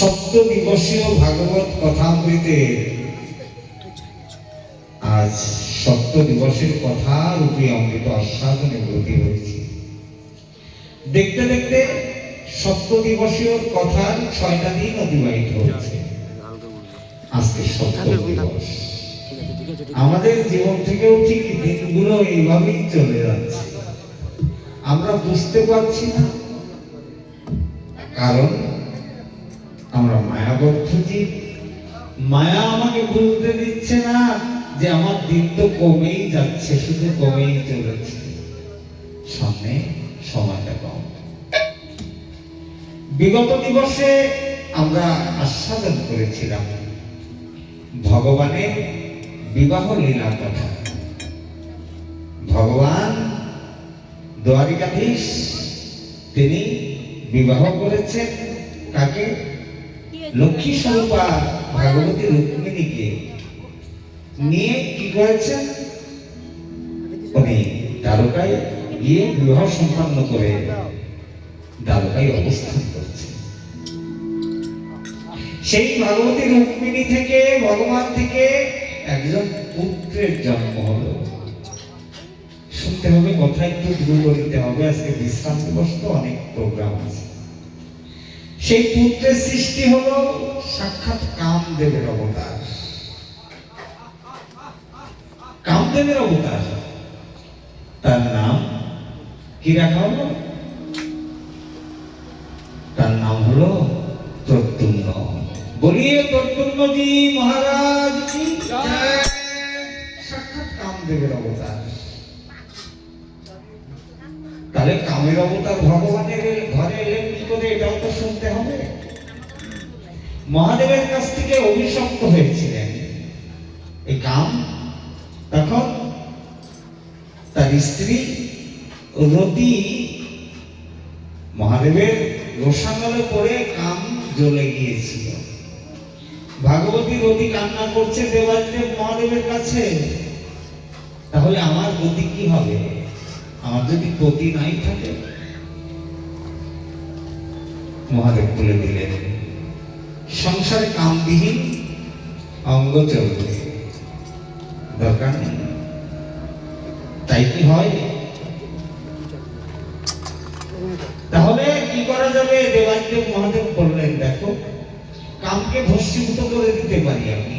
সপ্তদিবসীয় ভাগবত কথামৃতে আজ সপ্তদিবসের কথা রূপে অমৃত আস্বাদনে ব্রতী হয়েছে। দেখতে দেখতে সপ্তদিবসীয় কথার 6টা দিন অতিবাহিত হয়েছে। আজকে সপ্তদিবস। আমাদের জীবন থেকেও ঠিক দিনগুলো এইভাবেই চলে যাচ্ছে, আমরা বুঝতে পারছি না, কারণ আমরা মায়াবদ্ধ জীব। মায়া আমাকে বুঝতে দিচ্ছে না যে আমার দিন তো কমেই যাচ্ছে, শুধু কমেই চলেছে, সামনে সময়টা কম। বিগত দিবসে আমরা আস্বাদন করেছিলাম ভগবানের বিবাহ লীলা কথা। ভগবান দ্বারিকাধীশ তিনি বিবাহ করেছেন কাকে? লক্ষ্মী স্বরূপা ভগবতী রুক্মিণীকে নিয়ে কি করেছেন? উনি দ্বারকায় গিয়ে বিবাহ সম্পন্ন করে দ্বারকায় অবস্থান করছেন। সেই ভগবতী রুক্মিণী থেকে ভগবান থেকে একজন পুত্রের জন্ম হলো। শুনতে হবে, কথা একটু দ্রুত দিতে হবে, আজকে বিশ্রাম দিবস তো, অনেক প্রোগ্রাম আছে। সেই পুত্রের সৃষ্টি হলো সাক্ষাৎ কামদেবের অবতার। কামদেবের অবতার, তার নাম কি রাখা হলো? তার নাম হলো প্রদ্যুম্ন। বলিয়ে প্রদ্যুম্নজি মহারাজ কি জয়। সাক্ষাৎ কামদেবের অবতার। তাহলে কামের অবতার ভগবানের ঘরে এলেন কি করে, এটাও তো শুনতে হবে। মহাদেবের কাছ থেকে অভিশপ্ত হয়েছিলেন এই কাম। তখন তার স্ত্রী রতি মহাদেবের রোষানলে পড়ে কাম জ্বলে গিয়েছিল। ভাগবতী রতি কান্না করছে দেবাদিদেব মহাদেবের কাছে, তাহলে আমার গতি কি হবে? আমার যদি পতি নাই থাকে? মহাদেব বলে দিলেন সংসারে কামবিহীন অঙ্গ চলবে, দরকার নেই। তাই কি হয়? তাহলে কি করা যাবে? দেবাদিদেব মহাদেব বললেন দেখো, কামকে ভস্মীভূত করে দিতে পারি আমি,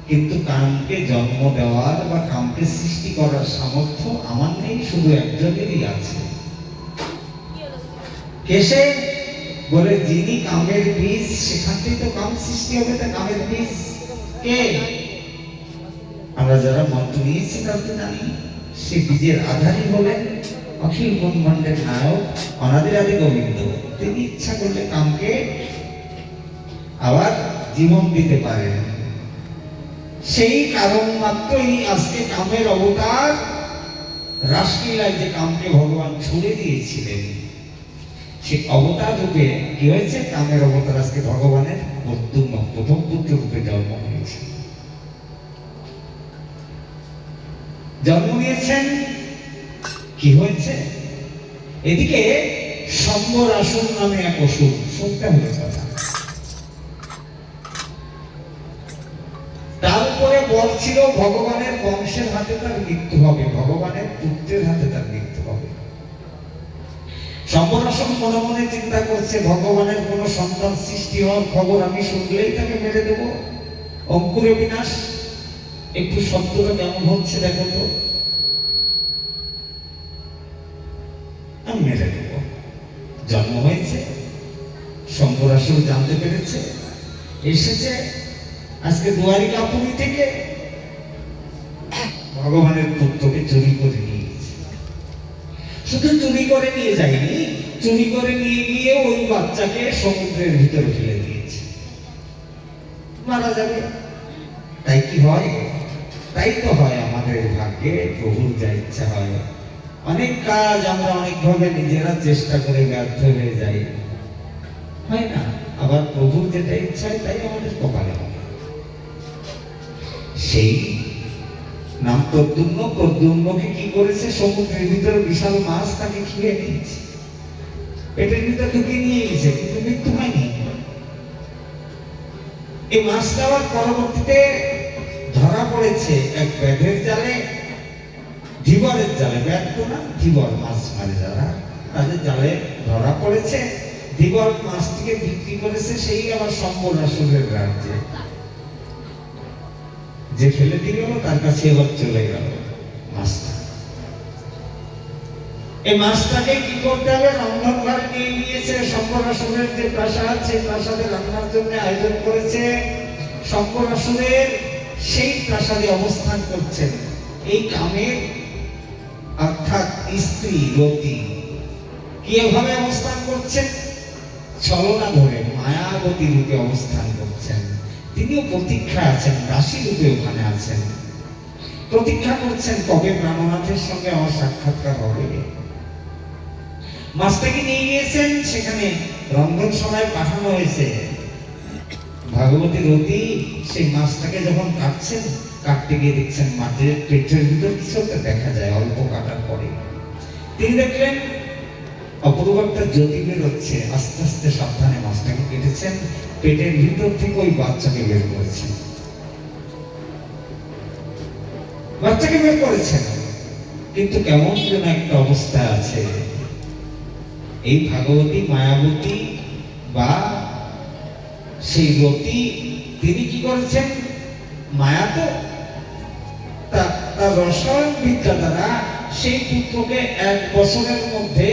কিন্তু কামকে জন্ম দেওয়ার বা কামকে সৃষ্টি করার সামর্থ্য আমার নেই, শুধু একজনেরই আছে। কেসে বলে যিনি কামের বীজ, সেখান থেকে তো কাম সৃষ্টি হবে। তা কামের বীজ কে? আমরা যারা মন্ত্র নিয়েছি তারা তো জানি, সে বীজের আধারই হলেন অখিল ব্রহ্মাণ্ডের নায়ক অনাদির আদি গোবিন্দ। তিনি ইচ্ছা করলে কামকে আবার জীবন দিতে পারেন। সেই কারণ মাত্রই আজকে কামের অবতার রাসলীলায় যে কামকে ভগবান ছুড়ে দিয়েছিলেন, সে অবতার রূপে কি হয়েছে? কামের অবতার আজকে ভগবানের প্রদ্যুম্ন প্রথম পুত্র রূপে জন্ম হয়েছে। জন্ম নিয়েছেন, কি হয়েছে? এদিকে সম্বরাসুর নামে এক অসুর, শুনতে হবে কথা। তারপরে বর ছিল ভগবানের বংশের হাতে তার মৃত্যু হবে, ভগবানের পুত্রের হাতে তার মৃত্যু হবে। সম্বরাসুর মনে মনে চিন্তা করছে ভগবানের কোন সন্তান সৃষ্টি হওয়ার খবর আমি শুনলেই তাকে মেরে দেব। অঙ্কুরে বিনাশ, একটু শব্দটা কেমন হচ্ছে দেখো তো, আমি মেরে দেব। জন্ম হয়েছে, সম্বরাসুর জানতে পেরেছে, এসেছে আজকে দ্বারিকাপুরী থেকে ভগবানের পুত্রকে চুরি করে নিয়ে গেছে। শুধু চুরি করে নিয়ে যায়নি, চুরি করে নিয়ে গিয়ে ওই বাচ্চাকে সমুদ্রের ভিতরে ফেলে দিয়েছে, মারা যাবে। তাই কি হয়? তাই তো হয় আমাদের ভাগ্যে, প্রভুর যা ইচ্ছা হয়। অনেক কাজ আমরা অনেকভাবে নিজেরা চেষ্টা করে ব্যর্থ হয়ে যাই, হয় না? আবার প্রভুর যেটা ইচ্ছা হয় তাই আমাদের কপালে হয়। সেই নাম প্রদ্যুম্ন। প্রদ্যুম্নকে কি করেছে? সমুদ্রের ভিতরে বিশাল মাছ তাকে খেয়ে নিয়েছে, পেটের ভিতরে ঢুকিয়ে নিয়ে গেছে, কিন্তু মৃত্যু হয়নি। এই মাছটা আবার পরবর্তীতে ধরা পড়েছে এক ব্যাধের জালে, ধীবরের জালে, ব্যাধ তো না, ধীবর মাছ মারে যারা, তাদের জালে ধরা পড়েছে। ধীবর মাছটিকে বিক্রি করেছে সেই আবার সম্বরাসুরের রাজ্যে, যে ফেলে দিয়ে গেল তার কাছে এবার চলে গেল মাছটা। এই মাছটাকে কি করতে হবে, রন্ধন ঘরে নিয়ে গিয়েছে। সম্বরাসুরের যে প্রাসাদ, সেই প্রাসাদে রান্নার জন্য আয়োজন করেছে। সম্বরাসুরের সেই প্রাসাদে অবস্থান করছেন এই কামের অর্থাৎ স্ত্রী রতি। কিভাবে অবস্থান করছেন, ছলনা ধরে মায়াবতী রূপে অবস্থান করছেন। তিনিও প্রতীক্ষা আছেন, দাসী রূপে ওখানে আছেন, প্রতীক্ষা করছেন কবে প্রাণনাথের সঙ্গে আমার সাক্ষাৎকার হবে। মাছটাকে নিয়ে গিয়েছেন, সেখানে রন্ধনশালায় পাঠানো হয়েছে। ভাগবতী রতি সেই মাছটাকে যখন কাটছেন, কাটতে গিয়ে দেখছেন মাছের পেটের ভিতর কিছু একটা দেখা যায়। অল্প কাটার পরে তিনি দেখলেন অপূর্ব একটা জ্যোতি বেরোচ্ছে। আস্তে আস্তে সাবধানে মাছটাকে কেটেছেন, পেটের ভিতর থেকে ওই বাচ্চাকে বের করেছেন। বাচ্চাকে বের করেছেন, কিন্তু কেমন যেন একটা অবস্থা আছে। এই ভাগবতী মায়াবতী বা সেই রতি, তিনি কি করেছেন, মায়া তো তার রসায়ন বিদ্যা দ্বারা সেই পুত্রকে 1 বছরের মধ্যে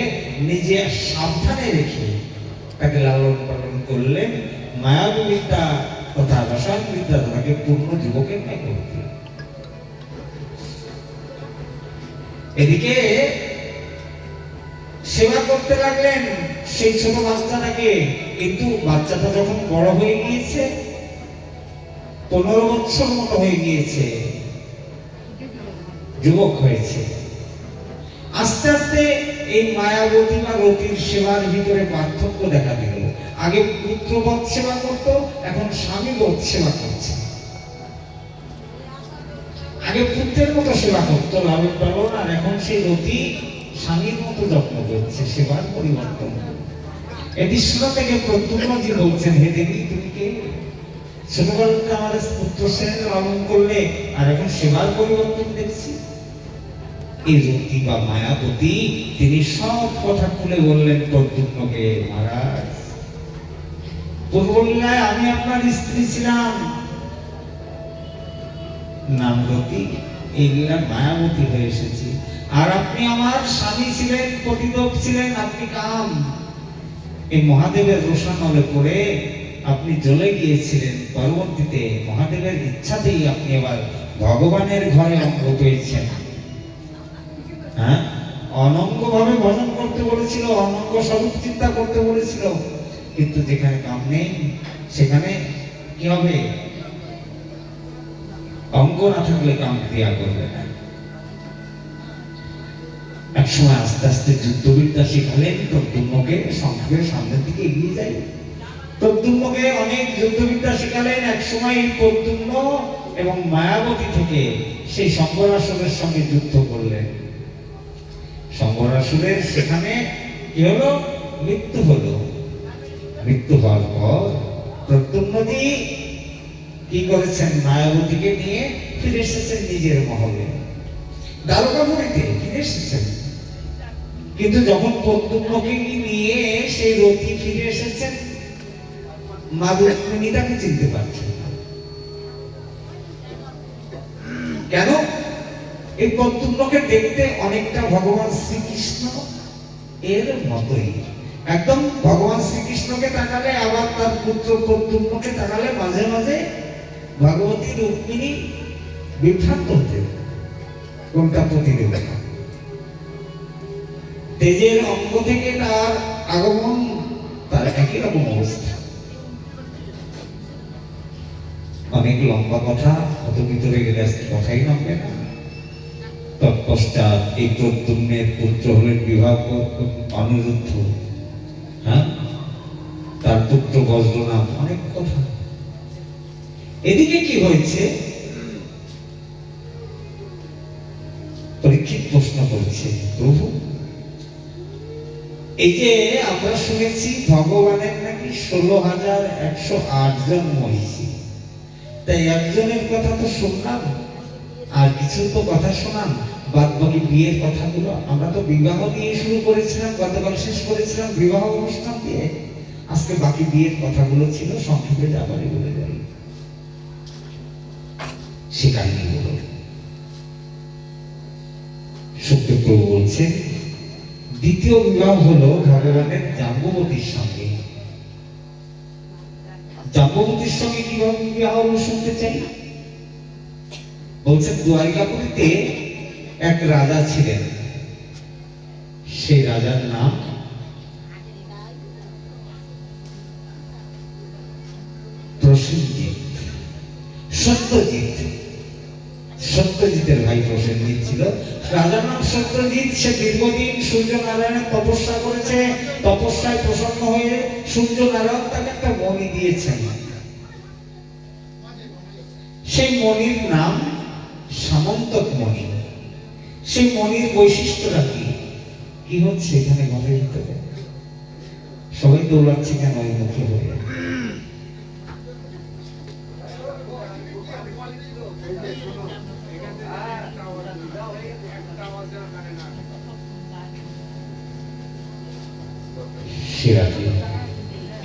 নিজে সাবধানে রেখে তাকে লালন পালন করলেন। মায়াবী বিদ্যা তথা রসায়ন বিদ্যা তাকে পূর্ণ যুবকের ন্যায় করতে। এদিকে সেবা করতে লাগলেন সেই ছোট বাচ্চাটাকে। কিন্তু বাচ্চাটা যখন বড় হয়ে গিয়েছে, 15 বছর মতো হয়ে গিয়েছে, যুবক হয়েছে, আস্তে আস্তে এই মায়াবতী বা রতির সেবার ভিতরে পার্থক্য দেখা দিল। আগে পুত্রবৎ সেবা করত, এখন স্বামীবৎ সেবা করছে। আগে পুত্রের মতো সেবা করতো, লালন পালন, আর এখন সেই রতি স্বামীর মতো যত্ন করছে। সেবার পরিবর্তন। এটি শোনা থেকে প্রদ্যুম্নজি বলছেন, হে দেবী তুমি কে? ছোটবেলাতে আমার পুত্র শ্রেণী লালন করলে, আর এখন সেবার পরিবর্তন দেখছি। এই রতি বা মায়াবতী তিনি সব কথা খুলে বললেন প্রদ্যুম্নকে। মহারাজ, পূর্বলীলায় আমি আপনার স্ত্রী ছিলাম, নাম রতি, এই লীলায় মায়াবতী হয়ে এসেছি। আর আপনি আমার স্বামী ছিলেন, পতিদেব ছিলেন, আপনি কাম। এই মহাদেবের রোষানলে পড়ে আপনি জ্বলে গিয়েছিলেন। পরবর্তীতে মহাদেবের ইচ্ছাতেই আপনি আবার ভগবানের ঘরে অঙ্গ পেয়েছেন। হ্যাঁ, অনঙ্গ ভাবে ভজন করতে বলেছিল, অনঙ্গ স্বরূপ চিন্তা করতে বলেছিল, কিন্তু যেখানে কাম নেই সেখানে কি হবে? অঙ্গ না থাকলে কাম ক্রিয়া করবে না। একসময় আস্তে আস্তে যুদ্ধবিদ্যা শিখালেন প্রদ্যুম্নকে। সংক্ষেপে সামনের দিকে এগিয়ে যাই। প্রদ্যুম্নকে অনেক যুদ্ধবিদ্যা শিখালেন। একসময় প্রদ্যুম্ন এবং মায়াবতী থেকে সেই শঙ্করাসুরের সঙ্গে যুদ্ধ করলেন। শঙ্করাসুরের সেখানে কি হলো? মৃত্যু হলো। মৃত্যু হওয়ার পর প্রদ্যুম্নজি কি করেছেন? মায়াবতীকে নিয়ে ফিরে এসেছেন নিজের মহলে, দ্বারকাপুরীতে ফিরে এসেছেন। কিন্তু যখন প্রদ্যুম্নকে নিয়ে সেই রতি ফিরে এসেছেন, মা রুক্মিণী তাকে চিনতে পারছেন না। কেন? এই প্রদ্যুম্নকে দেখতে অনেকটা ভগবান শ্রীকৃষ্ণ এর মতোই। একদম ভগবান শ্রীকৃষ্ণকে তাকালে, আবার তার পুত্র প্রদ্যুম্নকে তাকালে মাঝে মাঝে ভগবতী রুক্মিণী বিভ্রান্ত হতেন। কোনটা প্রতিদেব? তেজের অঙ্গ থেকে তার আগমন, তার একই রকম অবস্থা। অনেক লম্বা কথা, অত ভিতরে গেলে কথাই নামবে না। তৎপশ্চাৎ এই প্রদ্যুম্নের পুত্র হলেন বিবাহ অনিরুদ্ধ। হ্যাঁ, তার পুত্র বজ্রনাথ, অনেক কথা। এদিকে কি হয়েছে? পরীক্ষিত প্রশ্ন করছে, প্রভু এই যে আমরা শুনেছি ভগবানের নাকি 16,108 জন মহিষী, তাই একজনের কথা তো শুনলাম, আর কিছু তো কথা শোনান, বাদ বাকি বিয়ের কথাগুলো। আমরা তো বিবাহ দিয়ে শুরু করেছিলাম, গতকাল শেষ করেছিলাম বিবাহ অনুষ্ঠান দিয়ে। আজকে বাকি বিয়ের কথাগুলো ছিল, সংক্ষেপে যাবারই বলে যাই সে কাহিনীগুলো। সত্যপ্রভু বলছেন দ্বিতীয় বিবাহ হলো ভগবানের জাম্ববতীর সঙ্গে। জাম্ববতীর সঙ্গে কিভাবে বিবাহ হলো শুনতে চাই। বলছেন দ্বারিকাপুরীতে এক রাজা ছিলেন, সেই রাজার নাম প্রসেনজিৎ। সত্যজিৎ, সত্যজিতের ভাই প্রসেনজিৎ ছিল। রাজার নাম সত্যজিৎ। সে দীর্ঘদিন সূর্য নারায়ণের তপস্যা করেছে। তপস্যায় প্রসন্ন হয়ে সূর্য নারায়ণ তাকে একটা মণি দিয়েছেন। সেই মণির নাম সামন্তক মণি। সেই মণির বৈশিষ্ট্যটা কি? কি হচ্ছে এখানে ঘরের ভিতরে? সবাই দৌড়াচ্ছে কেন ওই মুখে হয়ে?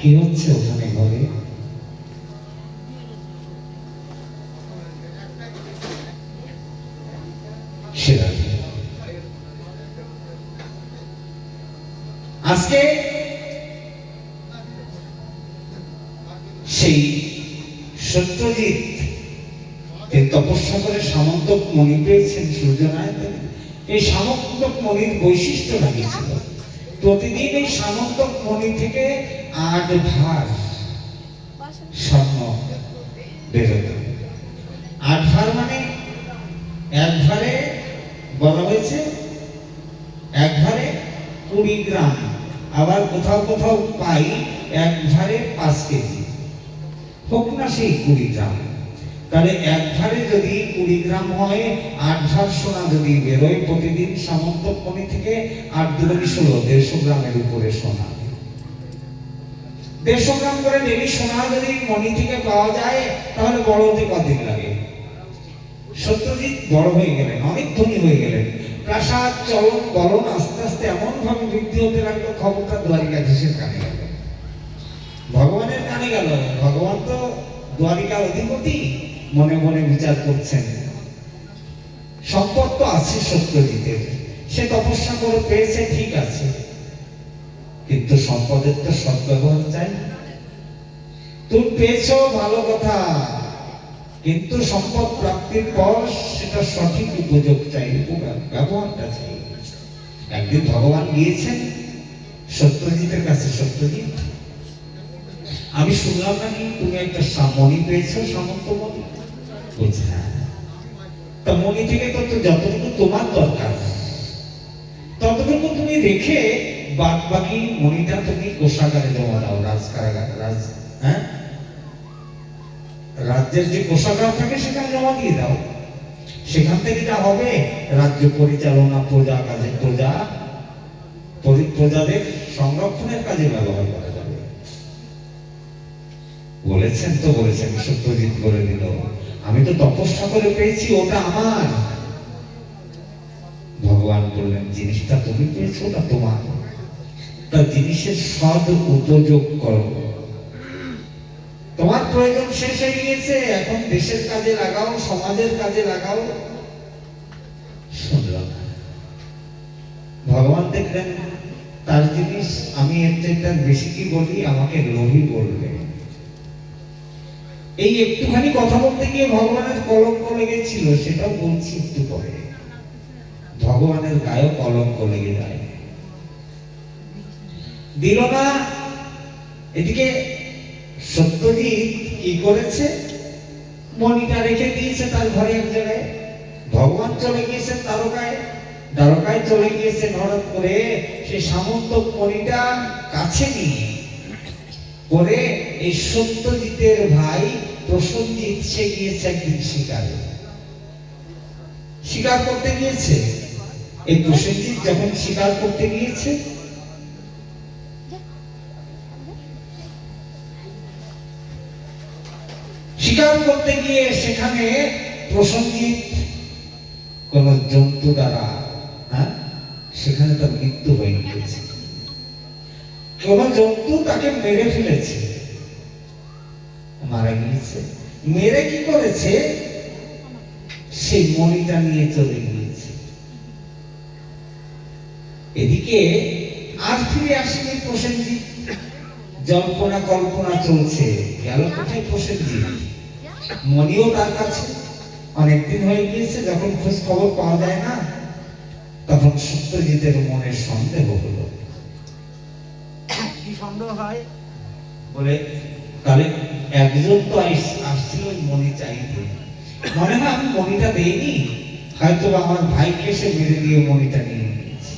কি হচ্ছে ওখানে ঘরে? আজকে সেই সত্যজিৎ তপস্যা করে সামন্তক মণি পেয়েছেন সূর্যনারায়ণ। এই সামন্তক মণির বৈশিষ্ট্য লাগিয়েছিল, প্রতিদিন এই সামন্তক মণি থেকে ৮ ভার স্বর্ণ বেরোত। ৮ ভার মানে এক ভারে বলা হয়েছে, এক ভারে ২০ গ্রাম। আবার কোথাও কোথাও পাই এক ভারে ৫ কেজি, হোক না সেই ২০ গ্রাম। তাহলে এক ভারে যদি ২০ গ্রাম হয়, ৮ ভার সোনা যদি বেরোয় প্রতিদিন সামন্তক মণি থেকে, ৮ দুগুণে ১৬, ১৫০ গ্রামের উপরে সোনা। ১৫০ গ্রাম করে ডেলি সোনা যদি মণি থেকে পাওয়া যায়, তাহলে বড় হতে কতদিন লাগে? সত্যজিৎ বড় হয়ে গেলেন, অনেক ধনী হয়ে গেলেন। প্রাসাদ চলন বলন আস্তে আস্তে এমন ভাবে বৃদ্ধি হতে লাগলো, খবরটা দ্বারিকাধীশের কানে গেল, ভগবানের কানে গেল। ভগবান তো দ্বারিকার অধিপতি, মনে মনে বিচার করছেন সম্পদ তো আছে সত্যজিতের, সে তপস্যা করে পেয়েছে, ঠিক আছে, কিন্তু সম্পদের তো সদ্ব্যবহার চাই। তুমি পেয়েছো ভালো কথা, কিন্তু সম্পদ প্রাপ্তির পর সেটা সঠিক উপযোগ চাই, ব্যবহারটা চাই। একদিন ভগবান গিয়েছেন সত্যজিতের কাছে, সত্যজিৎ আমি শুনলাম নাকি তুমি একটা মণি পেয়েছো, সামন্ত মণি। বলছে হ্যাঁ। তা মণি থেকে তো যতটুকু তোমার দরকার ততটুকু তুমি রেখে বাদ বাকি মণিটা তুমি কোষাগারে জমা দাও, রাজকারাগারে, হ্যাঁ, রাজ্যের যে কোষাগার থাকে সেখানে জমা দিয়ে দাও। সেখান থেকে যা হবে রাজ্য পরিচালনা, প্রজা কাজে, প্রজাদের সংরক্ষণের কাজে ব্যবহার করা যাবে। বলেছেন তো বলেছেন, সত্যজিৎ বলে দিল আমি তো তপস্যা করে পেয়েছি, ওটা আমার। ভগবান বললেন জিনিসটা তুমি পেয়েছো, ওটা তোমার। তা জিনিসের সদ উপযোগ করো। তোমার প্রয়োজন শেষ হয়ে গিয়েছে, এখন দেশের কাজে লাগাও, সমাজের কাজে লাগাও। শুনলাম ভগবান দেখলেন তার জিনিস, আমি এর চাইতে বেশি কি বলি, আমাকে লোভী বলবে। এই একটুখানি কথা বলতে গিয়ে ভগবানের কলঙ্ক লেগেছিল, সেটাও বলছি একটু পরে। ভগবানের গায়ে কলঙ্ক লেগে যায়, দিল না। এদিকে সত্যজিৎ কি করেছে, মণিটা রেখে দিয়েছে তার ঘরে এক জায়গায়। ভগবান চলে গিয়েছেন দ্বারকায়, দ্বারকায় চলে গিয়েছেন হঠাৎ করে। সেই সামন্তক মণিটা কাছে নিয়ে পরে এই সত্যজিতের ভাই প্রসেনজিৎ সে গিয়েছে একদিন শিকার করতে গিয়েছে। এই প্রসেনজিৎ যখন শিকার করতে গিয়েছে, শিকার করতে গিয়ে সেখানে প্রসঞ্জিৎ কোন জন্তু দ্বারা সেখানে তার মৃত্যু হয়ে গিয়েছে। কোন জন্তু তাকে মেরে ফেলেছে, মারা গিয়েছে। মেরে কি করেছে, সেই মণিটা নিয়ে চলে গিয়েছে। এদিকে আর ফিরে আসেনি প্রসেনজিৎ। জল্পনা কল্পনা চলছে, গেল কোথায় প্রসেনজিৎ? মণিও তার কাছে, অনেকদিন হয়ে গিয়েছে। যখন খোঁজ খবর পাওয়া যায় না, তখন সত্যজিতের মনে সন্দেহ হলো। কি সন্দেহ হয়? বলে তাহলে একজন তো আসছিল ওই মণি চাইতে, মনে হয় আমি মণিটা দেইনি, হয়তো আমার ভাইকে সে মেরে দিয়ে মণিটা নিয়ে নিয়েছে।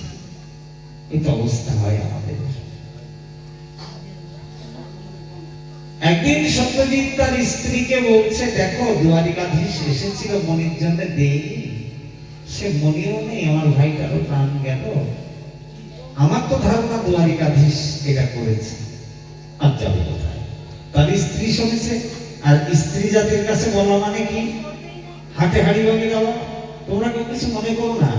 এই তো অবস্থা হয় আমাদের। একদিন সত্যজিৎ তার স্ত্রীকে বলছে, দেখো দ্বারিকাধীশ এসেছিল মণির জন্য, দেয়নি, সে মণিও নেই, আমার ভাইটারও প্রাণ গেল। আমার তো ধারণা দ্বারিকাধীশ এটা করেছে, আর যাবে কোথায়? তার স্ত্রী শুনেছে, আর স্ত্রী জাতির কাছে বলা মানে কি? হাতে হাড়ি ভাঙে গেল। তোমরা কেউ কিছু মনে করো না,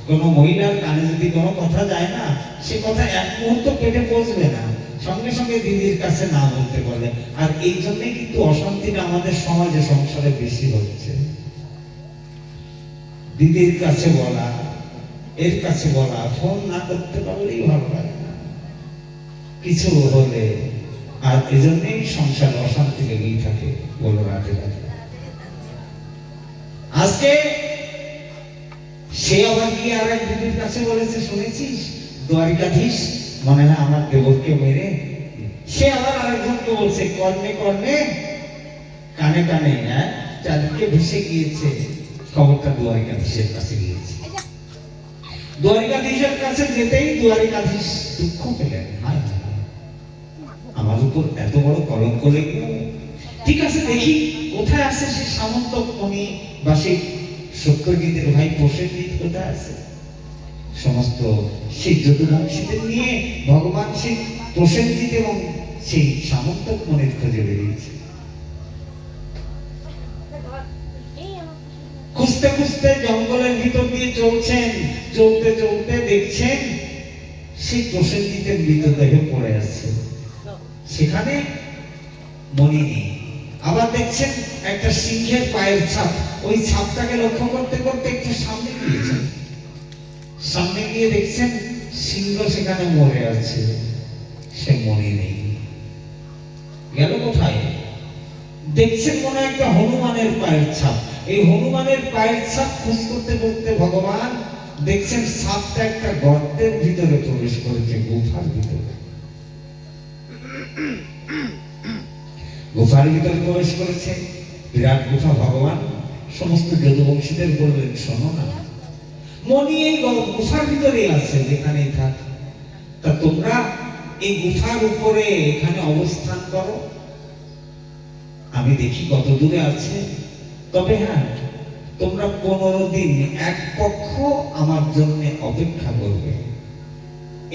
কোন মহিলার কানে যদি কোনো কথা যায় না, সে কথা এক মুহূর্ত পেটে পৌঁছবে না, সঙ্গে সঙ্গে দিদির কাছে না বলতে বলে। আর এই জন্যই কিন্তু অশান্তিটা আমাদের সমাজে সংসারে বেশি হচ্ছে। দিদির কাছে বলা, এর কাছে বলা, ফোন না করতে পারলেই ভালো লাগে না কিছু হলে। আর এজন্যই সংসার অশান্তি লেগেই থাকে, বলো রাতে রাতে। আজকে সে আবার গিয়ে আর এক দিদির কাছে বলেছে, শুনেছিস দ্বারিকাধীশ মনে হয় আমার দেবরকে মেরে। সে আবার আরেকজনকে বলছে, কর্ণে কর্ণে কানে কানে, চাঁদকে ভেসে গিয়েছে। খবরটা দ্বারিকাধীশের কাছে গিয়েছে। দ্বারিকাধীশের কাছে যেতেই দ্বারিকাধীশ দুঃখ পেলেন, আমার উপর এত বড় কলঙ্ক লেগে। ঠিক আছে, দেখি কোথায় আছে সে সামন্তক মণি, বা সেই সত্যজিতের ভাই প্রসেনজিৎ কোথায় আছে। সমস্ত সেই যদুবংশীদের নিয়ে ভগবান সেই প্রসেনজিৎ এবং সেই সামন্তক মণির খোঁজে বেরিয়েছে। খুঁজতে খুঁজতে জঙ্গলের ভিতর দিয়ে চলছেন, চলতে চলতে দেখছেন সেই প্রসেনজিতের মৃতদেহ পড়ে আছে, সেখানে মণি নেই। আবার দেখছেন একটা সিংহের পায়ের ছাপ, ওই ছাপটাকে লক্ষ্য করতে করতে একটু সামনে গিয়েছেন, সামনে গিয়ে দেখছেন সিংহ সেখানে মরে আছে, সে মণি নেই। গেল কোথায়? দেখছেন মনে একটা হনুমানের পায়ের ছাপ। এই হনুমানের পায়ের ছাপ খোঁজ করতে করতে ভগবান দেখছেন ছাপটা একটা গর্তের ভিতরে প্রবেশ করেছে, গুফার ভিতরে। গুফার ভিতরে প্রবেশ করেছে, বিরাট গুফা। ভগবান সমস্ত যদুবংশীদের বললেন, শোনো না, মণি এই গুফার ভিতরে আছে, যেখানেই থাক, তা তোমরা এই গুফার উপরে এখানে অবস্থান করো, আমি দেখি কত দূরে আছে। তবে হ্যাঁ, তোমরা 15 দিন এক পক্ষ আমার জন্য অপেক্ষা করবে।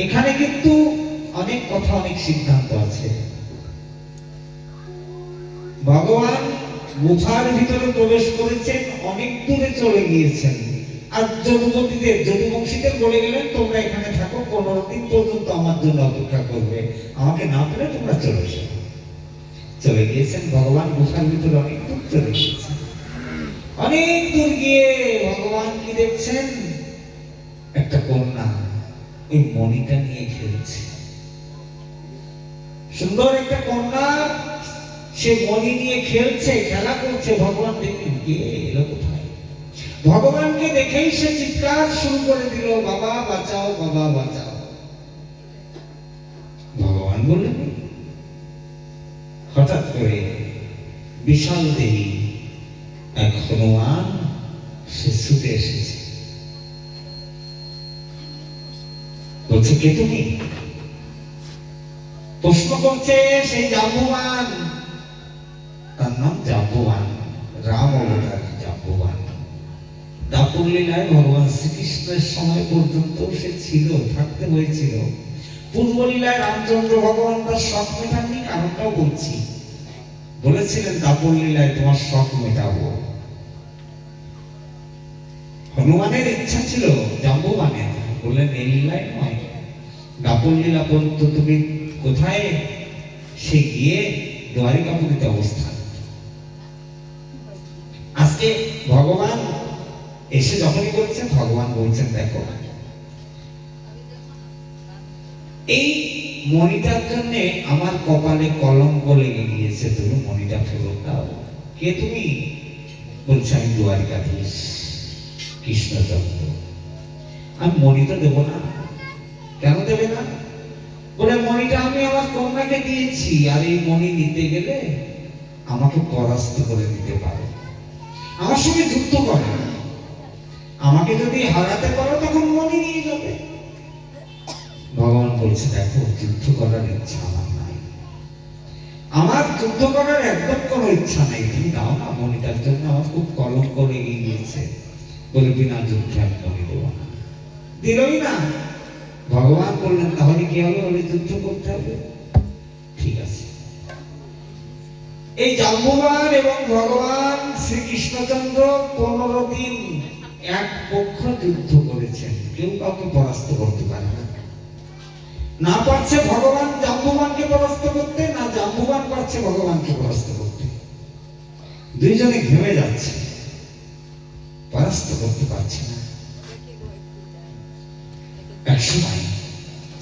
এখানে কিন্তু অনেক কথা, অনেক সিদ্ধান্ত আছে। ভগবান গুফার ভিতরে প্রবেশ করেছেন, অনেক দূরে চলে গিয়েছেন, আর যদুবংশীদের বলে গেলেন, তোমরা এখানে থাকো, 15 দিন পর্যন্ত আমার জন্য অপেক্ষা করবে, আমাকে না পেলে তোমরা চলে যাও। চলে গিয়েছেন ভগবান গুফার ভিতরে, অনেক দূর চলে গিয়েছেন। অনেক দূর গিয়ে ভগবান কি দেখছেন? একটা কন্যা ওই মণিটা নিয়ে খেলছে। সুন্দর একটা কন্যা, সে মণি নিয়ে খেলছে, খেলা করছে। ভগবান দেখলেন, কে এলো কোথায়? ভগবানকে দেখেই সে চিৎকার শুরু করে দিল, বাবা বাঁচাও, বাবা বাঁচাও। ভগবান বললেন, হঠাৎ করে বিশাল দেবী এক হনুমান সে ছুটে এসেছে, বলছে, কে তুমি? প্রশ্ন করছে সেই জাম্বুবান, তার নাম জাম্বুবান, রাম অবতার জাম্বুবান। দাপুর লীলায় ভগবান শ্রীকৃষ্ণের সময় পর্যন্ত সে ছিল, থাকতে হয়েছিল। পূর্ব লীলায় রামচন্দ্র ভগবান তার শখ মেটাননি, কারণটাও বলছি। বলেছিলেন দাপর লীলায় তোমার শখ মেটাবো। হনুমানের ইচ্ছা ছিল জাম্বুবানের, বললেন এই লীলায় নয়, দাপর লীলা পর্যন্ত তুমি কোথায়? সে গিয়ে দ্বারিকাপুরীতে অবস্থান। আজকে ভগবান এসে যখনই বলছেন, ভগবান বলছেন দেখো এই মণিটার জন্য আমার কপালে কলঙ্ক লেগে গিয়েছে, তুমি মণিটা ফেরত দাও। কে তুমি? বলছে আমি দ্বারিকাধীশ কৃষ্ণচন্দ্র। আমি মণিটা দেবো না। কেন দেবে না? বলে মণিটা আমি আমার কন্যাকে দিয়েছি, আর এই মণি নিতে গেলে আমাকে পরাস্ত করে দিতে পারো, আমার সঙ্গে যুদ্ধ করে, আমাকে যদি হারাতে পারো তখন মণি নিয়ে যাবে। ভগবান বলছে দেখো যুদ্ধ করার ইচ্ছা আমার নাই, আমার যুদ্ধ করার একদম কোনো ইচ্ছা নাই, তুমি দাও না মণিটার জন্য আমার খুব কলঙ্ক লেগে গিয়েছে। বলে বিনা যুদ্ধে আমি মণি দেবো না। দিলই না। ভগবান বললেন তাহলে কি হবে? বলে যুদ্ধ করতে হবে। ঠিক আছে। এই জাম্বুবান এবং ভগবান শ্রীকৃষ্ণচন্দ্র 15 দিন এক পক্ষ যুদ্ধ করেছেন, কেউ কাউকে পরাস্ত করতে পারে না। না পারছে ভগবান জাম্বুবানকে পরাস্ত করতে, না জাম্বুবান পারছে ভগবানকে পরাস্ত করতে। দুইজনে ঘেমে যাচ্ছে, পরাস্ত করতে পারছে না। একসময়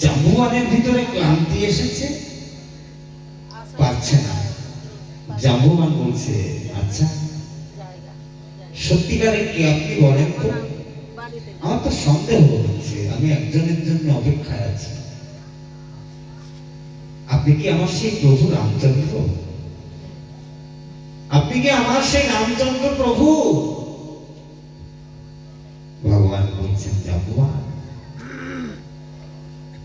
জাম্বুবানের ভিতরে ক্লান্তি এসেছে, পারছে না। জাম্বুবান বলছে আচ্ছা সত্যিকারে কি আপনি বলেন তো? আমার তো সন্দেহ হচ্ছে, আমি একজনের জন্য অপেক্ষায় আছি। আপনি কি আমার সেই প্রভু রামচন্দ্র? আপনি কি আমার সেই রামচন্দ্র প্রভু? ভগবান বলছেন জাম্বুবান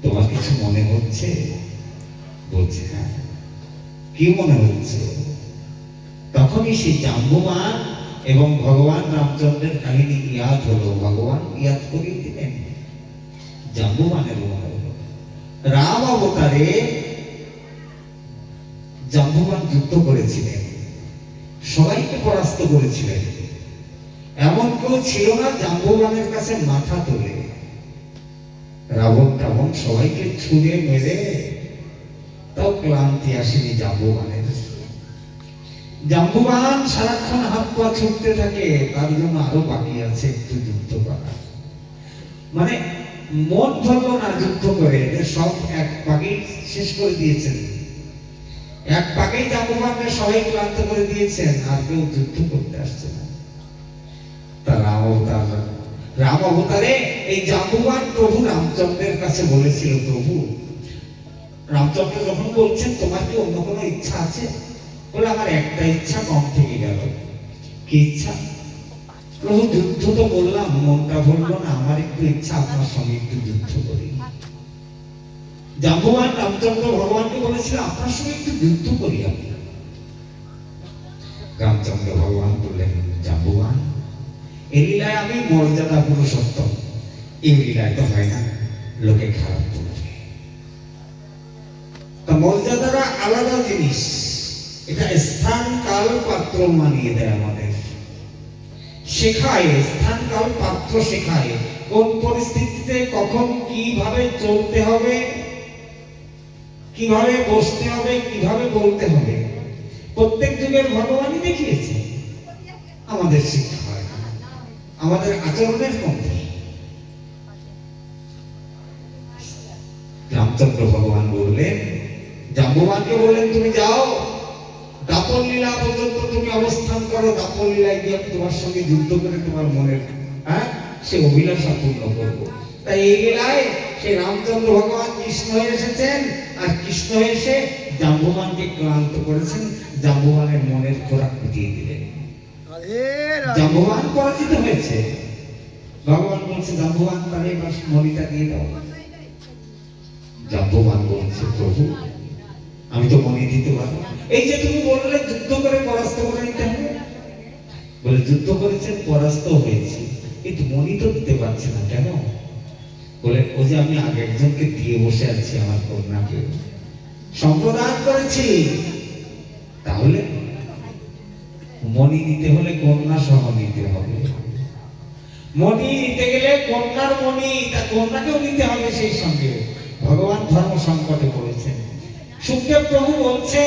তোমার কিছু মনে হচ্ছে? বলছে হ্যাঁ। কি মনে হচ্ছে? তখনই সেই জাম্বুবান এবং ভগবান রামচন্দ্রের কাহিনী ইয়াদ হলো। ভগবান ইয়াদ করিয়ে দিলেন। জাম্বুবানের মনে হলো রাম অবতারে জাম্বুবান যুদ্ধ করেছিলেন, সবাইকে পরাস্ত করেছিলেন। এমন কেউ ছিল না জাম্বুবানের কাছে মাথা তোলে। রাবণ টাবণ সবাইকে ছুঁড়ে মেরে তাও ক্লান্তি আসেনি জাম্বুবানের। জাম্বুবান সারাক্ষণ হাত পা ছুটতে থাকে, তার জন্য আরো বাকি আছে একটু যুদ্ধ করা। মানে মন ধরল না যুদ্ধ করে, সব এক পাকেই শেষ করে দিয়েছেন। এক পাকেই জাম্বুবানকে সবাই ক্লান্ত করে দিয়েছেন, আর কেউ যুদ্ধ করতে আসছে না। তার রাম অবতারে এই জাম্বুবান প্রভু রামচন্দ্রের কাছে বলেছিল, প্রভু রামচন্দ্র যখন বলছেন তোমার কি অন্য কোনো ইচ্ছা আছে? বলে আমার একটা ইচ্ছা কম থেকে গেল। কি ইচ্ছা? প্রভু যুদ্ধ তো বললাম, মনটা বললো না, আমার একটু ইচ্ছা আপনার সঙ্গে একটু যুদ্ধ করি। জাম্বুবান রামচন্দ্র ভগবানকে বলেছিল আপনার সঙ্গে একটু যুদ্ধ করি আমি। রামচন্দ্র ভগবান বললেন জাম্বুবান এই লীলায় আমি মর্যাদা পুরুষোত্তম, এই লীলায় তো হয় না, লোকে খারাপ বলবে। তা মর্যাদাটা আলাদা জিনিস, এটা স্থান কাল পাত্র মানিয়ে দেয় আমাদের, শেখায়। স্থান কাল পাত্র শেখায় কোন পরিস্থিতিতে কখন কিভাবে চলতে হবে, কিভাবে বসতে হবে, কিভাবে বলতে হবে। প্রত্যেক যুগের ভগবানই দেখিয়েছে, আমাদের শিক্ষা হয় আমাদের আচরণের মধ্যে। রামচন্দ্র ভগবান বললেন জাম্বুবানকে বললেন তুমি যাও দাপর লীলা পর্যন্ত তুমি অবস্থান করো, দাপর লীলায় গিয়ে আমি তোমার সঙ্গে যুদ্ধ করে তোমার মনের সে অভিলাষা পূর্ণ করবো। তাই এই লীলায় সেই রামচন্দ্র ভগবান কৃষ্ণ হয়ে এসেছেন, আর কৃষ্ণ হয়ে এসে জাম্বুবানকে ক্লান্ত করেছেন, জাম্বুবানের মনের খোরাক মিটিয়ে দিলেন। জাম্বুবান পরাজিত হয়েছে। ভগবান বলছে জাম্বুবান তাহলে এবার মণিটা দিয়ে দাও। জাম্বুবান বলছে প্রভু আমি তো মণি দিতে পারবো। এই যে তুমি বললে যুদ্ধ করে পরাস্ত করে নিতে হবে, বলে যুদ্ধ করেছেন পরাস্ত হয়েছে, কিন্তু মণি তো দিতে পারছে না কেন? বলে ও যে আমি আগে একজনকে দিয়ে বসে আছি, আমার কন্যাকে সম্প্রদান করেছি, তাহলে মণি নিতে হলে কন্যা সহ নিতে হবে। মণি নিতে গেলে কন্যার মণি, তার কন্যাকেও নিতে হবে সেই সঙ্গে। ভগবান ধর্ম সংকটে পড়েছেন। সুখদেব প্রভু বলছে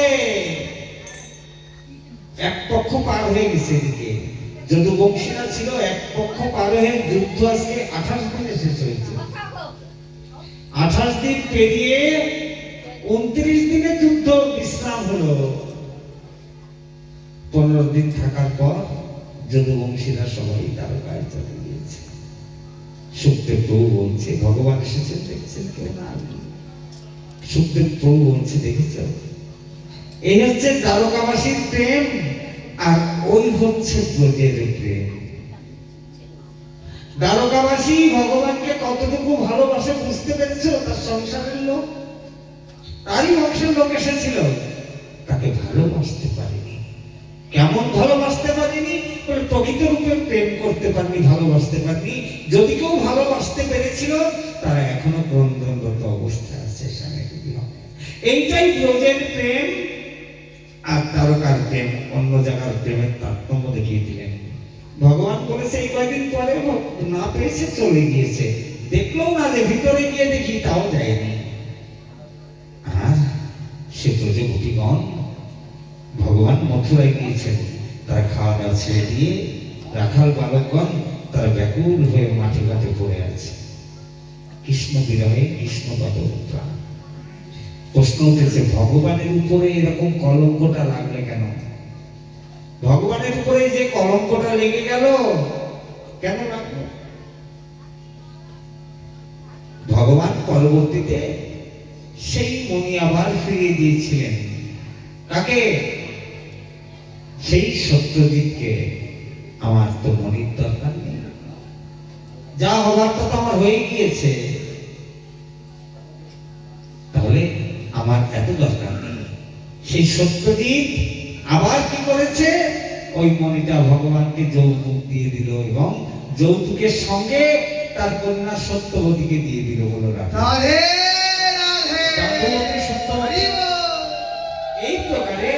এক পক্ষ পার হয়ে গেছে, এদিকে যদুবংশীরা ছিল, এক পক্ষ পার হয়ে যুদ্ধ আজকে 28 দিনে শেষ হয়েছে। 28 দিন পেরিয়ে 29 দিনে যুদ্ধ বিশ্রাম হলো। 15 দিন থাকার পর যদুবংশীরা সবাই দ্বারকায় চলে গিয়েছে। সুখদেব প্রভু বলছে ভগবান এসেছেন, দেখছেন কেউ না? সুখদেব প্রভু বলছে দেখেছ, এই হচ্ছে দ্বারকাবাসীর প্রেম, আর ওই হচ্ছে ব্রজের প্রেম। দ্বারকাবাসী ভগবানকে কতটুকু ভালোবাসে বুঝতে পেরেছো? তার সংসারের লোক, তারই বংশের লোক এসেছিল, তাকে ভালোবাসতে পারেনি। কেমন ভালোবাসতে পারেনি? প্রকৃত রূপে প্রেম করতে পারেনি, ভালোবাসতে পারেনি। যদি কেউ ভালোবাসতে পেরেছিল, তারা এখনো ক্রন্দনরত অবস্থায় আছে। এইটাই ব্রজের প্রেম আর দ্বারকার প্রেম। অন্য জায়গার প্রেমের তারতম্য দেখিয়ে দিলেন। ভগবান বলেছে এই কয়েকদিন পরে না পেয়েছে, চলে গিয়েছে, দেখলো না যে ভিতরে গিয়ে দেখি তাও যায়নি। আর সে ব্রজ গোপীগণ ভগবান মথুরায় গিয়েছেন, তারা খাওয়া দাওয়া ছেড়ে দিয়ে রাখাল বালকগণ তারা ব্যাকুল হয়ে মাঠে ঘাটে পড়ে আছে। কৃষ্ণ বিরহে কৃষ্ণ পদযাত্রা। প্রশ্ন উঠেছে ভগবানের উপরে এরকম কলঙ্কটা লাগলে কেন? ভগবানের উপরে যে কলঙ্কটা লেগে গেল কেন লাগলো? ভগবান পরবর্তীতে সেই মণি আবার ফিরিয়ে দিয়েছিলেন। কাকে? সেই সত্যজিৎকে। আমার তো মণির দরকার নেই, যা হবার তো আমার হয়ে গিয়েছে, তাহলে আমার এত দরকার নেই। সেই সত্যজিৎ আবার কি করেছে? ওই মণিটা ভগবানকে যৌতুক দিয়ে দিল, এবং যৌতুকের সঙ্গে তার কন্যা সত্যবতীকে দিয়ে দিল। বলো রাধে রাধে। এই প্রকারে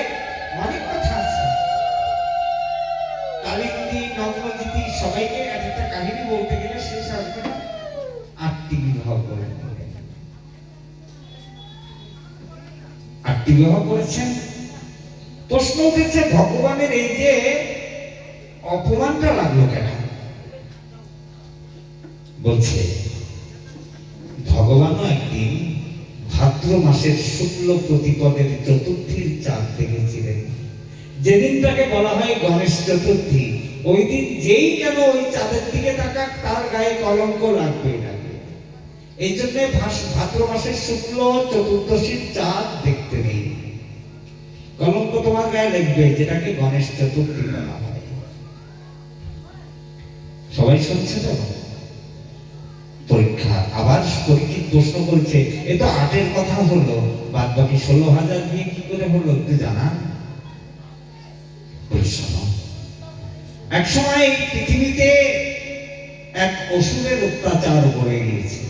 অনেক কথা আছে। কালিন্দী, নগ্নজিতি সবাইকে একটা কাহিনী বলতে গেলে শেষ আসবে না। 8টি বিবাহ করেন, 8টি বিবাহ করেছেন। প্রশ্ন উঠেছে ভগবানের এই যে অপমানটা লাগলো কেন? বলছে ভগবানও একদিন ভাদ্র মাসের শুক্ল প্রতিপদের চতুর্থীর চাঁদ দেখেছিলেন, যেদিনটাকে বলা হয় গণেশ চতুর্থী। ওই দিন যেই কেন ওই চাঁদের দিকে তাকাক, তার গায়ে কলঙ্ক লাগবে। এই জন্য ভাদ্র মাসের শুক্ল চতুর্দশীর চাঁদ দেখতে নেই, কলঙ্ক তোমার গায়ে লাগবে, যেটাকে গণেশ চতুর্থী বলা হয়। সবাই শুনছে তো? পরীক্ষা আবার পরীক্ষিত প্রশ্ন করছে, এ তো 8-এর কথা হলো, বাদ বাকি 16,000 দিয়ে কি করে হলো একটু জানান? এক সময় পৃথিবীতে এক অসুরের অত্যাচার করে গিয়েছে।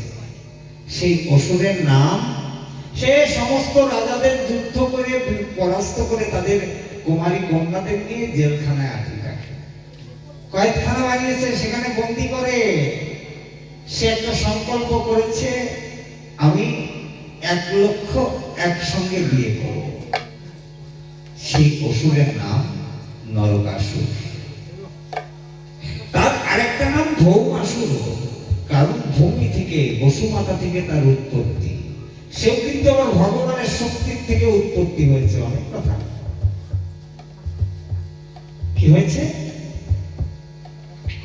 সেই অসুরের নাম, সে সমস্ত রাজাদের যুদ্ধ করে পরাস্ত করে তাদের কুমারী কন্যাদের নিয়ে জেলখানায় আটকে রাখে, কয়েদখানা বানিয়েছে, সেখানে বন্দী করে। সে একটা সংকল্প করেছে, আমি 1 লক্ষ একসঙ্গে বিয়ে করব। সেই অসুরের নাম নরকাসুর। তার আরেকটা নাম ভৌমাসুর, কারণ ভূমি থেকে, বসুমাতা থেকে তার উৎপত্তি। সেও কিন্তু আবার ভগবানের শক্তির থেকে উৎপত্তি হয়েছে। অনেক কথা কি হয়েছে?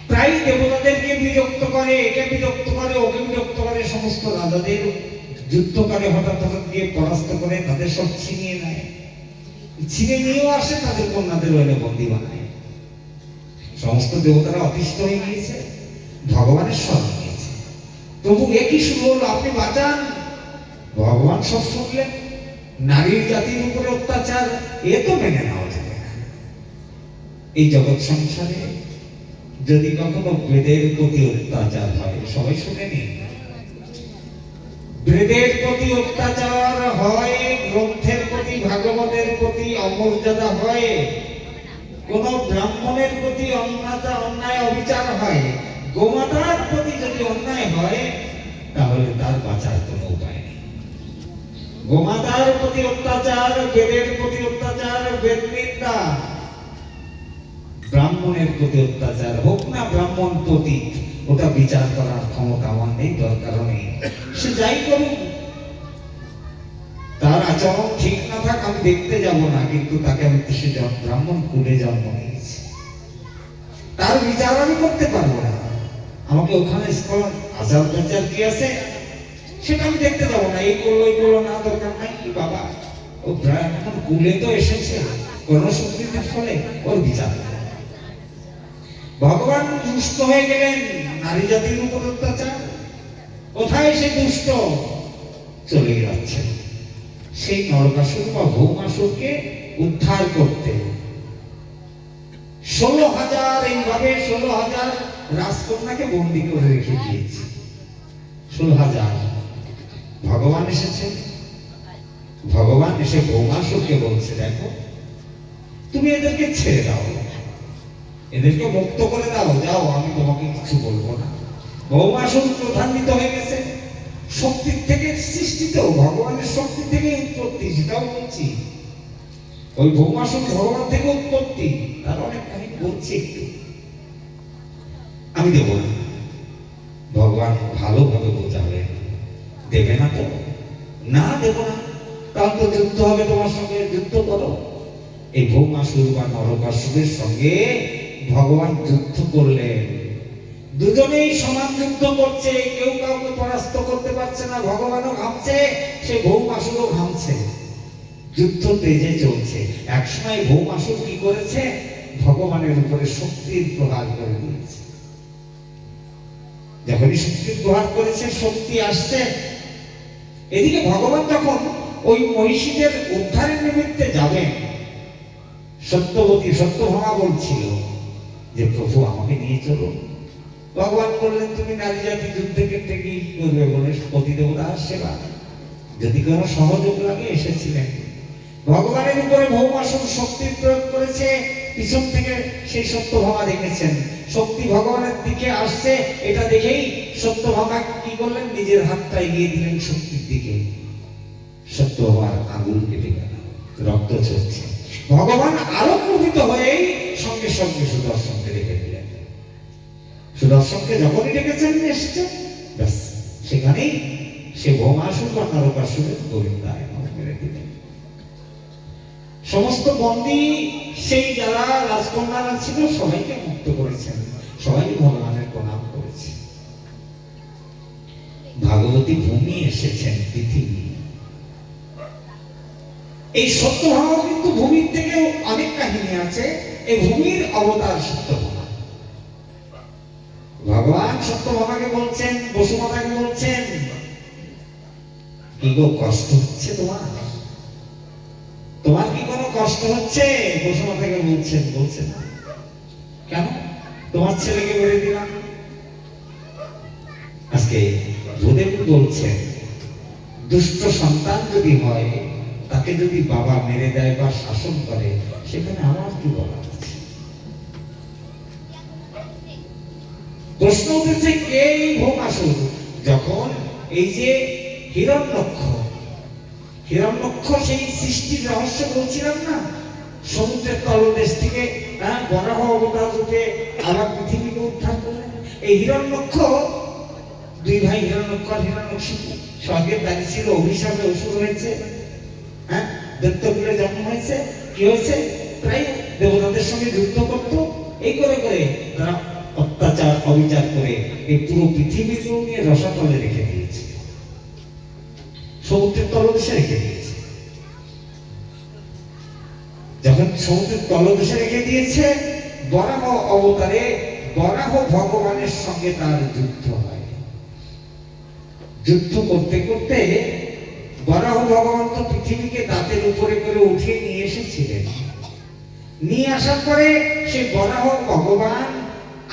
প্রায় দেবতাদেরকে বিরক্ত করে, একে বিরক্ত করে, ওকে বিরক্ত করে। সমস্ত রাজাদের যুদ্ধকালে হঠাৎ হঠাৎ গিয়ে পরাস্ত করে, তাদের সব ছিনিয়ে নেয়। ছিনে নিয়েও আসে, তাদের কন্যাদের এনে বন্দী বানায়। সমস্ত দেবতারা অতিষ্ঠ হয়ে গিয়েছে, ভগবানের স্মরণ নিয়েছে। প্রভু একই শুরু হলো, আপনি বাঁচান। ভগবান সব শুনলেন। নারীর জাতির উপরে অত্যাচার, এ তো মেনে নেওয়া যাবে না। এই জগৎ সংসারে যদি কখনো বেদের প্রতি অত্যাচার হয়, সবাই শুনে নিন, বেদের প্রতি অত্যাচার হয়, গ্রন্থের প্রতি, ভাগবতের প্রতি অমর্যাদা হয়, কোন ব্রাহ্মণের প্রতি অন্যায় অবিচার হয়, গোমাতার প্রতি যদি অন্যায় হয়, তাহলে তার বাঁচার কোনো উপায় নেই। গোমাতার প্রতি অত্যাচার, বেদের প্রতি অত্যাচার, বেদ নিন্দা, ব্রাহ্মণের প্রতি অত্যাচার হোক না ব্রাহ্মণ পতিত, ওটা বিচার করার ক্ষমতা আমার নেই, দরকার নেই। সে যাই করুক, তার আচরণ ঠিক না থাক আমি দেখতে যাব না, কিন্তু তাকে আমি সে ব্রাহ্মণ কুলে জন্ম নিয়েছি, তার বিচার আমি করতে পারবো না। আমাকে ওখানে আচার বিচার কি আছে সেটা আমি দেখতে যাবো না, এই করলো না, দরকার নাই। বাবা ও ব্রাহ্মণ কুলে তো এসেছে কোন শক্তির ফলে, ওর বিচার। ভগবান দুষ্ট হয়ে গেলেন, নারী জাতির উপর অত্যাচার, কোথায় সে দুষ্ট চলে যাচ্ছে সেই নরকাসুর বা ভৌমাসুরকে উদ্ধার করতে 16,000 এইভাবে 16,000 রাজকন্যাকে বন্দী করে রেখে দিয়েছে। 16,000 ভগবান এসেছে, ভগবান এসে ভৌমাসুরকে বলছে, দেখো তুমি এদেরকে ছেড়ে দাও, এদেরকে মুক্ত করে দাও, যাও, আমি তোমাকে কিছু বলবো না। ভৌমাসুর প্রধান্বিত হয়ে গেছে, শক্তির থেকে সৃষ্টিত, ভগবানের শক্তি থেকে উৎপত্তি, সেটাও বলছি। ওই ভৌমাসুর ভগবান থেকে উৎপত্তি, তার অনেক কাহিনী বলছি, একটু আমি দেব না, ভগবান ভালোভাবে বোঝাবে। দেবে না তো? না দেব না, তাহলে তো যুদ্ধ হবে, তোমার সঙ্গে যুদ্ধ করো। এই ভৌমাসুর বা নরকাসুরের সঙ্গে ভগবান যুদ্ধ করলেন, দুজনেই সমান যুদ্ধ করছে, কেউ কাউকে পরাস্ত করতে পারছে না, ভগবানও ঘামছে, সে ভৌমাসুরও ঘামছে, যুদ্ধ তেজে চলছে। একসময় ভৌমাসুর কি করেছে, ভগবানের উপরে শক্তির প্রহার করে দিয়েছে। যখনই শক্তির প্রহার করেছে, শক্তি আসছে, এদিকে ভগবান যখন ওই মহিষীদের উদ্ধারের নিমিত্তে যাবেন, সত্যভামা বলছিল যে প্রভু আমাকে নিয়ে চলো। ভগবান বললেন, তুমি নারী জাতি যুদ্ধে ক্ষেত্রে কি করবে বলে পতিদেবতার সেবা, যদি কোনো সহযোগ লাগে এসেছিলেন। ভগবানের উপরে ভৌমাসুর শক্তি প্রয়োগ করেছে, পিছন থেকে সেই সত্যভামা দেখেছেন, শক্তি ভগবানের দিকে আসছে, এটা দেখেই সত্যভামা কি করলেন, নিজের হাতটা এগিয়ে দিলেন শক্তির দিকে, সত্যভামার আঙুল কেটে গেল, রক্ত ঝরছে। ভগবান আরো ক্রোধিত হয়েই সঙ্গে সঙ্গে সুদর্শনকে রেখে দিলেন। সুদর্শনকে যখনই ডেকেছেন এসেছেন, ব্যাস সেখানেই সে ভৌমাসুর বা নরকাসুরের গোবিন্দায় মেরে দিলেন। সমস্ত বন্দী সেই যারা রাজকন্যারা ছিল সবাইকে মুক্ত করেছেন, সবাই ভগবানের প্রণাম করেছে। ভাগবতী ভূমি এসেছেন পৃথিবী। এই সত্যভামা কিন্তু ভূমির থেকে অনেক কাহিনী আছে, এই ভূমির অবতার সত্যভামা। ভগবান সত্যভামাকে বলছেন, বসুমাতাকে বলছেন, কি গো কষ্ট হচ্ছে তোমার, তোমার কি কোনো কষ্ট হচ্ছে? বসুমাতাকে বলছেন কেন, তোমার ছেলেকে মেরে দিলাম। আজকে ভূদেব বলছেন, দুষ্ট সন্তান যদি হয়, তাকে যদি বাবা মেরে দেয় বা শাসন করে, সেখানে আমার কি বলা আছে? প্রশ্ন উঠেছে, কে এই ভৌমাসুর? যখন এই যে হিরণ্যক্ষ সেই সৃষ্টির রহস্য বলছিলাম না, সমুদ্রের তলদেশ থেকে বরাহ অবতার রূপে আবার পৃথিবীকে উদ্ধার করলেন। এই হিরণ্যক্ষ, দুই ভাই হিরণ্যক্ষ আর হিরণ্যকশিপু, স্বর্গের দাঁড়িয়ে ছিল, অভিশাপে অসুর হয়েছে, দৈত্যকুলে জন্ম হয়েছে। কি হয়েছে, প্রায় দেবতাদের সঙ্গে যুদ্ধ করতো, এই করে করে তারা অত্যাচার অবিচার করে এই পুরো পৃথিবীকে নিয়ে রসাতলে রেখে দিয়েছে, সমুদ্রের তলদেশে রেখে দিয়েছে। যখন সমুদ্রের তলদেশে রেখে দিয়েছে, বরাহ অবতারে বরাহ ভগবানের সঙ্গে তার যুদ্ধ হয়। যুদ্ধ করতে করতে বরাহ ভগবান তো পৃথিবীকে দাঁতের উপরে করে উঠিয়ে নিয়ে এসেছিলেন। নিয়ে আসার পরে সে বরাহ ভগবান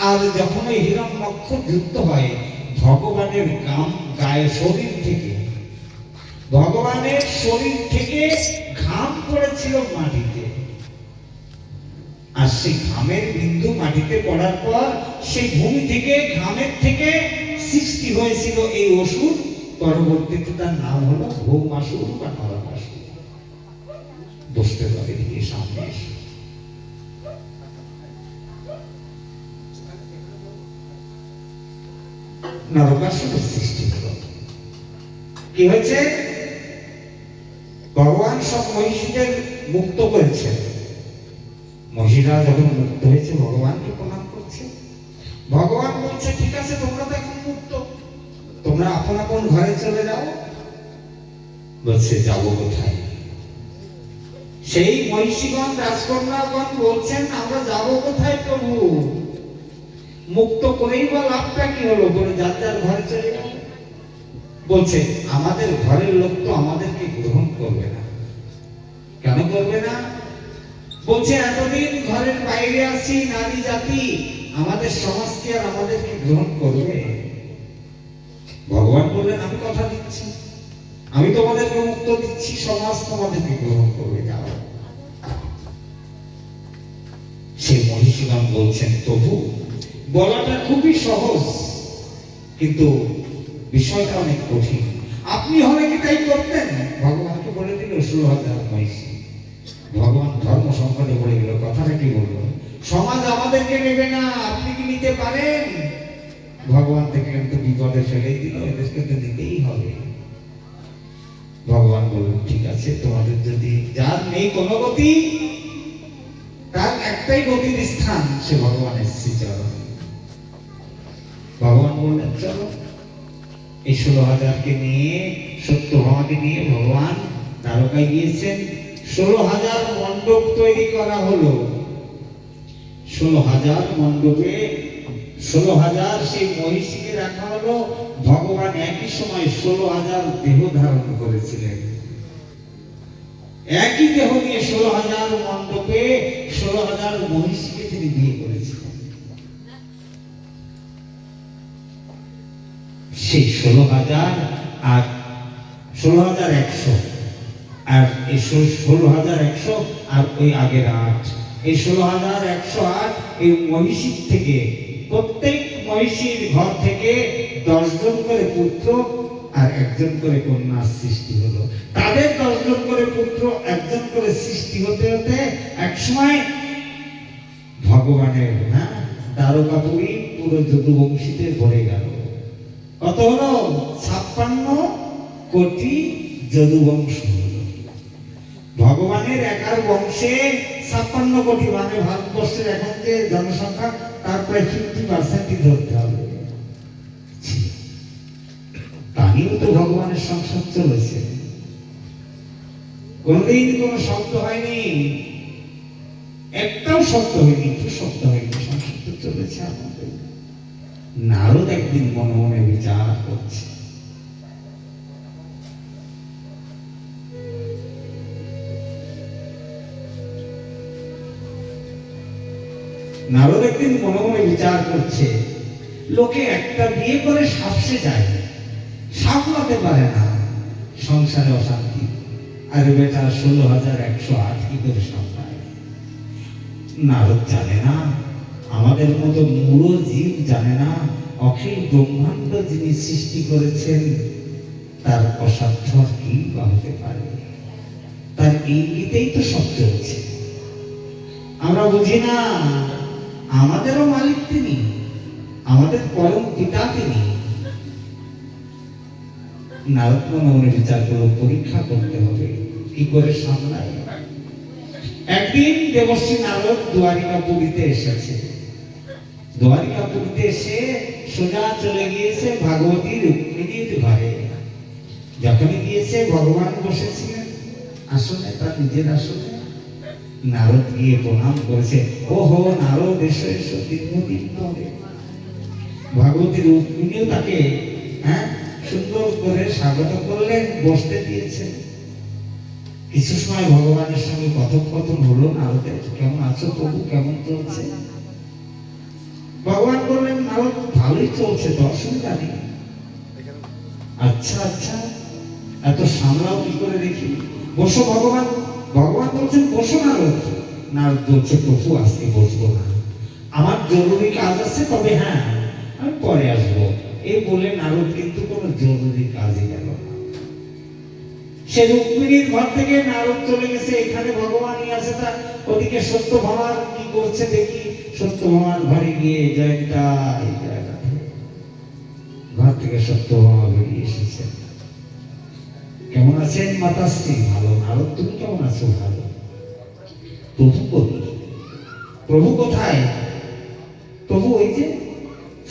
আর যখন ওই হিরণ্যক্ষ যুদ্ধ হয়, ভগবানের গায়ে শরীর থেকে, ভগবানের শরীর থেকে ঘাম পড়েছিল মাটিতে। আর সেই ঘামের বিন্দু মাটিতে পড়ার পর সেই ভূমি থেকে ঘামের থেকে সৃষ্টি হয়েছিল এই অসুর। পরবর্তীতে তার নাম হলো ভৌমাসুর বা নরকাসুর। বসতে পারে এই সামনে এসে। নরকাসুরের সৃষ্টি হলো। কি হয়েছে? ভগবান সব মহিষীদের মুক্ত করেছেন। মহিষীরা যখন মুক্ত হয়েছে ভগবানকে প্রণাম করছে। ভগবান বলছে ঠিক আছে, তোমরা তো এখন মুক্ত, তোমরা আপন আপন ঘরে চলে যাও। বলছে যাবো কোথায়? সেই মহিষীগণ রাজকন্যাগণ বলছেন আমরা যাবো কোথায় প্রভু? মুক্ত করেই বা লাভটা কি হলো? বলে যার যার ঘরে চলে যাও। বলছে আমাদের ঘরের লোক তো আমাদেরকে গ্রহণ করবে না। কেন করবে না? বলছে এতদিন ঘরের বাইরে আছি, নারী জাতি, আমাদের সমাজকে আর আমাদেরকে গ্রহণ করবে? ভগবান বললেন আমি কথা দিচ্ছি, আমি তোমাদেরকে মুক্ত দিচ্ছি, সমাজ তোমাদেরকে গ্রহণ করবে, যাও। সেই মহিষীগণ বলছেন প্রভু বলাটা খুবই সহজ, কিন্তু বিষয়টা অনেক কঠিন। আপনি হলে কি তাই করতেন? ভগবানকে বলে দিল 16,000 মহিষী। ভগবান ধর্ম সংকটে পড়ে গেল। কথাটা কি বললো? সমাজ আমাদেরকে নেবে না, আপনি কি নিতে পারেন? ভগবান দেখলেন তো বিপদে ফেলে দিল, এদেরকে তো নিতেই হবে। ভগবান বললেন ঠিক আছে, তোমাদের যদি যার নেই কোনো গতি, তার একটাই গতির স্থান, সে ভগবানের শ্রীচরণ। ভগবান বললেন চলো। এই 16,000কে নিয়ে, সত্যভামাকে নিয়ে ভগবান দ্বারকায় গিয়েছেন। 16,000 মণ্ডপ তৈরি করা হলো। 16,000 মণ্ডপে 16,000 সেই মহিষীকে রাখা হলো। ভগবান একই সময় 16,000 দেহ ধারণ করেছিলেন। একই দেহ নিয়ে 16,000 মণ্ডপে 16,000 মহিষীকে তিনি বিয়ে করেছিলেন। সেই 16,000 আর 16,100 আর এই 16,100 আর ওই আগের 8, এই 16,108 এই মহিষীর থেকে, প্রত্যেক মহিষীর ঘর থেকে 10 জন করে পুত্র আর 1 জন করে কন্যার সৃষ্টি হলো। তাদের 10 জন করে পুত্র, 1 জন করে সৃষ্টি হতে হতে একসময় ভগবানের দ্বারকাপুরী পুরো যদুবংশীতে ভরে গেল। কত হলো? 56 কোটি যদুবংশ হলো। ভগবানের একার বংশে 56 কোটি, মানে ভারতবর্ষের এখন যে জনসংখ্যা তার প্রায় 50% ধরতে হবে। তানিও তো ভগবানের সংসার চলেছে, কোনদিন কোন শব্দ হয়নি, একটাও শব্দ হয়নি, একটু শব্দ হয়নি, সংসার তো চলেছে আমাদের। নারদ একদিন মনে মনে বিচার করছে, নারদ একদিন মনে মনে বিচার করছে, লোকে একটা বিয়ে করে সাপসে যায়, সামলাতে পারে না, সংসারে অশান্তি, আর বেটা 16,108 কি করে সামলায়? নারদ জানে না, আমাদের মতো মূল জীব জানে না, অখিল ব্রহ্মাণ্ড যিনি সৃষ্টি করেছেন তার অসাধ্য কি বা হতে পারে? তার ইঙ্গিতেই তো সব চলছে। আমরা বুঝি না, আমাদেরও মালিক তিনি, আমাদের পরম পিতা তিনি। নারদ মনে বিচার করে পরীক্ষা করতে হবে কি করে সামলায়। একদিন দেবশ্রী নারদ দ্বারিকাপুরীতে এসেছে। দ্বারিকাপুরীতে এসে সোজা চলে গিয়েছে ভাগবতী রুক্মিণীর ঘরে। যখনই গিয়েছে ভগবান বসেছিলেন আসলে, তার নিজের আসলে। নারদ গিয়ে প্রণাম করেছে, ওহো নারদ এসো এসো, দীর্ঘদিন পরে। ভাগবতী রুক্মিণীও তাকে সুন্দর করে স্বাগত করলেন, বসতে দিয়েছেন। কিছু সময় ভগবানের সঙ্গে কথোপকথন হলো নারদের, কেমন আছো প্রভু, কেমন চলছে? ভগবান বললেন নারদ ভালোই চলছে, তো অসুবিধা নেই। আচ্ছা আচ্ছা, এত সামলাও কি করে দেখি, বসো। ভগবান বলছেন বসো নারদ। নারদ বলছে প্রভু আজকে বসবো না, আমার জরুরি কাজ আছে, তবে হ্যাঁ আমি পরে আসবো। এই বলে নারদ কিন্তু কোনো জরুরি কাজে গেল না। সে রুক্মিণীর ঘর থেকে নারদ চলে গেছে, এখানে ভগবানই আছে, তা ওদিকে সত্যভামার কি করছে দেখি। সত্যভামার ঘরে গিয়ে জয়টা এই জায়গা ঘর থেকে সত্যভামা বেরিয়ে এসেছে। কেমন আছেন মাতাশ্রী? ভালো। নারদ তুমি কেমন আছো? ভালো। প্রভু কই? প্রভু কোথায়? প্রভু ওই যে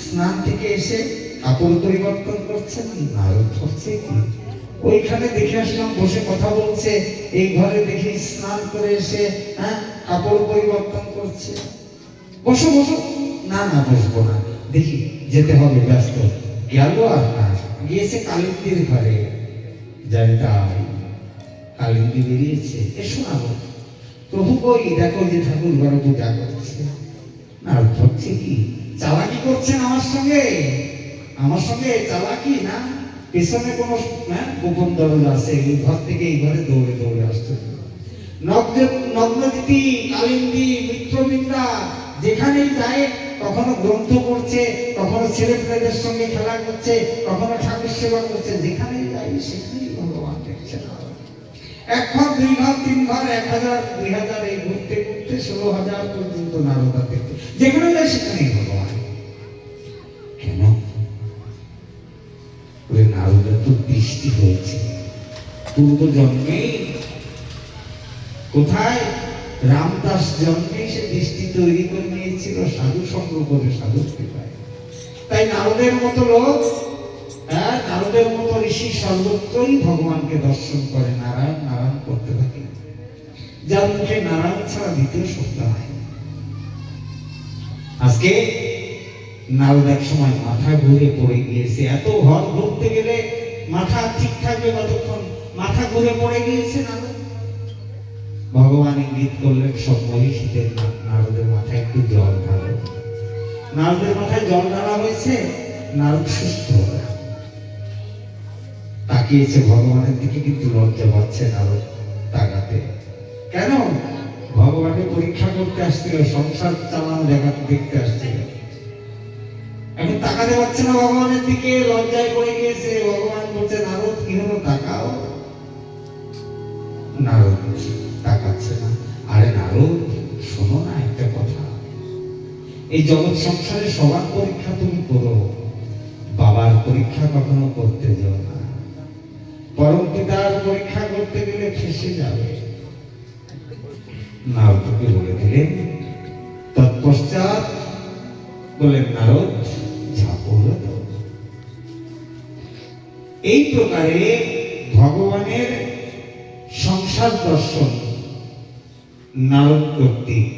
স্নান থেকে এসে কাপড় পরিবর্তন করছেন। নারদ ভাবছে কি ওইখানে দেখে আসলাম বসে কথা বলছে, এই ঘরে দেখি স্নান করে এসে কাপড় পরিবর্তন করছে। বসো বসো। না না বসবো না, দেখি যেতে হবে, ব্যস্ত। গেল আর না, গিয়েছে কালিন্দির ঘরে। জানটা কালিন্দি বেরিয়েছে, এসো না। প্রভু কই? দেখো যে ঠাকুর ঘরে পূজা করছে। না ভাবছে কি চালাকি করছেন আমার সঙ্গে? আমার সঙ্গে চালাকি না, পেছনে কোনো গোপন দরজা আছে। এই ঘর থেকে এই ঘরে দৌড়ে দৌড়ে আসছে। নগ্নজ্যোতি, কালিন্দী, মিত্রবৃন্দা যেখানেই যায় কখনো গ্রন্থ পড়ছে, কখনো ছেলে পেলেদের সঙ্গে খেলা করছে, কখনো ঠাকুর সেবা করছে। যেখানেই যাই সেখানেই ভগবান দেখছেন। 1 ঘর 2 ঘর 3 ঘর 1000 2000 এই ঘুরতে ঘুরতে 16000 পর্যন্ত নারদা দেখতে, যেখানে যায় সেখানেই ভগবান। কেন? নারদের তো দৃষ্টি হয়েছে পূর্ব জন্মে। কোথায়? রামদাস জন্মে সে দৃষ্টি তৈরি করে নিয়েছিল সাধু সঙ্গ করে, সাধু কৃপায়। তাই নারদের মতো লোক, নারদের মতো ঋষি সর্বত্রই ভগবানকে দর্শন করে, নারায়ণ নারায়ণ করতে থাকে। যার মুখে নারায়ণ ছাড়া দ্বিতীয় শব্দ নাই। আজকে নারদ এক সময় মাথা ঘুরে পড়ে গিয়েছে। এত ঘর ঘুরতে গেলে মাথা ঠিক থাকবে কতক্ষণ? মাথা ঘুরে পড়ে গিয়েছে নারদ। ভগবান ইঙ্গিত করলেন সব মহিষীদের নারদের মাথায় একটু জল ঢালো। নারদের মাথায় জল ঢালা হয়েছে, নারদ সুস্থ হলো। তাকিয়েছে ভগবানের দিকে, কিন্তু লজ্জা পাচ্ছে নারদ তাকাতে। কেন? ভগবানের পরীক্ষা করতে আসছিল, সংসার চালানো জায়গা দেখতে আসছিল। এখন তাকাতে পারছে না ভগবানের দিকে, লজ্জায় পড়ে গিয়েছে। ভগবান বলছে নারদ কি হলো, তাকাও। নারদ তাকাচ্ছে না। আরে নারদ শোনো না একটা কথা, এই জগৎ সংসারে সবার পরীক্ষা তুমি করো, বাবার পরীক্ষা কখনো করতে যাও না। পরম পিতার পরীক্ষা করতে গেলে ফেঁসে যাবে। নারদকে বলে দিলেন। তৎপশ্চাৎ বলেন নারদ ঝাঁপড় দাও। এই প্রকারে ভগবানের সংসার দর্শন নারদ কর্তৃক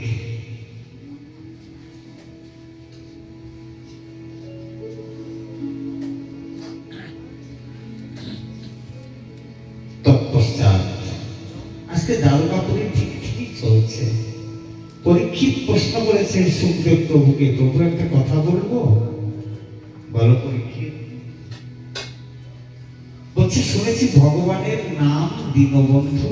তৎপশ্চাৎ আজকে দারুকাপুরী ঠিক ঠিকই চলছে। পরীক্ষিত প্রশ্ন করেছে সুখদেব প্রভুকে, প্রভু একটা কথা বলবো? বলো পরীক্ষিত। বলছে শুনেছি ভগবানের নাম দীনবন্ধু।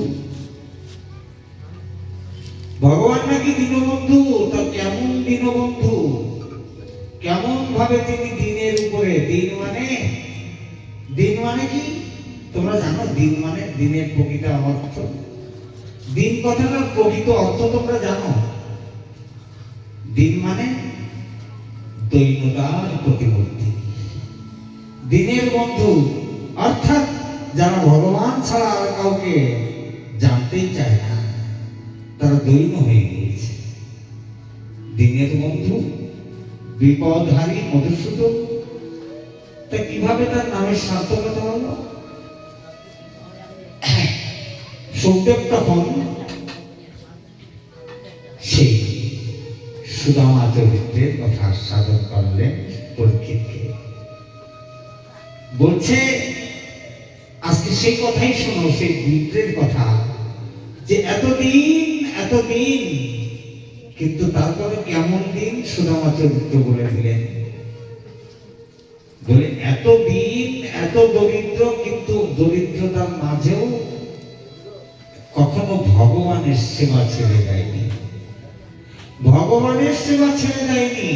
ভগবান নাকি দীনবন্ধু। তা কেমন দীনবন্ধু? কেমন ভাবে তিনি দিনের উপরে? দিন মানে কি তোমরা জানো? দিন মানে দিনের প্রকৃত অর্থ। দিন কথাটার প্রকৃত অর্থ তোমরা জানো? দিন মানে দৈনতার প্রতিমূর্তি, দিনের বন্ধু। অর্থাৎ যারা ভগবান ছাড়া আর কাউকে জানতেই চায় না, তারা দৈন হয়ে গিয়েছে। দিনের বন্ধু, বিপদহারী মধুসূদন। তা কিভাবে তার নামের সার্থকতা হলো? সুখদেব তখন সেই সুদামা চরিত্রের কথা আস্বাদন করলেন পরীক্ষিতকে। বলছে আজকে সেই কথাই শোনো, সেই মিত্রের কথা, যে এতদিন কিন্তু তারপরে কেমন দিন সুদামা চরিত্র বলে দিলেন। বলে এতদিন এত দরিদ্র, কিন্তু দরিদ্রতার মাঝেও কখনো ভগবানের সেবা ছেড়ে দেয়নি। ভগবানের সেবা ছেড়ে দেয়নি।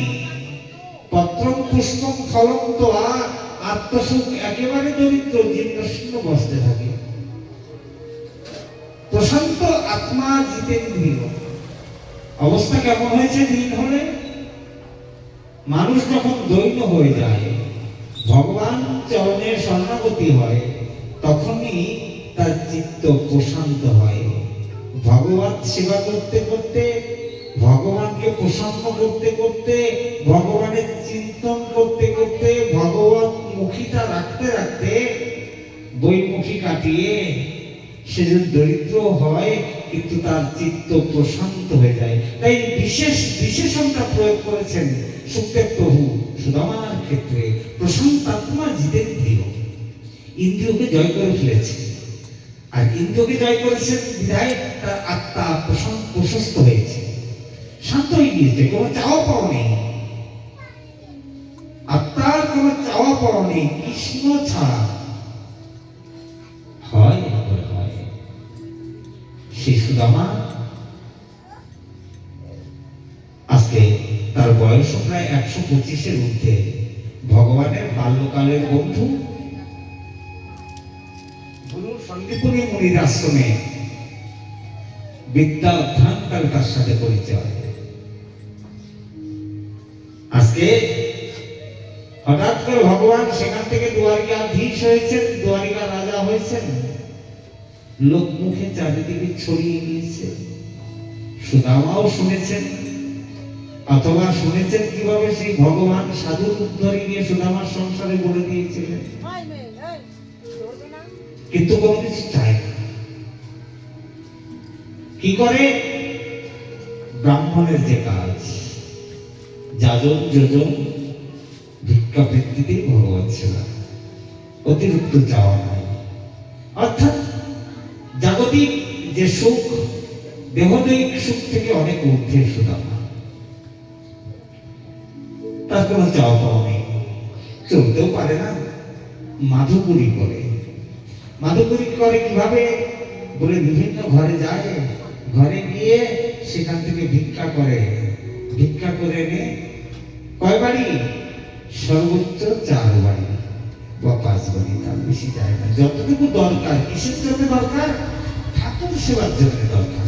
পত্রম পুষ্পম ফলম তো আত্মসুখ একেবারে দরিদ্র, জীর্ণশীর্ণ বসতে থাকে। প্রশান্ত আত্মা জিতেন্দ্রিয়। অবস্থা কেমন হয়েছে দিন হলে? মানুষ যখন দৈন্য হয়ে যায়, ভগবান চরণে শরণাগতি হয়, তখনই তার চিত্ত প্রশান্ত হয়। ভগবান সেবা করতে করতে, ভগবানকে প্রসন্ন করতে করতে, ভগবানের চিন্তন করতে করতে, ভগবান মুখীটা রাখতে রাখতে বইমুখী কাটিয়ে সে যদি দরিদ্র হয়, কিন্তু তার চিত্ত প্রশান্ত হয়ে যায়। তাই বিশেষণটা প্রয়োগ করেছেন সুখদেব প্রভু সুদামার ক্ষেত্রে। প্রশান্ত আত্মা জিতেন্দ্রিয়, ইন্দ্রিয়কে জয় করে ফেলেছে। আর ইন্দ্রিয়কে জয় করেছেন বিধায় তার আত্মা প্রশস্ত হয়েছে, শান্ত হয়ে গিয়েছে। কোনো চাওয়া পাওয়া নেই, আত্মার কোনো চাওয়া পাওয়া নেই, কৃষ্ণ ছাড়া হয় হয়। সেই সুদামা আজকে তার বয়স প্রায় 125-এর ঊর্ধ্বে। ভগবানের বাল্যকালের বন্ধু গুরু সন্দীপনী মুনির আশ্রমে বিদ্যা অধ্যয়নকালে তার সাথে পরিচয়। আজকে হঠাৎ করে ভগবান সেখান থেকে দ্বারিকাধীশ হয়েছেন, দ্বারিকা রাজা হয়েছেন, লোক মুখে চারিদিকে ছড়িয়ে গিয়েছে। সুদামাও শুনেছেন, অথবা শুনেছেন কিভাবে সেই ভগবান সাধু রূপ ধরে গিয়ে সুদামার সংসারে বলে দিয়েছিলেন, কিন্তু কোনো কিছু চায় না। কি করে? ব্রাহ্মণের যে কাজ, যাজন যোজন ভিক্ষা বৃত্তিতেই ভগবান সেবা, অতিরিক্ত চাওয়া নাই। অর্থাৎ জাগতিক যে সুখ, দেহদৈহিক সুখ থেকে অনেক ঊর্ধ্বে সুদামা। তার কোনো চাওয়া পাওয়া নেই, চলতেও পারে না, মাধুপুরি করে। মাধুপুরি করে কিভাবে? বলে বিভিন্ন ঘরে যায়, ঘরে গিয়ে সেখান থেকে ভিক্ষা করে। ভিক্ষা করে এনে কয় বাড়ি? সর্বোচ্চ 4 বাড়ি বা 5 বাড়ি, তার বেশি যায় না। যতটুকু দরকার, কিসের জন্য দরকার? ঠাকুর সেবার জন্য দরকার,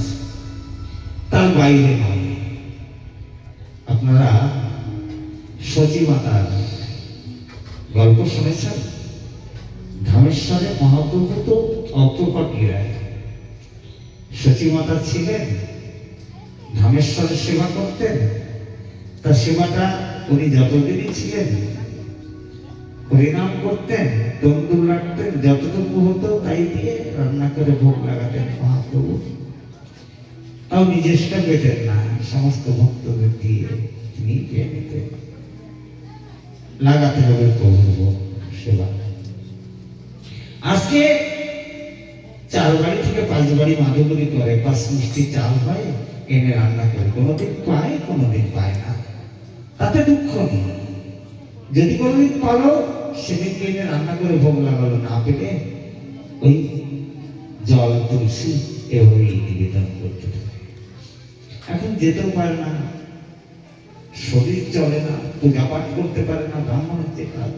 তার বাইরে নয়। আপনারা সচী মাতার গল্প শুনেছেন? ধামেশ্বরে মহাপ্রভু তো অপ্রকট গিরায়, সচী মাতা ছিলেন, ধামেশ্বরের সেবা করতেন। তার সেবাটা উনি যতদিনই ছিলেন হরিনাম করতেন, তন্দুর রাখতেন, যতটুকু হতো তাই দিয়ে রান্না করে ভোগ লাগাতেন মহাপ্রভু। তাও নিজেরটা পেতেন না, সমস্ত ভক্তদের দিয়ে তিনি পেয়ে নিতেন। লাগাতে হবে প্রভুর ভোগ সেবা। আজকে 4 বাড়ি থেকে 5 বাড়ি মাধুপুরি করে, 5 মিষ্টি চাল হয়, এনে রান্না করে। কোনোদিন পায়, কোনোদিন পায় না, তাতে দুঃখ নেই। যদি কোনোদিন পালো, সেদিনকে এনে রান্না করে ভোগ লাগালো, না পেলে ওই জল তুলসী এভাবেই নিবেদন করতে থাকে। এখন যেতেও পারে না, শরীর চলে না, পূজা পাঠ করতে পারে না। ব্রাহ্মণের যে কাজ,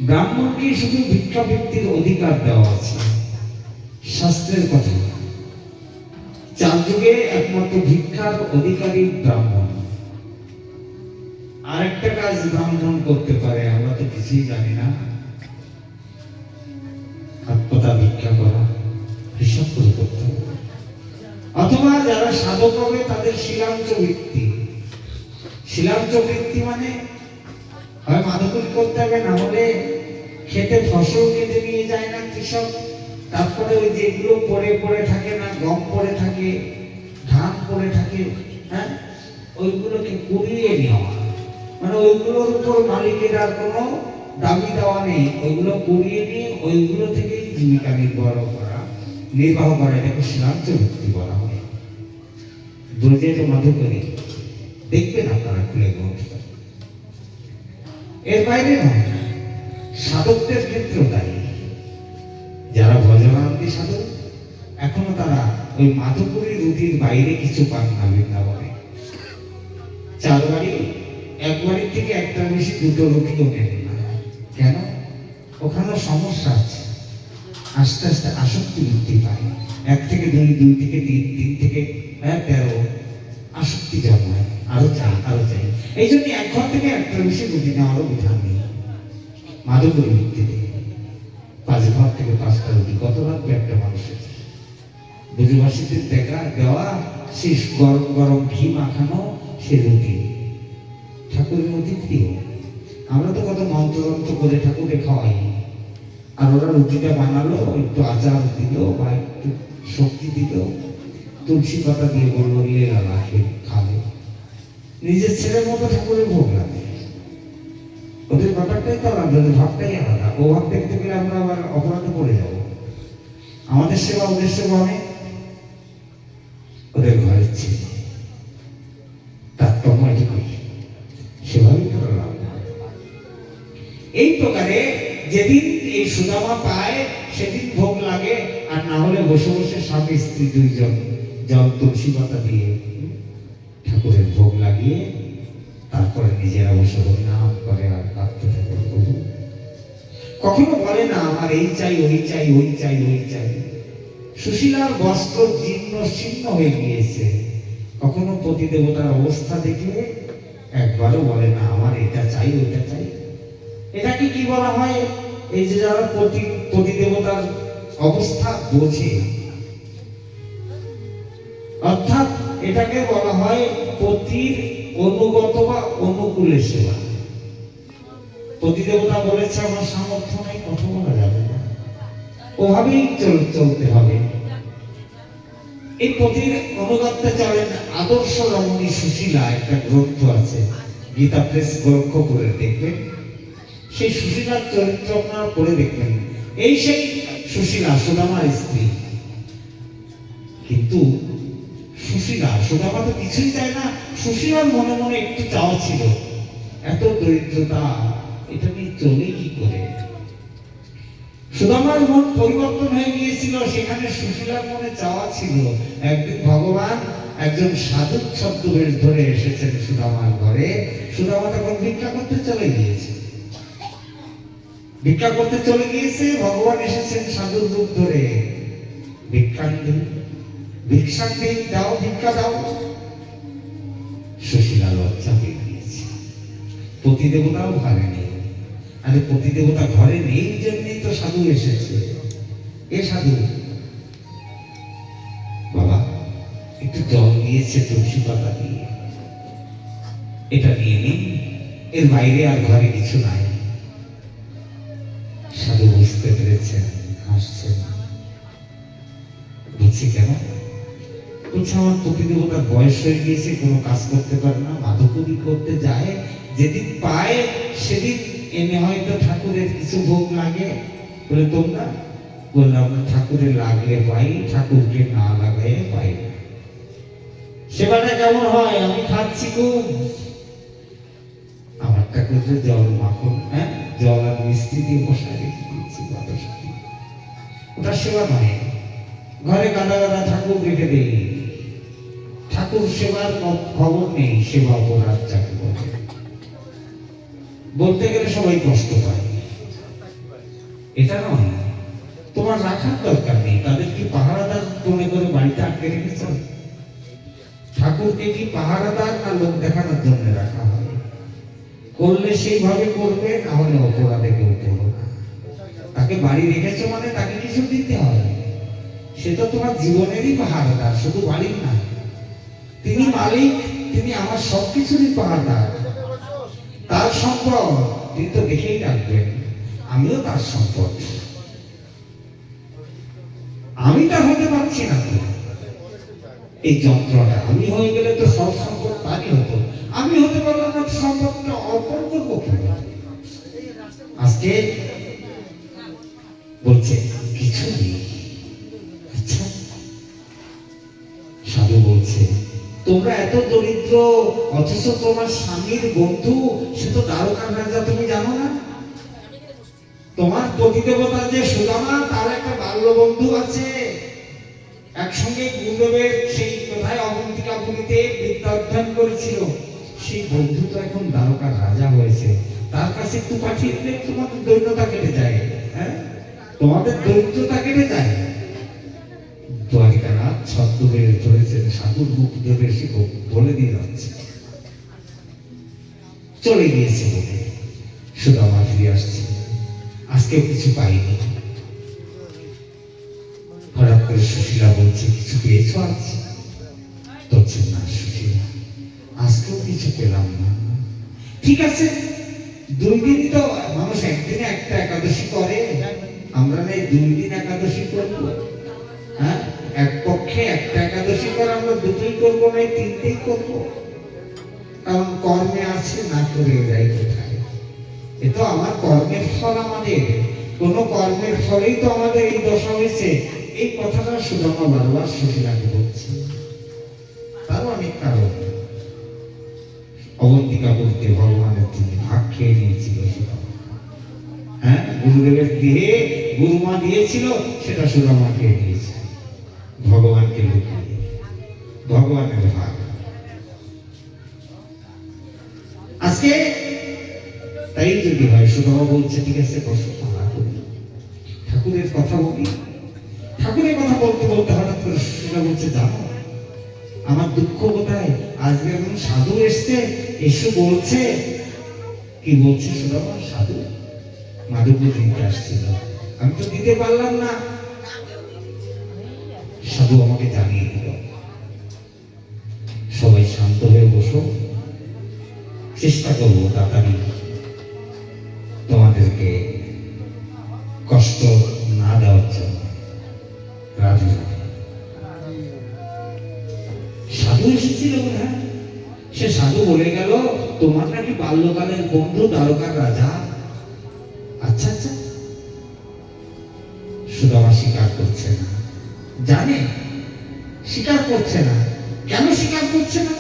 ব্রাহ্মণকে শুধু ভিক্ষা বৃত্তির অধিকার দেওয়া আছে, শাস্ত্রের কথা। 4 যুগে একমাত্র ভিক্ষার অধিকারী ব্রাহ্মণ। আরেকটা কাজ ব্রাহ্মণ করতে পারে, আমরা তো কিছুই জানি না। আত্মতা ভিক্ষা করা, হিসাব করে করতে হবে। অথবা যারা সাধক হবে তাদের শিলাঞ্চ বৃত্তি। শিলাঞ্চ বৃত্তি মানে হয় মাধুপুরি করতে হবে, না হলে খেতে ফসল কেটে নিয়ে যায় না কৃষক, তারপরে ওই যেগুলো পড়ে থাকে না, গম পড়ে থাকে, ধান পড়ে থাকে, হ্যাঁ, ওইগুলোকে কুড়িয়ে নেওয়া। মানে ওইগুলোর উপর মালিকের আর কোনো দাবি দেওয়া নেই, ওইগুলো কুড়িয়ে নিয়ে ওইগুলো থেকেই জীবিকা নির্বাহ করা, এটাকে শিলাঞ্চ বৃত্তি বলা হয়। ব্রজের মাধুপুরি দেখবেন আপনারা খুলে গ্রন্থ। এর বাইরে নয়, সাধকদের ক্ষেত্রেও তাই। যারা ভজনানন্দী সাধক, এখনো তারা ওই মাধবপুরী রুটির বাইরে কিছু পান না বৃন্দাবনে। 4 বাড়ি, 1 বাড়ির থেকে একটা বেশি 2টো রুটিও নেন না। কেন? ওখানে সমস্যা আছে। আস্তে আস্তে আসক্তি বৃদ্ধি পায়। 1 থেকে 2, 2 থেকে 3, 3 থেকে 13 আসক্তি জন্মায়। আরো চাই, আরো চাই। এই জন্য 1 ঘর থেকে একটা বেশি রুটি নেওয়ারও বিধান নেই মাধবপুরী ভিত্তিতে। 5 ঘর থেকে 5টা রুটি কত লাগবে একটা মানুষের? ব্রজবাসীদের দেখা দেওয়া, শেষ গরম গরম ঘি মাখানো সে রুটি ঠাকুরের অতি প্রিয়। আমরা তো কত মন্ত্রযন্ত্র করে ঠাকুরকে খাওয়াই, আর ওরা রুটিটা বানালো, একটু আচার দিল বা একটু শক্তি দিল, তুলসী পাতা দিয়ে বললো ইয়ে লালা খাবে, নিজের ছেলের মতো ঠাকুরের ভোগ লাগে। ওদের ব্যাপারটাই তো আলাদা, ওদের ভাবটাই আলাদা। ও ভাব দেখতে গেলে আমরা আবার অপরাধে পড়ে যাব। আমাদের সেবা ওদের সেবা অনেক, ওদের ঘরের ছিল তারতম্য এটুকুই, সেভাবেই করলাম। এই প্রকারে যেদিন এই সুদামা পায় সেদিন ভোগ লাগে, আর না হলে বসে বসে স্বামী স্ত্রী 2 জন জল তুলসী পাতা দিয়ে ঠাকুরের ভোগ লাগিয়ে তারপরে নিজেরা বসে নাম করে আর কাঁদতে থাকে। কখনো বলে না আমার এই চাই, ওই চাই, ওই চাই, ওই চাই। সুশীলার বস্ত্র জীর্ণ শীর্ণ হয়ে গিয়েছে, কখনো পতিদেবতার অবস্থা দেখে একবারও বলে না আমার এটা চাই, ওইটা চাই। এটাকে কি বলা হয়? এই যে যারা পতিদেবতার অবস্থা বোঝে, অর্থাৎ এটাকে বলা হয় পতির অনুগত বা অনুকূলে সেবা। পতিদেবতা বলেছে আমার সামর্থ্য নাই, কথা বলা যাবে না, ওভাবেই চলতে হবে। এই পতির অনুগত্যে চলেন আদর্শ রমণী সুশীলা, একটা গ্রন্থ আছে, গীতা প্রেস লক্ষ্য করে দেখবেন। সেই সুশীলার চরিত্র আপনারা পড়ে দেখবেন। এই সেই সুশীলা, সুদামার স্ত্রী। কিন্তু সুশীলা, সুদামা তো কিছুই চায় না। সুশীলার মনে মনে একটু চাওয়া ছিল, এত দরিদ্রতা, এটা নিয়ে চলে কি করে? সুদামার মন পরিবর্তন হয়ে গিয়েছিল, সেখানে সুশীলার মনে চাওয়া ছিল একদিন ভগবান একজন সাধু ছদ্মবেশ ধরে এসেছেন সুদামার ঘরে। সুদামা তখন ভিক্ষা করতে চলে গিয়েছে, ভিক্ষা করতে চলে গিয়েছে, ভগবান এসেছেন সাধুর রূপ ধরে। ভিক্ষা দাও, ভিক্ষা দাও। সুশীলা লজ্জা পেয়ে গিয়েছে, পতিদেবতাও ঘরে নেই। আরে পতিদেবতা ঘরে নেই জন্যই তো সাধু এসেছে। এ সাধু বাবা একটু জল নিয়েছে তুলসী পাতা দিয়ে, এটা নিয়ে নিন, এর বাইরে আর ঘরে কিছু নাই। সাধু বুঝতে পেরেছেন, হাসছেন। বুঝছি কেন? বলছে আমার পতিদেবতার বয়স হয়ে গিয়েছে, কোনো কাজ করতে পারে না, মাধবপুরী করতে যায়, যেদিন পায় সেদিন এনে হয়তো ঠাকুরের কিছু ভোগ লাগে। বলে তোমরা? বললাম ঠাকুরের লাগলে পাই, ঠাকুরকে না লাগাই পাই না। সেবাটা কেমন হয়? আমি খাচ্ছি খুব, আমার ঠাকুরকে জল মাখন, জল আর মিষ্টি দিয়ে বসায় রেখে দিচ্ছি, ওটা সেবা নয়। ঘরে গাদা গাদা ঠাকুর রেখে দেই, ঠাকুর সেবার খবর নেই। সেবা অপরাধ যাকে বলে, বলতে গেলে সবাই কষ্ট পায়। এটা নয়, তোমার রাখার দরকার নেই। তাদের কি পাহারাদার মনে করে বাড়িতে আটকে রেখেছ? ঠাকুরকে কি পাহারাদার না লোক দেখানোর জন্য রাখা হয়? করলে সেইভাবে করবে, না হলে অপরাধে কেউ করো না। তাকে বাড়ি রেখেছো মানে তাকে কিছু দিতে হবে। সে তো তোমার জীবনেরই পাহারাদার, শুধু বাড়ির না। তিনি মালিক, তিনি আমার সবকিছুরই পাহারাদার। তার সম্পদ তিনি তো দেখেই রাখবেন, আমিও তার সম্পদ। আমি তা হতে পারছি না তো, এই যন্ত্রটা আমি হয়ে গেলে তো সব সম্পদ তারই হতো। আমি হতে পারলাম না, সম্পদটা অর্পণ করবো কিভাবে? আজকে বলছে কিছু নেই। আচ্ছা, সাধু বলছে তোমরা এত দরিদ্র, অথচ তোমার স্বামীর বন্ধু সে তো দ্বারকার রাজা, তুমি জানো না? তোমার পতিদেবতা যে সুদামা, তার একটা বাল্য বন্ধু আছে, একসঙ্গে গুরুদেবের সেই কোথায় অবন্তিকাপুরীতে বিদ্যা অধ্যয়ন করেছিল, সেই বন্ধু তো এখন দ্বারকার রাজা হয়েছে। তার কাছে একটু পাঠিয়ে দিলে তোমাদের দৈন্যতা কেটে যায়। হ্যাঁ, তোমাদের দরিদ্রতা কেটে যায়। দ্বারিকানাথ ছদ্মবে চলেছেন, সাধুর মুখ ধরে সে বলে দিয়ে যাচ্ছে, চলে গিয়েছে বলে সুদামা ফিরে আসছে, আজকেও কিছু পাইনি। হঠাৎ করে সুশীলা বলছে, কিছু পেয়েছ আজ? বলছে, না সুশীলা, আজকেও কিছু পেলাম না। ঠিক আছে, 2 দিন তো মানুষ একদিনে একটা একাদশী করে, আমরা না 2 দিন একাদশী করবো? হ্যাঁ, এক পক্ষে একটা একাদশী করে আমরা 2টোই করবো, না 3টেই করবো? কারণ কর্মে আছে, না করে যাই কোথায়? এ তো আমার কর্মের ফল। আমাদের কোন কর্মের ফলেই তো আমাদের এই দশা হয়েছে। এই কথাটা সুদামা বারবার সুশীলাকে বলছে। তারও অনেক কারণ। অবন্তিকা বলতে ভগবানের তিনি ভাগ খেয়ে নিয়েছিল সুদামা। হ্যাঁ, গুরুদেবের গৃহে গুরুমা দিয়েছিল, সেটা সুদামা খেয়ে নিয়েছে, ভগবানকে লুকিয়ে। ভগবানের ভাগ। আজকে তাই যদি হয়, সুদামা বলছে, ঠিক আছে বসো, ঠাকুরের কথা বলি। ঠাকুরের কথা বলতে বলতে হঠাৎ করে সুশীলা বলছে, জানো আমার দুঃখ কোথায়? আজকে একজন সাধু এসছে, এসে বলছে, কি বলছে সুদামা? সাধু মাধব দিতে আসছিল, আমি তো দিতে পারলাম না। সাধু আমাকে জানিয়ে দিল, সবাই শান্ত হয়ে বসো, চেষ্টা করবো তাড়াতাড়ি তোমাদেরকে কষ্ট না দেওয়ার জন্য। রাধে রাধে। সাধু এসেছিল, হ্যাঁ, সে সাধু বলে গেল, তোমার নাকি বাল্যকালের বন্ধু দ্বারকার রাজা। আচ্ছা আচ্ছা। সুদামা স্বীকার করছে না, জানে স্বীকার করছে না। কেন স্বীকার করছে না?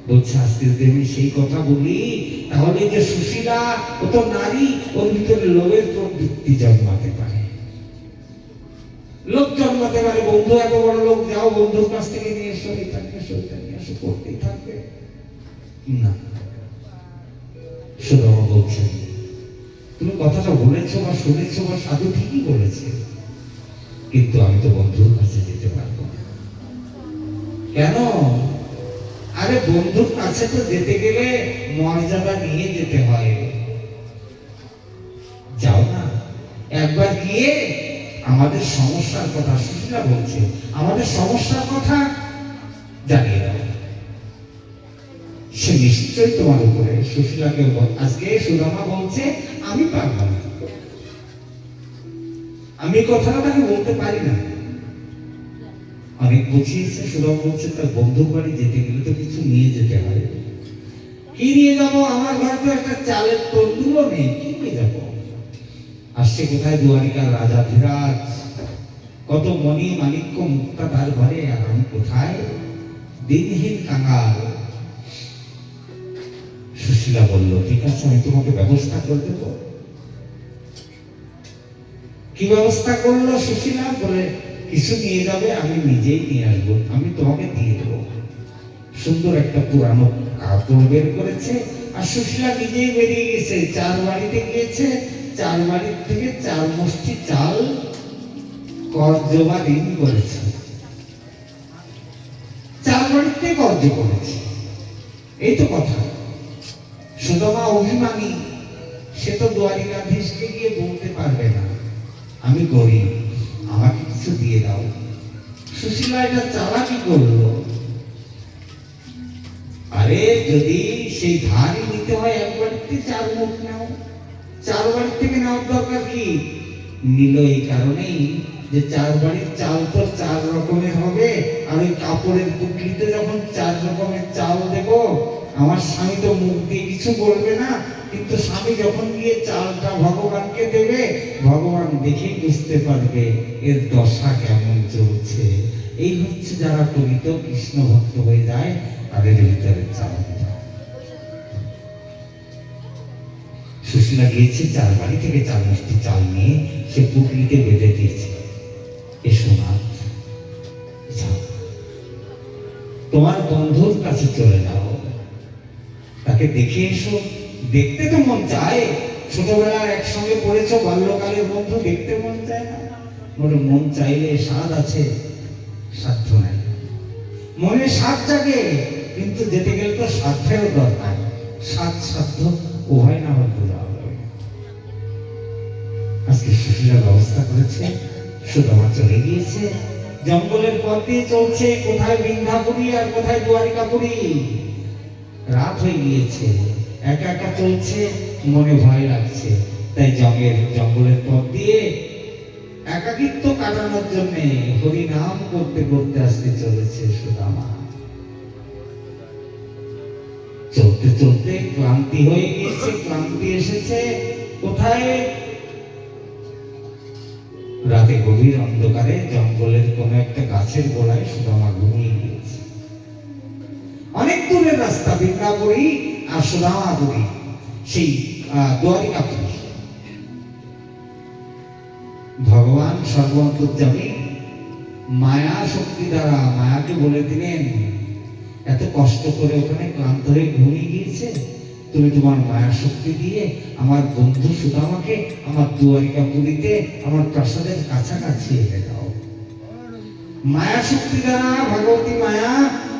বলছে, আজকে যদি আমি সেই কথা বলি, তাহলে যে সুশীলা, ও তো নারী, ওর ভিতরে লোভের প্রবৃত্তি জন্মাতে পারে, লোক জন্মাতে পারে। বন্ধু এত বড় লোক, যাও বন্ধুর কাছ থেকে নিয়ে এসো, এটা নিয়ে এসো, এটা নিয়ে এসো, করতেই থাকবে না। সুদামা বলছে, তুমি কথাটা বলেছো বা শুনেছো বা সাধু ঠিকই বলেছে, কিন্তু আমি তো বন্ধুর কাছে যেতে পারবো না। কেন? আরে বন্ধুর কাছে তো যেতে গেলে মর্যাদা নিয়ে যেতে হয়। যাও না, একবার গিয়ে আমাদের সমস্যার কথা, সুশীলা বলছে, আমাদের সমস্যার কথা জানিয়ে দাও, সে নিশ্চয়ই তোমার উপরে। সুশীলাকে আজকে সুদামা বলছে, আমি পারবো না, আমি কথাটা তাকে বলতে পারি না। অনেক বুঝিয়েছে। সুদামা বলছে, তার বন্ধুর বাড়ি যেতে গেলে তো কিছু নিয়ে যেতে হয়। কি নিয়ে যাবো? আমার ঘরে তো একটা চালের তন্দুলও নেই, কি নিয়ে যাবো? আসছে কোথায়? দ্বারিকার রাজা ধীরাজ, কত মণি মাণিক্য মুক্তা তার ঘরে, আর আমি কোথায়? দিনহীন কাঙাল। সুশীলা বলল, ঠিক আছে, আমি তোমাকে ব্যবস্থা করে দেব। কি ব্যবস্থা করলো সুশীলা? বলে, কিছু নিয়ে যাবে, আমি নিজেই নিয়ে আসবো, আমি তোমাকে দিয়ে দেবো। সুন্দর একটা পুরানো কাপড় বের করেছে, আর সুশীলা নিজেই বেরিয়ে গেছে, 4 বাড়িতে গিয়েছে। 4 বাড়ির থেকে 4 মুষ্টি চাল কর্জ বা ঋণ করেছে, 4 বাড়িতে কর্জ করেছে। এই তো কথা। সুদামা অভিমানী, সে তো দ্বারিকাধীশকে গিয়ে বলতে পারবে না, আমি গরিব, আমাকে কিছু দিয়ে দাও। সুশীলা এটা চালাকি করলো। আরে যদি সেই ধারই নিতে হয়, 1 বাড়িতে 4 মুঠ নাও, 4 বাড়ি থেকে নেওয়ার দরকার কি? নিল এই কারণেই যে 4 বাড়ির চাল তো 4 রকমের হবে, আর ওই কাপড়ের পুটলিতে যখন 4 রকমের চাল দেব, আমার স্বামী তো মুখ দিয়ে কিছু বলবে না, কিন্তু স্বামী যখন গিয়ে চালটা ভগবানকে দেবে, ভগবান দেখেই বুঝতে পারবে এর দশা কেমন চলছে। এই হচ্ছে যারা প্রকৃত কৃষ্ণ ভক্ত হয়ে যায়, তাদের ভিতরে চাল। সুশীলা গিয়েছে, 4 বাড়ি থেকে 4 মুষ্টি চাল নিয়ে সে পুটলিতে বেঁধে দিয়েছে। এসো নাথ, তোমার বন্ধুর কাছে চলে যাও, তাকে দেখে এসো। দেখতে তো মন চায়, ছোটবেলার একসঙ্গে পড়েছো, বাল্যকালের বন্ধু, দেখতে মন চায় না? ওটা মন চাইলে স্বাদ আছে, সাধ্য নাই। মনে স্বাদ জাগে, কিন্তু যেতে গেলে তো সাধ্যেরও দরকার। সাধ সাধ্য উভয় না হলে বোঝা হবে। আজকে সুশীলা ব্যবস্থা করেছে, সুদামা চলে গিয়েছে, জঙ্গলের পথ দিয়ে চলছে, কোথায় বৃন্দাপুরী আর কোথায় দুয়ারিকাপুরী। রাত হয়ে গিয়েছে, একা একা চলছে, মনে ভয় লাগছে, তাই জঙ্গলের পথ দিয়ে একাকিত্ব কাটানোর জন্য হরি নাম করতে করতে আসতে চলেছে সুদামা। চলতে চলতে ক্লান্তি হয়ে গিয়েছে, ক্লান্তি এসেছে কোথায়? রাতে গভীর অন্ধকারে জঙ্গলের কোন একটা গাছের গোড়ায় সুদামা ঘুমিয়ে গিয়েছে। অনেক দূরের রাস্তা, বৃন্দাপুরী আর সুদামাপুরী, সেই দুয়ারিকাপুরী। ভগবান সর্বন্তর্যামী মায়া শক্তি দ্বারা মায়াকে বলে দিলেন, এত কষ্ট করে ওখানে ক্লান্ত হয়ে ঘুমিয়ে গিয়েছে, তুমি তোমার মায়া শক্তি দিয়ে আমার বন্ধু সুদামাকে আমার দুয়ারিকাপুরীতে আমার প্রাসাদের কাছাকাছি এনে দাও। মায়া শক্তি দ্বারা ভগবতী মায়া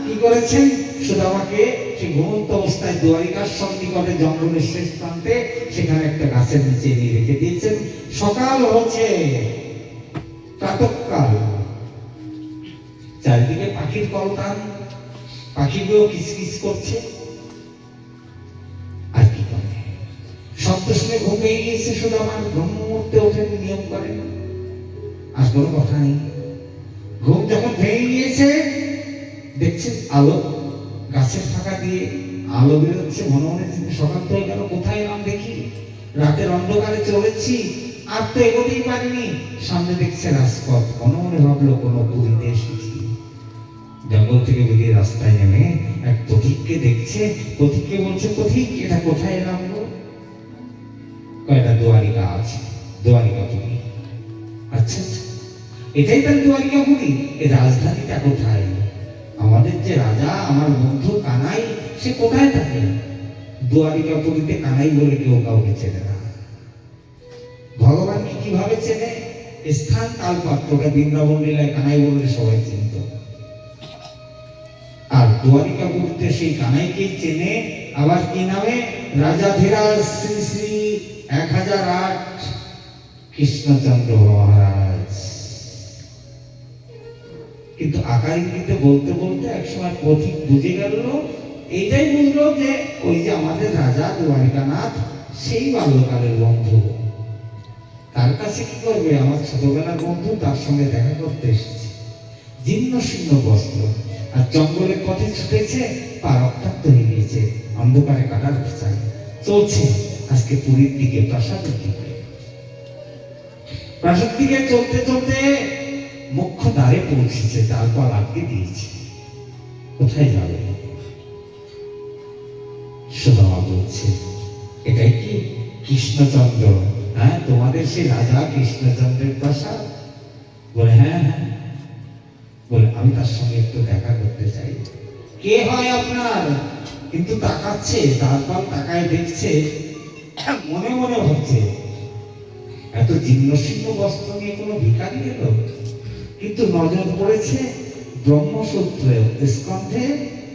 কি করেছেন? সুদামাকে সেই ঘুমন্ত অবস্থায় দুয়ারিকার সন্নিকটে জঙ্গলের শেষ প্রান্তে সেখানে একটা গাছের নিচে নিয়ে রেখে দিয়েছেন। সকাল হচ্ছে, প্রাতঃকাল, চারিদিকে পাখির কলতান, পাখিগুলো কিচকিচ করছে। আর কি করে? শব্দ শুনে ঘুম ভেঙে গিয়েছে সুদামার। ব্রহ্ম মুহূর্তে ওঠেন, নিয়ম করেন, আর কোনো কথা নেই। ঘুম যখন ভেঙে গিয়েছে, দেখছে আলো, গাছের ফাঁকা দিয়ে আলো বেরোচ্ছে। মনে মনে সকাল তো হয়ে গেল, কোথায় এলাম দেখি, রাতের অন্ধকারে চলেছি, আর তো এগোতেই পারিনি। সামনে দেখছে রাজপথ, মনে মনে ভাবলো কোনো পুরীতে এসেছি। জঙ্গল থেকে বেরিয়ে রাস্তায় নেমে এক পথিককে দেখছে, পথিককে বলছে, পথিক এটা কোথায় এলাম গো? কয়টা দুয়ারিকা আছে, দুয়ারিকাপুরী। আচ্ছা, এটাই তার দুয়ারিকাপুরী? এই রাজধানীটা কোথায়? আমাদের যে রাজা, আমার বন্ধু কানাই, সে কোথায় থাকে? দুয়ারিকাপুরীতে কানাই বলে কেউ কাউকে চেনে না। ভগবানকে কিভাবে চেনে? স্থান কাল পাত্রটা বৃন্দাবন লীলায় কানাই বললে সবাই চিনত, আর দুয়ারিকাপুরীতে সেই কানাইকেই চেনে। আবার কি নামে? রাজাধিরাজ শ্রী শ্রী 1008 কৃষ্ণচন্দ্র মহারাজ। কিন্তু আকার ইঙ্গিতে বলতে বলতে একসময় পথিক বুঝে গেল, এইটাই বুঝলো যে ওই যে আমাদের রাজা দ্বারিকানাথ, সেই বাল্যকালের বন্ধু। তার কাছে কি করবে? আমার ছোটবেলার বন্ধু, তার সঙ্গে দেখা করতে এসেছে। জীর্ণ শীর্ণ বস্ত্র, আর জঙ্গলের পথে ছুটেছে, পা রক্তাক্ত হয়ে গিয়েছে, অন্ধকারে কাটার চাই চলছে আজকে পুরীর দিকে, প্রাসাদের দিকে। প্রাসাদ দিকে চলতে চলতে মুখ্য দ্বারে পৌঁছেছে, তারপর আটকে দিয়েছে। কোথায় যাবে? সুদামা বলছে, এটাই কি কৃষ্ণচন্দ্র? হ্যাঁ, তোমাদের সেই রাজা কৃষ্ণচন্দ্রের প্রাসাদ? বলে হ্যাঁ হ্যাঁ। বলে আমি তার সঙ্গে একটু দেখা করতে চাই। কে হয় আপনার? কিন্তু তাকাচ্ছে, তারপর তাকায় দেখছে, মনে মনে হচ্ছে এত জীর্ণ শীর্ণ বস্ত্র নিয়ে কোনো ভিখারি এলো। কিন্তু নজর পড়েছে ব্রহ্মসূত্রে, স্কন্ধে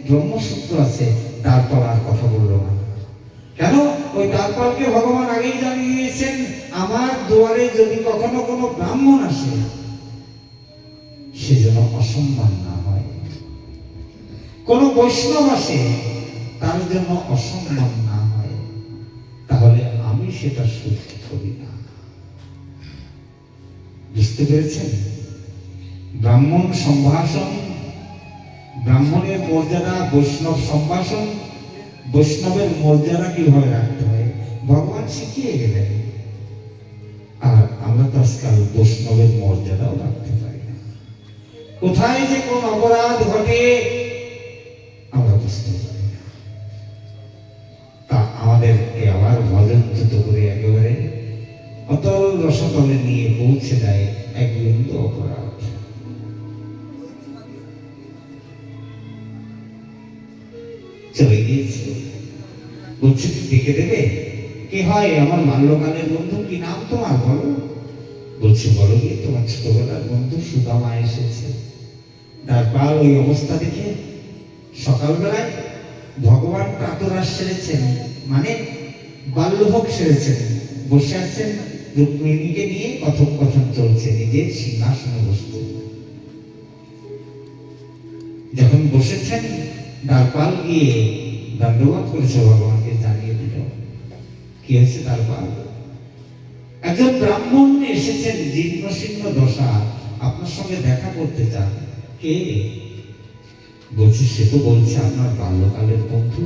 ব্রহ্মসূত্র আছে। তারপর আর কথা বললো না। কেন? ওই তারপরকে ভগবান আগেই জানিয়ে দিয়েছেন, আমার দুয়ারে যদি কখনো কোনো ব্রাহ্মণ আসে, সেজন্য অসম্মান না হয়। কোন বৈষ্ণব আসে, তার জন্য অসম্মান না হয়, তাহলে আমি সেটা সহ্য করি না। বুঝতে পেরেছেন? ব্রাহ্মণ সম্ভাষণ, ব্রাহ্মণের মর্যাদা, বৈষ্ণব সম্ভাষণ, বৈষ্ণবের মর্যাদা কিভাবে রাখতে হয় ভগবান শিখিয়ে গেলেন। আর আমরা তো আজকাল বৈষ্ণবের মর্যাদাও রাখতে পারি না। কোথায় যে কোন অপরাধ ঘটে আমরা বুঝতে পারি না। তা আমাদেরকে আবার ভজনচ্যুত করে একেবারে অতল রসতলে নিয়ে পৌঁছে দেয় এক বিন্দু অপরাধ। চলে গিয়েছে। বলছে ডেকে দেবে? কে হয়? আমার বাল্যকালের বন্ধু। কি নাম তোমার বলো? বলছে বলো গিয়ে, তোমার ছোটবেলার বন্ধু সুদামা এসেছে। তারপর ওই অবস্থা দেখে সকালবেলায় ভগবান প্রাতরাশ সেরেছেন, মানে বাল্যভোগ সেরেছেন, বসে আছেন, রুক্মিণীকে নিয়ে কথোপকথন চলছে, নিজের সিংহাসনে বসছেন। যখন বসেছেন, দ্বারপাল গিয়ে দণ্ডবোধ করেছে, ভগবানকে জানিয়ে দিল কি হয়েছে। দ্বারপাল, একজন ব্রাহ্মণ এসেছেন, জীর্ণ শীর্ণ দশা, আপনার সঙ্গে দেখা করতে চান। কে? বলছে সে তো বলছে আপনার বাল্যকালের বন্ধু।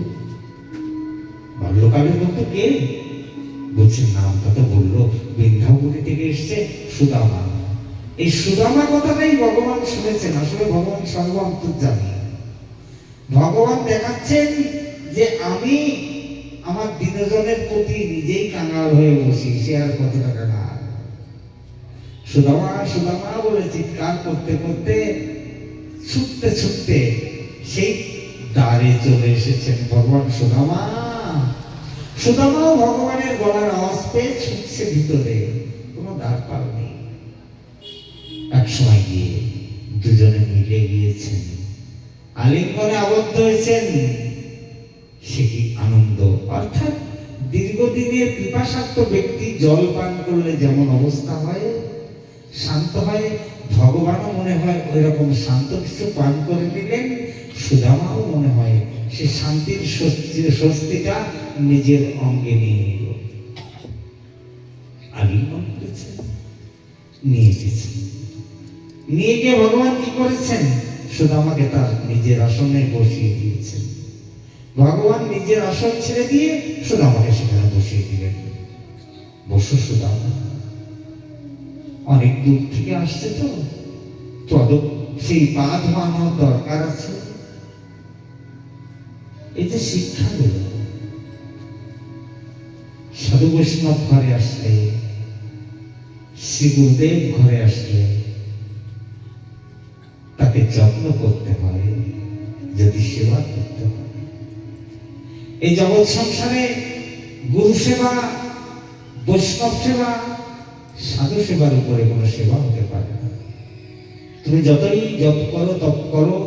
বাল্যকালের বন্ধু কে? বলছে নামটা তো বললো, বৃন্দাবনী থেকে এসছে, সুদামা। এই সুদামা কথাটাই ভগবান শুনেছেন। আসলে ভগবান সর্ব অন্তর্যামী। ভগবান দেখাচ্ছেন যে আমি আমার দিনজনের প্রতি নিজেই কাঙাল হয়ে বসি, সে আর কতটা কাঙাল। সুদামা সুদামা বলে চিৎকার করতে করতে ছুটতে ছুটতে সেই দ্বারে চলে এসেছেন ভগবান। সুদামা সুদামাও ভগবানের গলার আওয়াজ পেয়ে ছুটছে ভিতরে, কোনো দ্বারপাল নেই। এক সময় গিয়ে দুজনে মিলে গিয়েছেন, আলিঙ্গনে আবদ্ধ হয়েছেন। সে কি আনন্দ! অর্থাৎ দীর্ঘদিনের পিপাসার্ত ব্যক্তি জল পান করলে যেমন অবস্থা হয়, শান্ত হয়, ভগবানও মনে হয় ওই রকম শান্ত কিছু পান করে নিলেন। সুদামাও মনে হয় সে শান্তির স্বস্তিটা নিজের অঙ্গে নিয়ে নিল। আলিঙ্গন করেছে, নিয়ে গেছে। নিয়ে গিয়ে ভগবান কি করেছেন? সুদামাকে তার নিজের আসনে বসিয়ে দিয়েছেন। ভগবান নিজের আসন ছেড়ে দিয়ে সুদামাকে সেখানে বসিয়ে দিলেন। বসো সুদামা, অনেক দূর থেকে আসছে তো সেই পা ধোয়ানোর দরকার আছে। এই যে শিক্ষাগুলো, সাধু বৈষ্ণব ঘরে আসলে, শ্রী গুরুদেব ঘরে আসলে তাকে যত্ন করতে হয়, যদি সেবা করতে হয়। এই জগৎ সংসারে গুরু সেবা, বৈষ্ণব সেবা, সাধু সেবার উপরে কোনো সেবা হতে পারে না। তুমি যতই জপ করো, তপ করো,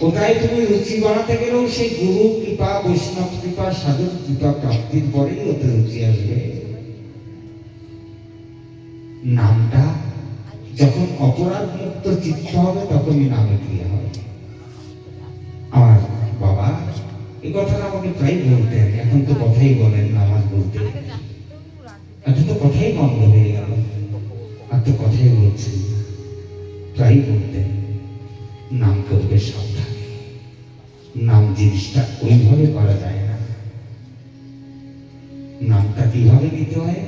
কোথায় তুমি রুচি বাড়াতে গেলেও সেই গুরু কৃপা, বৈষ্ণব কৃপা, সাধুর কৃপা প্রাপ্তির পরেই ওতে রুচি আসবে। নামটা যখন অপরাধ মুক্ত চিত্ত হবে, তখনই নামে ক্রিয়া হবে। আমার বাবা এই কথাটা আমাকে প্রায় বলতেন, এখন তো কথাই বলেন না। আমার বলতে এখন তো কথাই বন্ধ হয়ে গেল, আর তো কথাই বলছেন। প্রায় বলতেন নাম করবে সাবধানে, নাম জিনিসটা ওইভাবে করা যায় না। নামটা কিভাবে নিতে হয়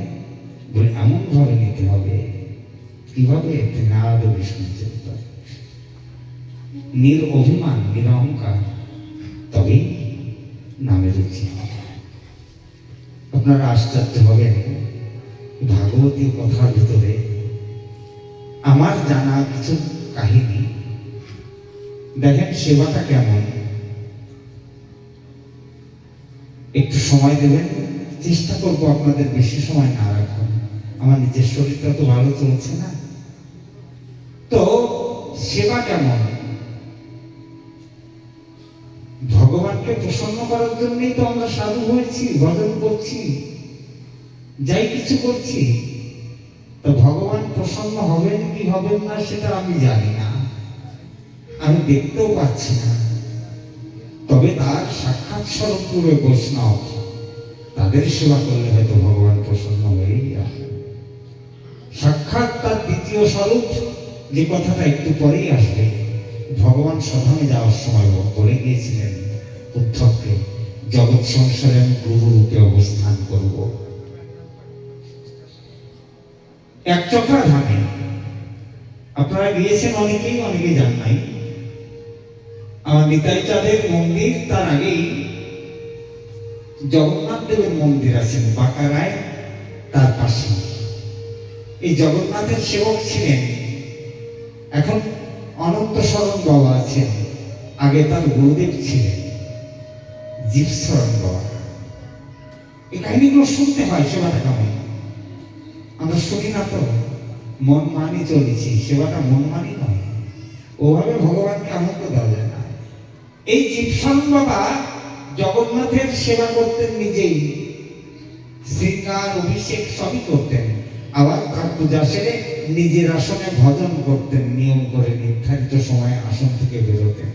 বলে এমন ভাবে নিতে হবে, কিভাবে নারদ বিষ্ণু নিরঅভিমান, নিরহংকার, তবেই নামের রুচি। আপনারা আশ্চর্য হবেন, ভাগবতীয় কথার ভিতরে আমার জানা কিছু কাহিনী দেখেন। সেবাটা কেমন, একটু সময় দেবেন, চেষ্টা করবো আপনাদের বেশি সময় না রাখুন। আমার নিজের শরীরটা তো ভালো চলছে না। তো সেবা কেমন? ভগবানকে প্রসন্ন করার জন্যই তো আমরা সাধু হয়েছি, ভজন করছি, যাই কিছু করছি। তো ভগবান প্রসন্ন হবেন কি হবেন না সেটা আমি জানি না, আমি দেখতেও পাচ্ছি না। তবে তার সাক্ষাৎ স্বরূপ পুরো বৈষ্ণব, তাদের সেবা করলে হয়তো ভগবান প্রসন্ন হয়েই যাবে। সাক্ষাৎ তার দ্বিতীয় স্বরূপ, যে কথাটা একটু পরেই আসবে। ভগবান সধামে যাওয়ার সময় বলে গিয়েছিলেন উদ্ধবকে, জগৎ সংসারে আমি গুরু রূপে অবস্থান করব। একচক্রা ধামে আপনারা গিয়েছেন অনেকেই, অনেকেই যান নাই। আমার নিতাই চাঁদের মন্দির, তার আগেই জগন্নাথ দেবের মন্দির আছেন বাঁকারায়, তার পাশে। এই জগন্নাথের সেবক ছিলেন, এখন অনন্ত শরণ বাবা আছেন, আগে তার গুরুদেব ছিলেন। জীবস্মরণ বাবা। এই কাহিনীগুলো শুনতে হয় সেবাটা কেমন। আমরা শুনি না তো, মন মানি চলেছি, সেবাটা মন মানি নয়, ওভাবে ভগবানকে আনন্দ দেওয়া যায় না। এই জীবস্মরণ বাবা জগন্নাথের সেবা করতেন নিজেই, শৃঙ্গার অভিষেক সবই করতেন, আবার তার পূজা সেরে নিজের আসনে ভজন করতেন, নিয়ম করে নির্ধারিত সময়ে আসন থেকে বেরোতেন।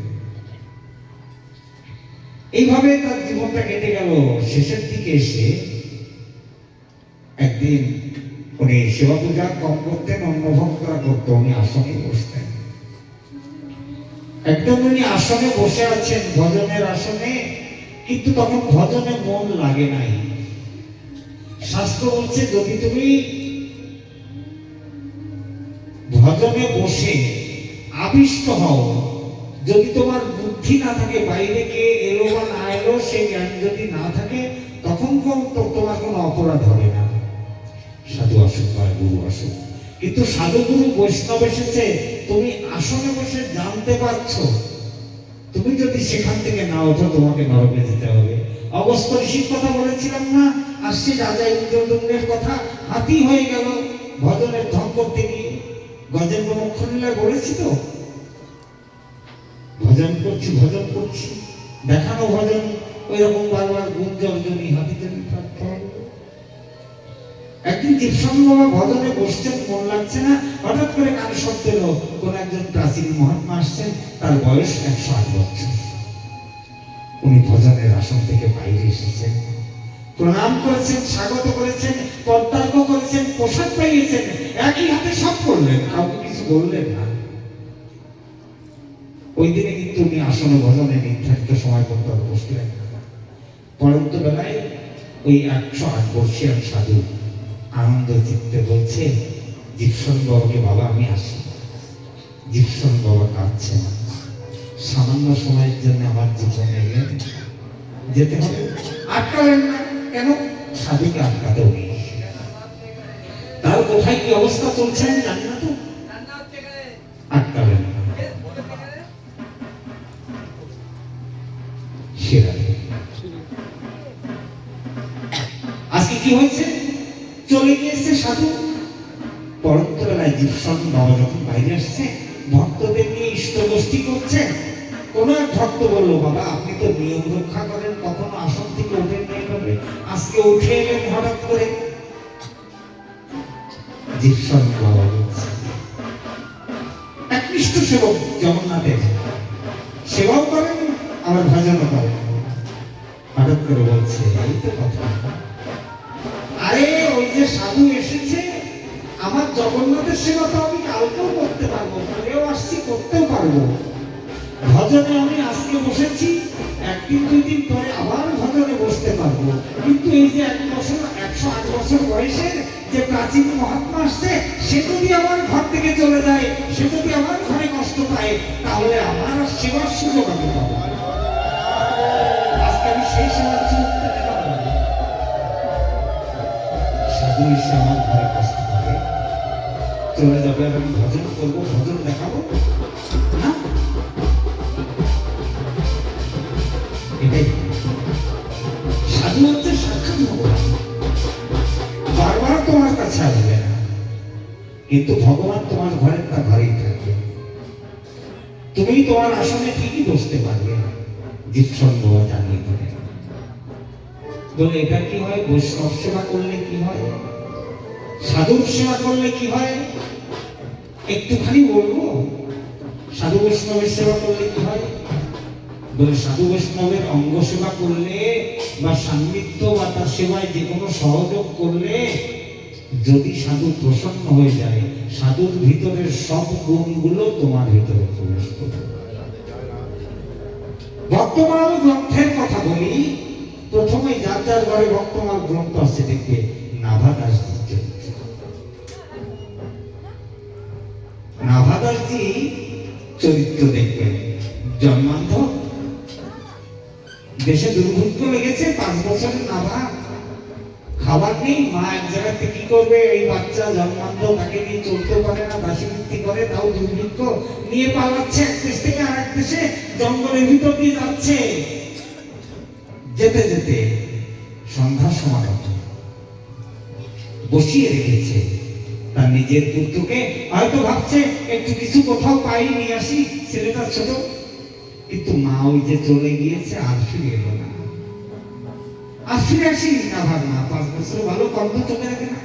এইভাবে তার জীবনটা কেটে গেল। শেষের দিকে এসে একদিন উনি সেবা পূজা কম করতেন, অন্য ভক্তরা করতো, উনি আসনে বসতেন। একদম উনি আসনে বসে আছেন, ভজনের আসনে, কিন্তু তখন ভজনে মন লাগে নাই। শাস্ত্র বলছে যদি তুমি ভজনে বসে আবিষ্ট হও, যদি তোমার বুদ্ধি না থাকে, বাইরে কে এলো বা না এলো সে জ্ঞান যদি না থাকে, তখন তোমার কোনো অপরাধ হবে না। সাধু আসুক বা গুরু আসুক, কিন্তু সাধু গুরু বৈষ্ণব এসেছে, তুমি আসনে বসে জানতে পারছো, তুমি যদি সেখান থেকে না ওঠো তোমাকে নরকে যেতে হবে। অগস্ত্য ঋষির কথা বলেছিলাম না, আসছি রাজা ইন্দ্রদম্নের কথা, হাতি হয়ে গেল ভজনের ধ্বং করতে গিয়ে। গজেন্দ্র মুখ্যলীলায় বলেছি তো, ভজন করছি ভজন করছি, দেখানো ভজন ওই রকম বারবার গুঞ্জর্জনী হাতিজনী। একদিন জীবস্মরণ বাবা ভজনে বসছেন, মন লাগছে না, হঠাৎ করে কানে শব্দ এলো, কোন একজন প্রাচীন মহাত্মা আসছেন, তার বয়স 108 বছর। উনি ভজনের আসন থেকে বাইরে এসেছেন, প্রণাম করেছেন, স্বাগত করেছেন, পদ্মার্ঘ্য করেছেন, প্রসাদ পাইয়েছেন, একই হাতে সব করলেন, কাউকে কিছু বললেন না। ওই দিনে কিন্তু উনি আসনে ভজনে নির্ধারিত সময় পর্যন্ত বসলেন। পরন্ত বেলায় ওই 108 বর্ষীয় সাধু আনন্দ চিত্তে বলছে জীবস্মরণ বাবাকে, বাবা আমি আসি। জীবস্মরণ বাবা কাঁদছে না, সামান্য সময়ের জন্য আমার জীবনে এলেন, যেতে হবে, আটকালেন না কেন? সাধুকে আটকাতে উনি, তার কোথায় কি অবস্থা চলছে আমি জানি না তো, আটকালেন না। আজকে কি হয়েছে, চলে গিয়েছে সাধু। পরন্ত বেলায় জীবস্মরণ বাবা যখন বাইরে আসছে, ভক্তদের নিয়ে ইষ্ট গোষ্ঠী করছে, কোন এক ভক্ত বললো, বাবা আপনি তো নিয়ম রক্ষা করেন, কখনো আসন থেকে উঠেন না, এইভাবে আজকে উঠে এলেন হঠাৎ করে। জীবস্মরণ বাবা বলছে, একনিষ্ঠ সেবক জগন্নাথের, সেবাও করেন আবার ভজনও করেন। হঠাৎ করে বলছে, এই তো কথা, আরে ওই যে সাধু এসেছে, আমার জগন্নাথের সেবা তো আমি কালকেও করতে পারবো, পরেও আসছি, করতেও পারবো। ভজনে আমি আজকে বসেছি, একদিন দুই দিন পরে আবার ভজনে বসতে পারবো, কিন্তু এই যে 108 বছর বয়সের যে প্রাচীন মহাত্মা আসছে, সে যদি আমার ঘর থেকে চলে যায়, সে যদি আমার ঘরে কষ্ট পায়, তাহলে আমার সেবার সুযোগ আমি পাবো। আজকে আমি সেই সেবার সুযোগ পেতে পারবো না। সাধু এসে আমার ঘরে কষ্ট পাবে, চলে যাবে, আর আমি ভজন করবো, ভজন দেখাবো না, এটাই সাধু হচ্ছে সাক্ষাৎ ভগবান। বারবার তোমার কাছে আসবে না, কিন্তু ভগবান তোমার ঘরে তার ঘরেই থাকবে, তুমি তোমার আসনে ঠিকই বসতে পারবে। জীবস্মরণ বাবা জানিয়ে দেবে, বলে এটা কি হয়, বৈষ্ণব সেবা করলে কি হয়, সাধুর সেবা করলে কি হয়, একটুখানি বলবো। সাধু বৈষ্ণবের সেবা করলে কি হয়, বলে সাধু বৈষ্ণবের অঙ্গ সেবা করলে বা সান্নিধ্য বা তার সেবায় যে কোনো সহযোগ করলে, যদি সাধু প্রসন্ন হয়ে যায়, সাধুর ভিতরের সব গুণগুলো তোমার ভিতরে প্রবেশ করবে। বর্তমান গ্রন্থের কথা বলি, প্রথমে যার যার ঘরে বর্তমান গ্রন্থ আছে দেখবে নাভাদাসজির চরিত্র। নাভাদাসজি চরিত্র দেখবেন, জন্মান্ধ, দেশে দুর্ভিক্ষ লেগেছে, 5 বছরের নাভা, খাবার নেই, মা এক জায়গাতে কি করবে, এই বাচ্চা জন্মান্ধ, তাকে নিয়ে চলতে পারে না, দাসীবৃত্তি করে, তাও দুর্ভিক্ষ নিয়ে পালাচ্ছে এক দেশ থেকে আরেক দেশে, জঙ্গলের ভিতর দিয়ে যাচ্ছে। যেতে যেতে সন্ধ্যার সময় বসিয়ে রেখেছে তার নিজের পুত্রকে। হয়তো ভাবছে একটু কিছু কোথাও পাই নিয়ে আসি, ছেলেটা ছোট। কিন্তু মা ওই যে চলে গিয়েছে, আর ফিরে এলো না। আর ফিরে আসি না, ভাব না, 5 বছর ভালো কর্ম চোখে রাখে না,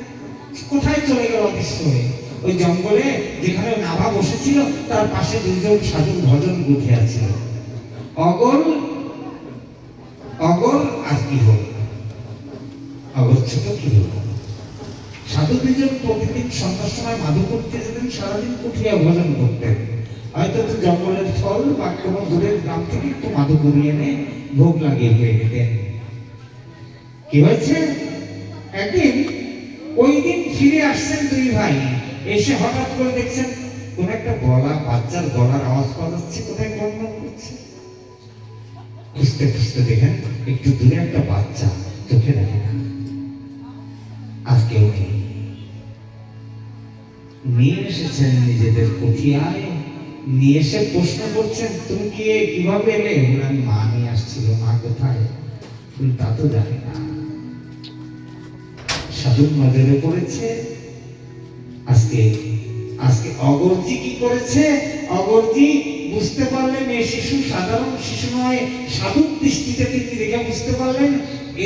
কোথায় চলে গেল অদৃশ্য হয়ে। ওই জঙ্গলে যেখানে নাভা বসেছিল তার পাশে 2 জন সাধু ভজন গুঠে আছে। অগল অগল আর কি হল, অগল ছোট কি হল। সাধু 2 জন প্রতিদিন সন্ধ্যার সময় মাধু করতে যেতেন, সারাদিন কুঠিয়া ভজন করতেন। হয়তো জঙ্গলের ফল বা কোনো দূরের গ্রাম থেকে একটু মাধু করিয়ে এনে ভোগ লাগিয়ে হয়ে যেতেন। কি হয়েছে, একদিন ওই দিন ফিরে আসছেন 2 ভাই। এসে হঠাৎ করে দেখছেন কোন একটা গলা, বাচ্চার গলার আওয়াজ পাওয়া যাচ্ছে, কোথায় গন্ডগোল করছে। খুঁজতে খুঁজতে দেখেন একটু দূরে একটা বাচ্চা, চোখে দেখে না। আর কেউ নেই। নিয়ে এসেছেন নিজেদের কুঠিয়ায়, নিয়ে এসে প্রশ্ন করছেন, তুমি কি কিভাবে এলে? আমি মা নিয়ে আসছিল। মা কোথায়? তা তো জানি না। সাধুর নজরে পড়েছে। আজকে আজকে অগরজি কি করেছে? অগরজি বুঝতে পারলেন এই শিশু সাধারণ শিশু নয়, সাধুর দৃষ্টিতে তিনি দেখে বুঝতে পারলেন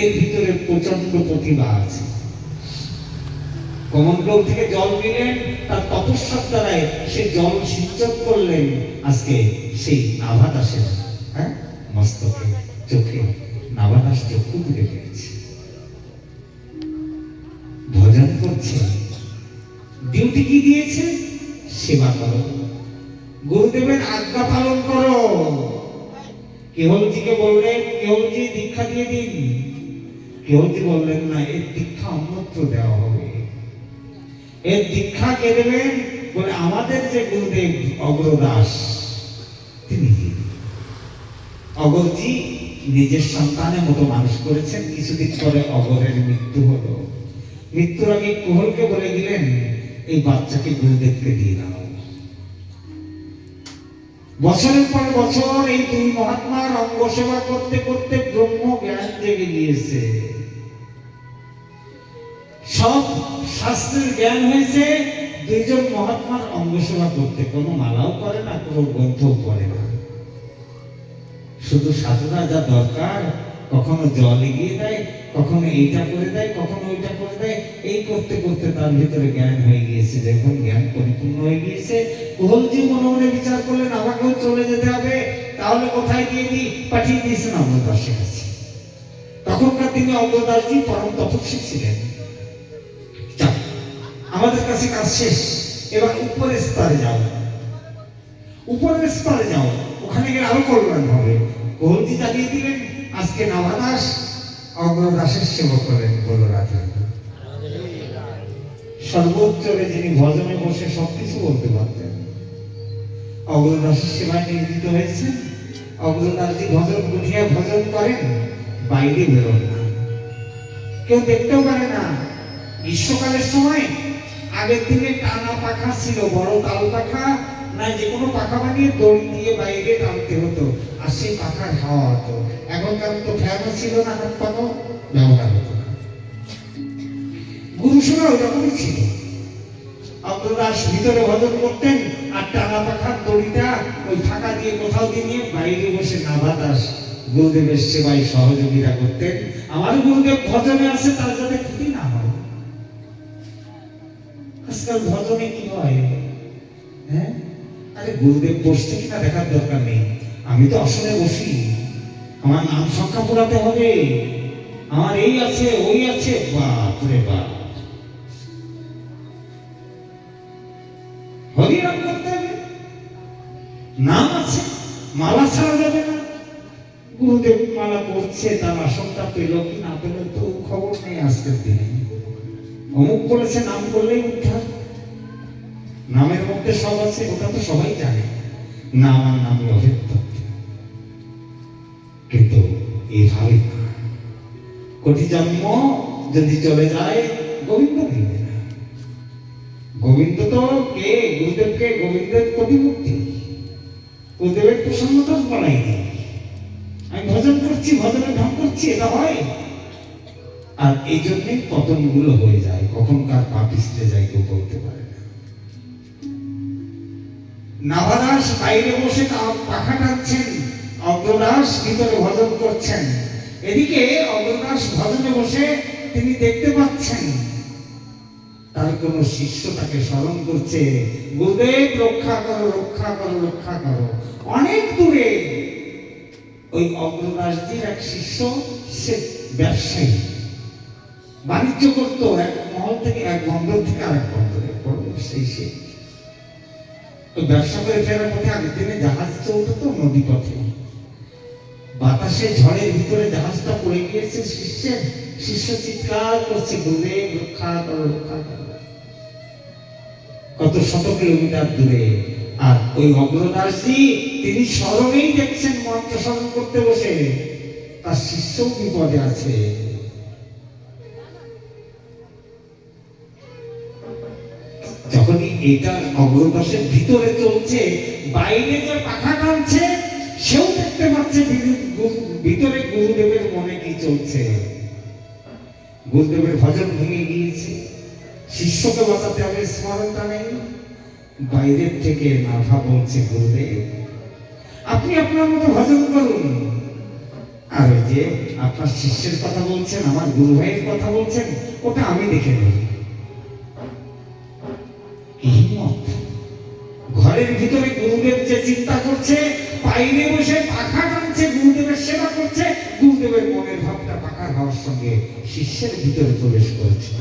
এর ভিতরে প্রচন্ড প্রতিভা আছে। কমণ্ডল থেকে জল নিলেন, তার তপস্যার দ্বারায় সে জল সিঞ্চন করলেন। আজকে সেই নাভাদাসের মস্তকে, চোখে নাভাদাস চক্ষু তুলে পেয়েছে, ভজন করছে। ডিউটি কি দিয়েছে? সেবা করো, গুরুদেবের আজ্ঞা পালন করো। কেহলজিকে বললেন, কেহলজি দীক্ষা দিয়ে দিন। কেহলজি বললেন না, এর দীক্ষা অন্যত্র দেওয়া হবে। এর দীক্ষা কে দেবেন? বলে আমাদের যে গুরুদেব অগ্রদাস তিনি। অগরজি নিজের সন্তানের মতো মানুষ করেছেন। কিছুদিন পরে অগরের মৃত্যু হলো। মৃত্যুর আগে কোহলকে বলে দিলেন, এই বাচ্চাকে গুরুদেবকে দিয়ে দাও। বছরের পর বছর এই 2 মহাত্মার অঙ্গ সেবা করতে করতে ব্রহ্ম জ্ঞান জেগে গিয়েছে। সব শাস্ত্রের জ্ঞান হয়েছে। 2 জন মহাত্মার অঙ্গ সেবা করতে, কোনো মালাও করে না, কোনো গ্রন্থও পড়ে না। শুধু সাধনা যা দরকার, কখনো জল এগিয়ে দেয়, কখনো এইটা করে দেয়, কখনো ওইটা করে দেয়। এই করতে করতে তার ভিতরে জ্ঞান হয়ে গিয়েছে। যখন জ্ঞান পরিপূর্ণ হয়ে গিয়েছে, কোহলজি মনে মনে বিচার করলেন, আমাকেও চলে যেতে হবে। তাহলে কোথায় দিয়ে দিই? পাঠিয়ে দিয়েছেন অগ্রদাসের কাছে। তখনকার দিনে অগ্রদাসজি পরম তপস্বী ছিলেন। আমাদের কাছে কাজ শেষ, এবার উপরের স্তরে যাও, উপরের স্তরে যাও, ওখানে গেলে আরো কল্যাণ হবে। কোহলজি জানিয়ে দিলেন, আজকে নাভাদাস অগ্রদাসের সেবা করেন। বলো রাধে। সর্বোচ্চরে যিনি ভজনে বসে সবকিছু বলতে পারতেন, অগ্রদাসের সেবায় নিয়োজিত হয়েছেন। অগ্রদাসজি ভজন গুঠিয়া ভজন করেন, বাইরে বেরোন না, কেউ দেখতেও পারে না। গ্রীষ্মকালের সময় আগের দিনে টানা পাখা ছিল, বড় তাল পাখা না যে কোনো পাখা বানিয়ে দড়ি দিয়ে বাইরে টানতে হতো, আর সেই পাখার হাওয়া হতো। এখনকার তো ফ্যানও ছিল না, হাত পাখা ব্যবহার হতো না। গুরুসভা ওই রকমই ছিল। অগ্রদাস ভিতরে ভজন করতেন, আর টানা পাখার দড়িটা ওই ফাঁকা দিয়ে কোথাও দিয়ে নিয়ে বাইরে বসে নাভাদাস গুরুদেবের সেবায় সহযোগিতা করতেন। আমার গুরুদেব ভজনে আছে, তার যাতে ক্ষতি না হয়। আজকাল ভজনে কি হয়? আরে গুরুদেব বসছে কিনা দেখার দরকার নেই, আমি তো আসনে বসি, আমার নাম সংখ্যা পড়াতে হবে, আমার এই আছে ওই আছে। বাপরে বাপ, হরিনাম করতে হবে, নাম আছে, মালা ছাড়া যাবে না। গুরুদেব মালা পড়ছে, তার আসনটা পেল কি না পেল তো খবর নেই। আজকের দিনে অমুক বলেছে, নাম করলেই উদ্ধার। নামের মধ্যে সব আছে, ওটা তো সবাই জানে। নাম আর নামে অভেদ্য। কিন্তু এইভাবে কোটি জন্ম যদি চলে যায়, গোবিন্দ মিলবে না। গোবিন্দ তো কে? গুরুদেবকে গোবিন্দের প্রতিমূর্তি, গুরুদেবের প্রসন্নতা বলাই নেই। আমি ভজন করছি, ভজনে ঢং করছি, এটা হয়? আর এই জন্যই পতনগুলো হয়ে যায়, কখন কার পা পিছলে যায় কেউ বলতে পারে না। নাভাদাস বাইরে বসে পাখা টানছেন, অগ্রদাস ভিতরে ভজন করছেন। এদিকে অগ্রদাস ভজনে বসে তিনি দেখতে পাচ্ছেন তার কোন শিষ্য তাকে স্মরণ করছে, গুরুদেব রক্ষা করো, রক্ষা করো, রক্ষা করো। অনেক দূরে ওই অগ্রদাসজির এক শিষ্য, সে ব্যবসায়ী, বাণিজ্য করতো, এক মহল থেকে এক বন্দর থেকে আরেক বন্দরে, সেই সে ব্যবসা করে ফেরার পথে আগের দিনে জাহাজ চলতো তো নদী পথে, বাতাসে ঝড়ের ভিতরে জাহাজটা পড়ে গিয়েছে, শিষ্য চিৎকার করছে, গুরুদেব রক্ষা করো, রক্ষা করো। কত শত কিলোমিটার দূরে। আর ওই অগ্রদাসজি তিনি স্মরণেই দেখছেন, মন্ত্র স্মরণ করতে বসে তার শিষ্য বিপদে আছে। যখনই এটা অগ্রদাসের ভিতরে চলছে, বাইরে যে পাখা টানছে সেও দেখতে পাচ্ছে ভিতরে গুরুদেবের মনে কি চলছে। গুরুদেবের ভজন ভেঙে গিয়েছে, শিষ্যকে বাঁচাতে হবে, স্মরণটা নেই। বাইরের থেকে নাভা বলছে, গুরুদেব আপনি আপনার মতো ভজন করুন। আর ওই যে আপনার শিষ্যের কথা বলছেন, আমার গুরু ভাইয়ের কথা বলছেন, ওটা আমি দেখে নেব। ঘরের ভিতরে গুরুদেব যে চিন্তা করছে, বাইরে বসে পাখা টানছে, গুরুদেবের সেবা করছে, গুরুদেবের মনের ভাবটা পাখার হওয়ার সঙ্গে শিষ্যের ভিতরে প্রবেশ করেছে।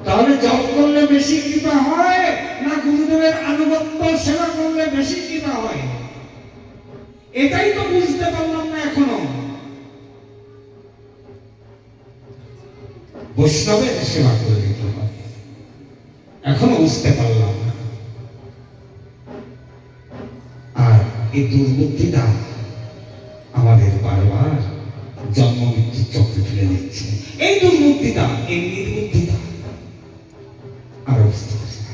তাহলে জপ করলে বেশি কৃপা হয় না গুরুদেবের আনুগত্য সেবা করলে বেশি কৃপা হয়? এটাই তো বুঝতে পারলাম না এখনো। বৈষ্ণবের সেবা করলে কি হয় এখনো বুঝতে পারলাম না। আর এই দুর্বুদ্ধিটা আমাদের বারবার জন্ম মৃত্যুর চক্রে ফেলে দিচ্ছে। এই দুর্বুদ্ধিটা, এই নির্বুদ্ধিটা আর বুঝতে পারছি না।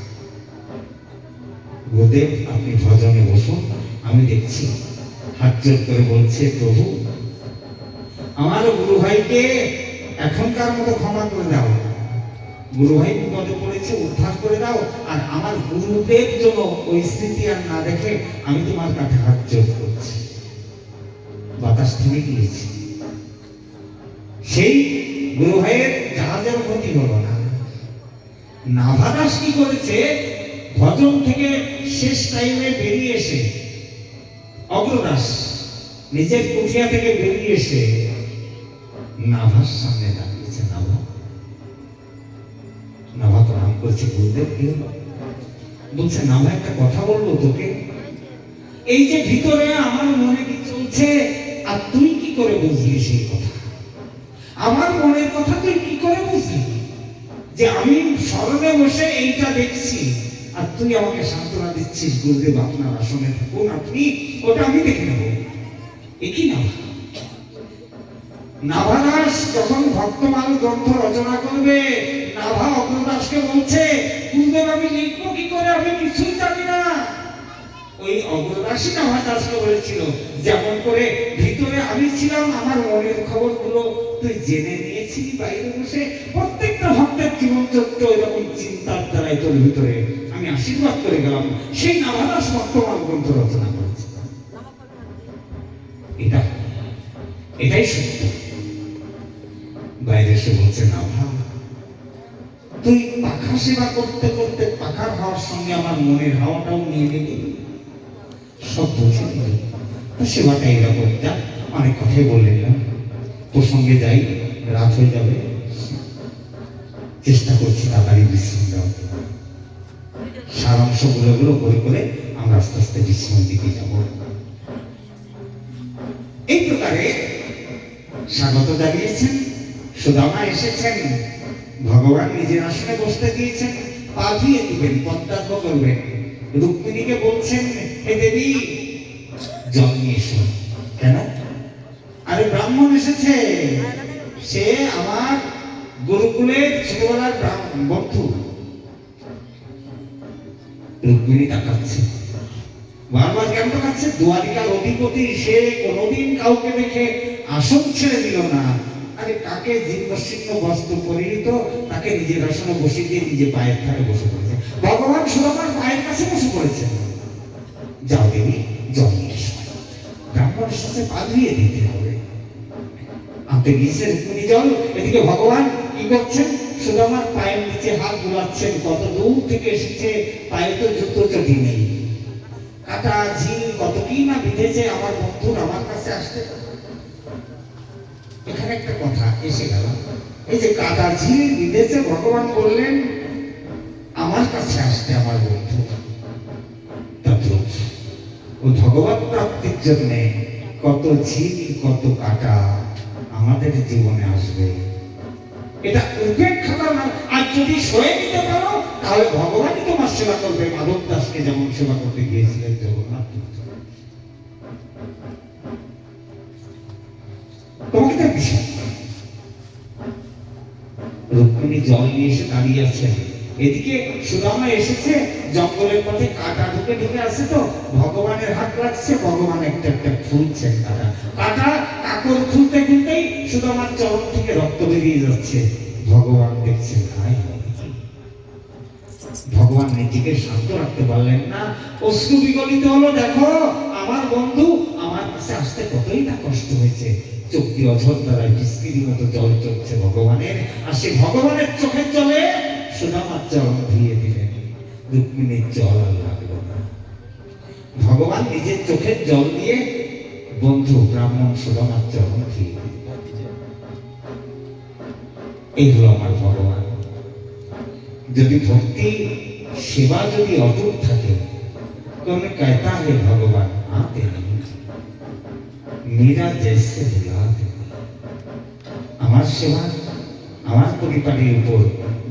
গুরুদেব আপনি ভজনে বসুন, আমি দেখছি। হাত জোর করে বলছে, প্রভু আমার গুরু ভাইকে এখনকার মতো ক্ষমা করে দাও, গুরু ভাই বিপদে পড়েছে, উদ্ধার করে দাও। আর আমার গুরুদেব যেন ওই স্মৃতি আর না দেখে, আমি তোমার কাছে হাত জোর করছি। বাতাস থেমে গিয়েছে, সেই গুরু ভাইয়ের জাহাজের ক্ষতি হলো না। নাভাদাস কি করেছে, ভজন থেকে শেষ টাইমে বেরিয়ে এসে, অগ্রদাস নিজের কুঠিয়া থেকে বেরিয়ে এসে নাভার সামনে দাঁড়িয়েছে। নাভা প্রণাম করছে, গুরুদেব কি হলো? বলছে, নাভা একটা কথা বলবো তোকে। এই যে ভিতরে আমার মনে কি চলছে, আর তুই কি করে বুঝলি সেই কথা? আমার মনের কথা তুই কি করে বুঝলি যে আমি স্মরণে বসে এইটা দেখছি, আর তুই আমাকে সান্ত্বনা দিচ্ছিস, গুরুদেব আপনার আসনে থাকুন, আপনি, ওটা আমি দেখে নেব। একই নাভা। নাভাদাস যখন ভক্তমাল গ্রন্থ রচনা করবে, নাভা অগ্রদাসকে বলছে, গুরুদেব আমি লিখবো কি করে, আমি কিছুই জানি না। ওই অগ্রদাসী নাভাদাসকে বলেছিল, যেমন করে ভিতরে আমি ছিলাম, আমার মনের খবরগুলো তুই জেনে নিয়েছিলি বাইরে বসে। প্রত্যেকটা ভক্তের জীবন চরিত্র এরকম চিন্তার দ্বারাই তোর ভিতরে আমি আশীর্বাদ করে গেলাম। সেই নাভাদাস ভক্তমাল গ্রন্থ রচনা করেছে। এটাই সত্য। বাইরে এসে বলছে, নাভা তুই পাখা সেবা করতে করতে পাখার হাওয়ার সঙ্গে আমার মনের হাওয়াটাও নিয়ে নিলি, সব বুঝে নিলি। সেবাটা এরকম, যা অনেক কথাই বললেন না, প্রসঙ্গে যাই, রাত হয়ে যাবে। চেষ্টা করছি তাড়াতাড়ি বিশ্রাম দেওয়া। সারাংশ গুলো করে করে আমরা আস্তে আস্তে বিশ্রামের দিকে যাব। এই প্রকারে স্বাগত জানিয়েছেন, সুদামা এসেছেন, ভগবান নিজের আসনে বসতে দিয়েছেন, পা ধুয়ে দিবেন, পদ্মার্ঘ করবেন। রুক্মিণীকে বলছেন, হে দেবী জল নিয়ে এসো। কেন? আরে ব্রাহ্মণ এসেছে, সে আমার গুরুকুলের ছোটবেলার বন্ধু। রুক্মিণী তাকাচ্ছে, বারবার কেন টোকাচ্ছে? দুয়ারিকার অধিপতি সে কোনোদিন কাউকে দেখে আসন ছেড়ে দিল না। আরে কাকে জীর্ণশীর্ণ বস্ত্র পরিহিত তাকে নিজের আসনে বসিয়ে দিয়ে নিজে পায়ের ধারে বসে পড়েছে। ভগবান সুদামার পায়ের কাছে বসে পড়েছেন। যাও দেবী, জল নিয়ে এসো। ব্রাহ্মণের সাথে পা ধুয়ে দিতে হবে। আনতে গিয়েছে রুক্মিণী জল। এদিকে ভগবান কি করছেন? সুদামার পায়ের নিচে হাত বুলাচ্ছেন। কত দূর থেকে এসেছে, পায়ে তো জুতো চটি নেই। কাটা ঝিল কত কি না বিঁধেছে আমার বন্ধুর আমার কাছে আসতে। এখানে একটা কথা এসে গেল, এই যে কাটা ঝিল বিঁধেছে, ভগবান বললেন আমার কাছে আসতে আমার বন্ধু। ওই ভগবত প্রাপ্তির জন্য কত ঝিল কত কাটা আমাদের জীবনে আসবে, এটা উপেক্ষা করো না। আর যদি সয়ে নিতে পারো তাহলে ভগবানই তোমার সেবা করবে। মাধব দাসকে যেমন সেবা করতে গিয়েছিলেন জগন্নাথ। তোমাকে তার বিষয় রুক্মিণী জল নিয়ে এসে দাঁড়িয়ে আছে। এদিকে সুদামা এসেছে, জঙ্গলের পথে কাটা ঢুকে ঢুকে আসে, তো ভগবানের হাত রাখছে, ভগবান একটা একটা খুলছেন কাটা। কাটা কাকর খুলতে খুলতেই সুদামার চরণ থেকে রক্ত বেরিয়ে যাচ্ছে। ভগবান দেখছেন, ভগবান নিজেকে শান্ত রাখতে পারলেন না, অশ্রু বিগলিত হলো। দেখো আমার বন্ধু আমার কাছে আসতে কতই না কষ্ট হয়েছে। চোখ দিয়ে অঝর দ্বারা বিস্কিরির মতো জল চলছে ভগবানের, আর সে ভগবানের চোখের জলে সুদামার চরণ ধুয়ে দিলেন। রুক্মিণীর জল আর লাগলো না। ভগবান নিজের চোখের জল দিয়ে বন্ধু ব্রাহ্মণ সুদামার চরণ ধুয়ে দিলেন। এই হলো আমার ভগবান। যদি ভক্তি সেবা যদি অটুট থাকে, তুমি कहता है भगवान आते नहीं, मेरा जैसे बुलाते। আমার সেবা আমার পরিবারের উপর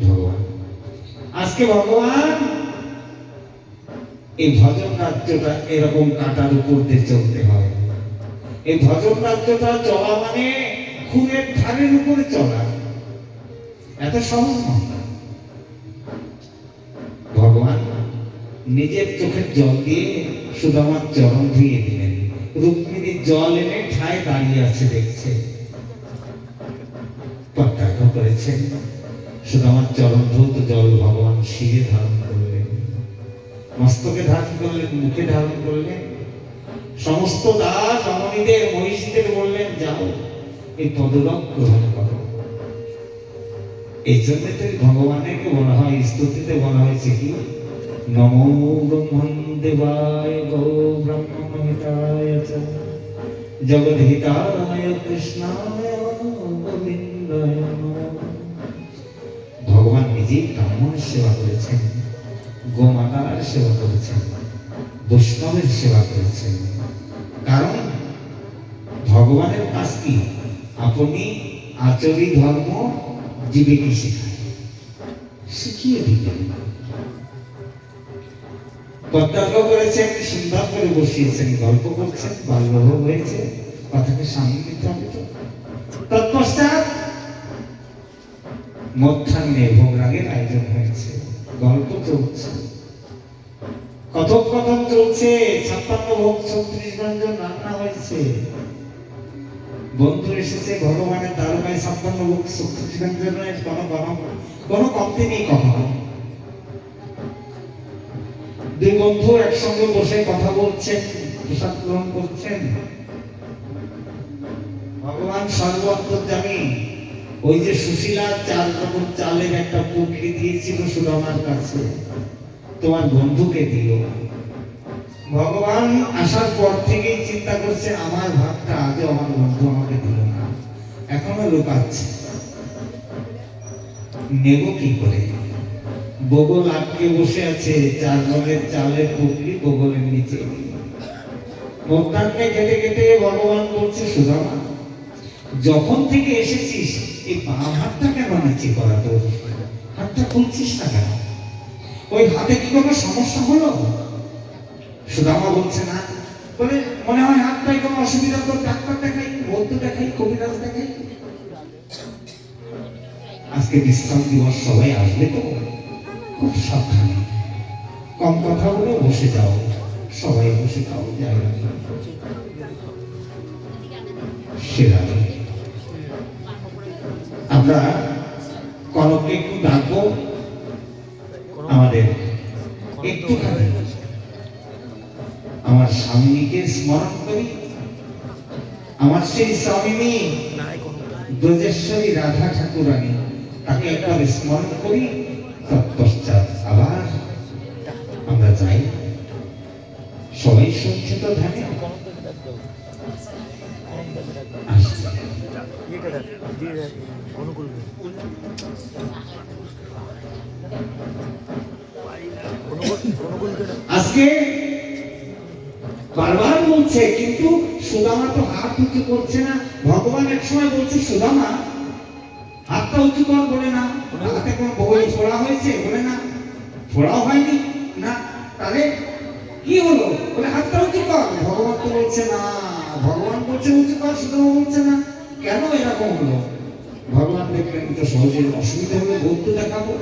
ভগবান। আজকে ভগবান এই ভজন রাজ্যটা এরকম কাটার উপর দিয়ে চলতে হয়। এই ভজন রাজ্যটা চলা মানে খুনের ধারের উপরে চলা, এত সহজ নয়। ভগবান নিজের চোখের জল দিয়ে সুদামার চরণ ধুয়ে দিলেন। রুক্মিণীর জল এনে ঠায় দাঁড়িয়ে আছে, দেখছে, প্রত্যাখ্য করেছেন। সুদামার চরণ ধৌত জল ভগবান শিরে ধারণ করলেন, মস্তকে ধারণ করলেন, মুখে ধারণ করলেন। সমস্ত দাস রমণীদের মহিষীদের বললেন, যাও এই পদরক গ্রহণ করো। এই জন্য তো ভগবানকে বলা হয়, স্তুতিতে বলা হয়েছে কি, নমো ব্রহ্মণ দেবায় গো ব্রহ্মহিতায় চ জগদ্হিতায় কৃষ্ণায় গোবিন্দায় নমঃ। ভগবান নিজেই ব্রাহ্মণের সেবা করেছেন, গোমাতার সেবা করেছেন, বৈষ্ণবের সেবা করেছেন। কারণ ভগবানের কাজ কি? আপনি আচরি ধর্ম জীবিকা শেখায়, শিখিয়ে দিবেন। প্রত্যাখ্য করেছেন, সুন্দর করে বসিয়েছেন, গল্প করছেন, বাল্যভ হয়েছে, কথাকে সামনে নিতে হবে। তো তৎপশ্চাৎ মধ্যাহ্নে ভোগরাগের আয়োজন হয়েছে, গল্প চলছে, কথোপকথন চলছে, 56 ভোগ 36 ব্যঞ্জন রান্না হয়েছে। বন্ধু এসেছে ভগবানের দ্বারকায়, 56 ভোগ 36 ব্যঞ্জনের কোনো কমতি নেই কখনো। দুই বন্ধু একসঙ্গে বসে কথা বলছেন, প্রসাদ গ্রহণ করছেন। ভগবান সর্বন্তর্যামী। ওই যে সুশীলা 4 রকম চালের একটা পুটলি দিয়েছিল সুদামার কাছে, তোমার বন্ধুকে দিল। ভগবান আসার পর থেকেই চিন্তা করছে, আমার ভাগটা আজও আমার বন্ধু আমাকে দিল না, এখনো লুকাচ্ছে, নেব কি করে? বগল আটকে বসে আছে, 4 রঙের চালের পুটলি বগলের নিচে। মধ্যাহ্নে কেটে কেটে ভগবান বলছে, সুদামা যখন থেকে এসেছিস এই বাম হাতটা কেন নিচে করা? তোর হাতটা খুলছিস না কেন? ওই হাতে কি কোনো সমস্যা হলো? সুদামা বলছে না, বলে মনে হয় হাতটাই কোনো অসুবিধা, তো ডাক্তার দেখাই, বৌদ্ধ দেখাই, কবিরাজ দেখাই। আজকে বিশ্রাম দিবস, সবাই আসবে তো, খুব সাবধানে, কম কথা বলে বসে যাও, সবাই বসে খাও জায়গা সেরা আমরা কনককে একটু ডাকবো, আমাদের একটুখানি আমার স্বামীকে স্মরণ করি, আমার সেই স্বামী ব্রজেশ্বরী রাধা ঠাকুরানী, তাকে একবার স্মরণ করি, তৎপশ্চাৎ আবার আমরা যাই। সবাই সঞ্চিত ধ্যানে আজকে বারবার বলছে, কিন্তু সুদামা তো হাত উঁচু করছে না। ভগবান এক সময় বলছে, সুদামা হাতটা উঁচু কর, বলে না। হাতে কোন বই ফোড়া হয়েছে, বলে না। ফোড়াও হয়নি না, তাহলে কি হলো? বলে হাতটা উঁচু কর। ভগবান তো বলছে না, ভগবান বলছে উঁচু কর, সুদামা বলছে না। কেন এরকম হলো? ভগবান দেখলেন তো সহজে অসুবিধা হলে বলতে দেখাবো,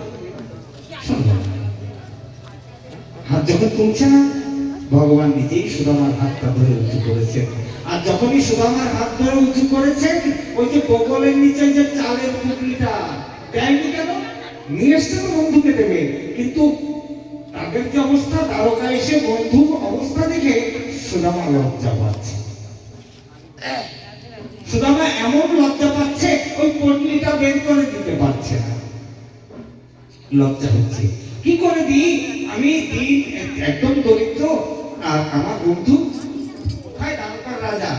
হাত যখন তুলছে না, ভগবান নিজেই সুদামার হাতটা ধরে উঁচু করেছেন। আর যখনই সুদামার হাত ধরে উঁচু করেছেন, ওই যে বগলের নিচে যে চালের পুটলিটা দেয়নি কেন? নিয়ে এসছে তো বন্ধুকে দেবে, কিন্তু তাদের যে অবস্থা, দ্বারকা এসে বন্ধু অবস্থা দেখে সুদামা লজ্জা পাচ্ছে। সুদামা এমন লজ্জা পাচ্ছে, ওই পুটলিটা বের করে দিতে পারছে না, লজ্জা হচ্ছে। কি করে দিই আমি? দিই একদম দরিদ্র, আর আমার বন্ধু কোথায় দ্বারকার রাজা,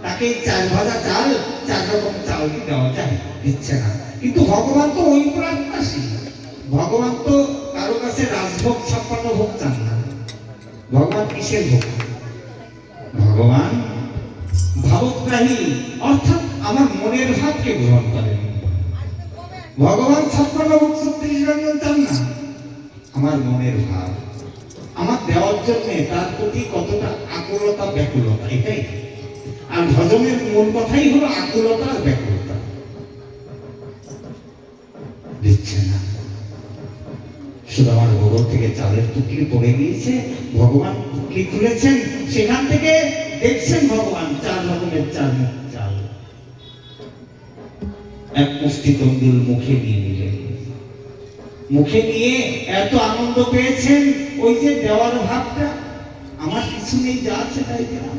তাকে 4 ভাজা চাল, 4 রকম চাল দেওয়া যায়, দিচ্ছে না। কিন্তু ভগবান তো ওই প্রাণাসী, ভগবান তো কারো কাছে রাজভোগ 56 ভোগ চান না। ভগবান কিসের ভোগ? ভগবান ভাবগ্রাহী, অর্থাৎ আমার মনের ভাবকে গ্রহণ করেন। ভগবান 56 ভোগ 36 রঞ্জন চান না, আমার মনের ভাব, আমার দেওয়ার জন্য তার প্রতি কতটা আকুলতা ব্যাকুলতা, এটাই। আর ভজনের মূল কথাই হলো আকুলতা আর ব্যাকুলতা। দিচ্ছে না। শুধু আমার বগল থেকে চালের টুকলি পড়ে গিয়েছে, ভগবান টুকলি খুলেছেন, সেখান থেকে দেখছেন ভগবান 4 রকমের 4 মুখ চাল, এক মুষ্টি তন্দুল মুখে নিয়ে নিলেন। মুখে নিয়ে এত আনন্দ পেয়েছেন, ওই যে দেওয়ার ভাবটা, আমার কিছু নেই, যা আছে তাই দিলাম।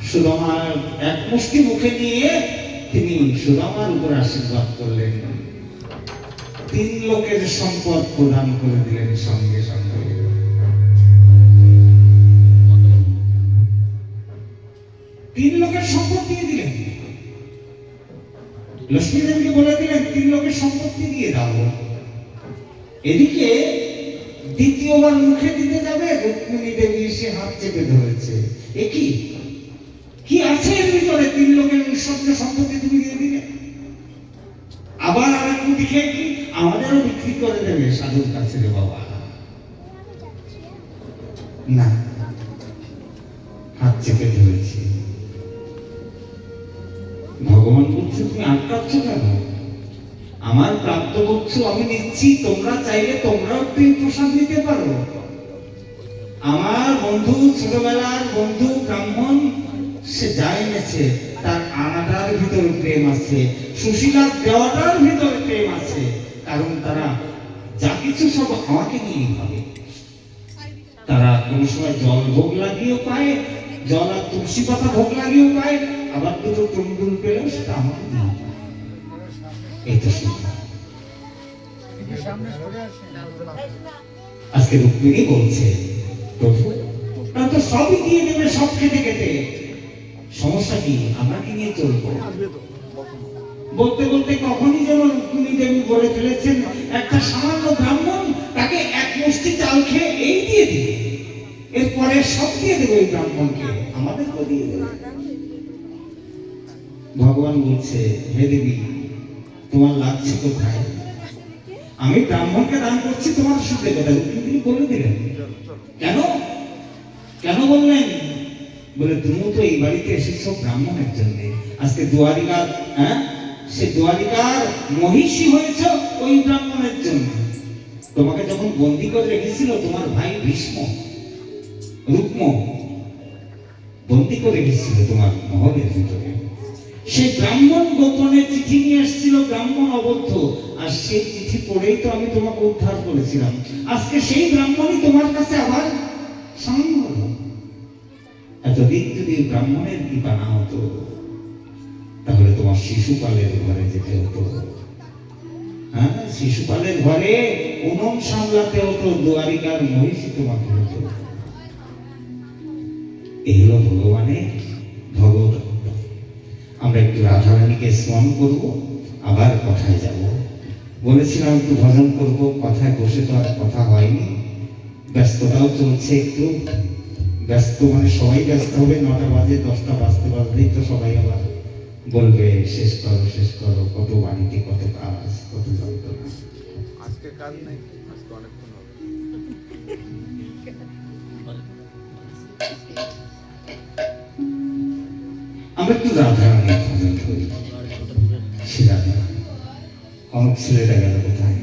সুদামার এক মুষ্টি মুখে নিয়ে তিনি সুদামার উপর আশীর্বাদ করলেন, 3 লোকের সম্পদ প্রদান করে দিলেন সঙ্গে সঙ্গে। 3 লোকের সম্পদ দিয়ে দিলেন। লক্ষ্মীদেবীকে বলে দিলেন 3 লোকের সম্পত্তি দিয়ে দাও। এদিকে দ্বিতীয়বার মুখে দিতে যাবে, রুক্মিণী দেবী এসে হাত চেপে ধরেছে। এ কি আছে এর ভিতরে? 3 লোকের সত্য সম্পত্তি তুমি দিয়ে দিলে। আবার আরেক মুঠি খেয়ে কি আমাদেরও বিক্রি করে দেবে সাধুর কাছে রে বাবা? না, হাত চেপে ধরেছে। ভগবান বলছে, তুমি আটকাচ্ছ কেন? আমার প্রাপ্ত বস্তু আমি নিচ্ছি, তোমরা চাইলে তোমরাও একটু প্রসাদ নিতে পারো। আমার বন্ধু, ছোটবেলার বন্ধু ব্রাহ্মণ, সে যা এনেছে তার আনাটার ভিতরে প্রেম আছে, সুশীলার দেওয়াটার ভিতরে প্রেম আছে, কারণ তারা যা কিছু সব আমাকে নিয়ে হবে। তারা কোনো সময় জল ভোগ লাগিয়েও পায়, জল আর তুলসী পাতা ভোগ লাগিয়েও পায়, আবার 2টো তন্দুল পেলেও সেটা আমাকে নিয়ে। এইটা শুনলাম আজকে রুক্মিণী বলছে, প্রভু তারা তো সবই দিয়ে দেবে, সব খেতে খেতে, সমস্যা কি? আমরা কি নিয়ে চলবো? বলতে বলতে কখনই যেন রুক্মিণী দেবী বলে ফেলেছেন, একটা সামান্য ব্রাহ্মণ, তাকে 1 মুষ্টি চাল খেয়ে এই দিয়ে দিবে, এরপরে সব দিয়ে দেবে ওই ব্রাহ্মণকে, আমাদেরকেও দিয়ে দেবে। ভগবান বলছে, হে দেবী, তোমার লাগছে কোথায়? আমি ব্রাহ্মণকে দান করছি, তোমার সুখে কোথায়? তিনি বলে দিলেন। কেন কেন বললেন? বলে, তুমি তো এই বাড়িতে এসেছো ব্রাহ্মণের জন্য। আজকে দুয়ারিকার, সে দুয়ারিকার মহিষী হয়েছ ওই ব্রাহ্মণের জন্য। তোমাকে যখন বন্দী করে রেখেছিল তোমার ভাই ভীষ্ম, রুক্ম বন্দি করে গেছিল তোমার মহলের ভিতরে। সেই ব্রাহ্মণ গোপনে চিঠি নিয়ে এসেছিল, ব্রাহ্মণ অবদ্ধ, আর সেই চিঠি পড়েই তো আমি তোমাকে উদ্ধার করেছিলাম। আজকে সেই ব্রাহ্মণই তোমার কাছে আবার সামনে হলো। এতদিন যদি ব্রাহ্মণের কৃপা না হতো তাহলে তোমার শিশুপালের ঘরে যেতে হতো। হ্যাঁ, শিশুপালের ঘরে উনুন সামলাতে হতো, দুয়ারিকার মহিষী তোমাকে হতো। এই হলো ভগবানের ভগবত। আমরা একটু রাধারানীকে স্মরণ করবো, আবার কথায় যাব। বলেছিলাম একটু ভজন করব, কথায় বসে তো আর কথা হয়নি, ব্যস্ততাও চলছে একটু। ব্যস্ত মানে সবাই ব্যস্ত হবে, 9টা বাজে 10টা বাজতে বাজতেই তো সবাই আবার বলবে শেষ করো শেষ করো, কত বাড়িতে কত কাজ, কত যন্ত্রণা। আজকে কাজ নেই, আজকে অনেকক্ষণ হবে। আমরা একটু রাধারানী ভজন করি। শিরাধা অনেক ছেলেটা গেল কোথায়?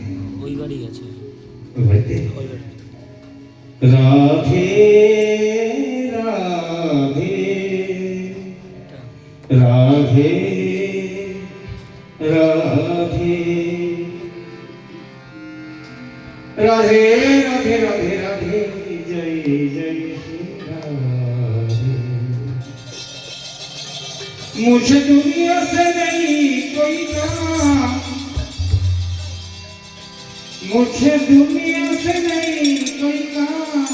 ওই বাড়ি গেছে, ওই বাড়িতে। ওই বাড়ি। রাধে রাধে রাধে রাধে রাধে রাধে রাধে রাধে জয় জয় শ্রী রাধে। मुझे दुनिया से नहीं कोई काम, मुझे दुनिया से नहीं कोई काम।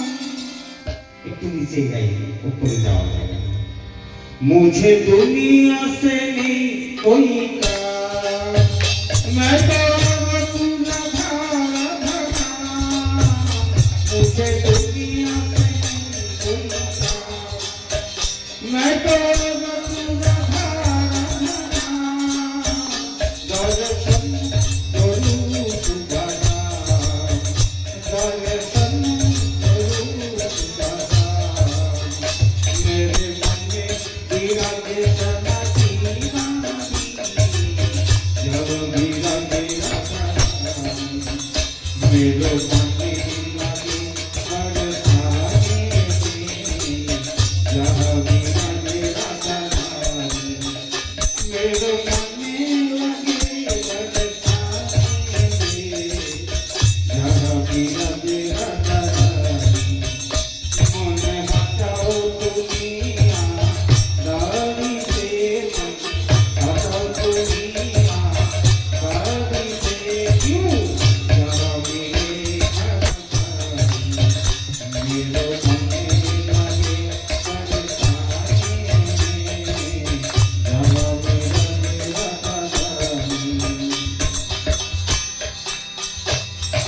একটু নিচে গাই, উপরে যাওয়া যাবে। मुझे दुनिया से नहीं कोई काम, मैं तो वसुंधरा भगवान। मुझे दुनिया से नहीं कोई काम, मैं तो वसुंधरा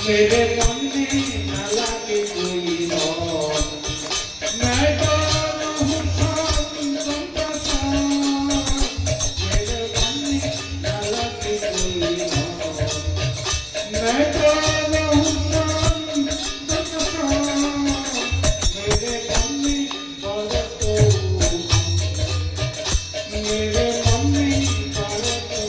मेरे मन में न लगे कोई और, मैं तो रहूं शांत का साथ। मेरे मन में न लगे कोई और, मैं तो रहूं शांत का साथ। मेरे मन में बड़ा तो मेरे मन में बड़ा तो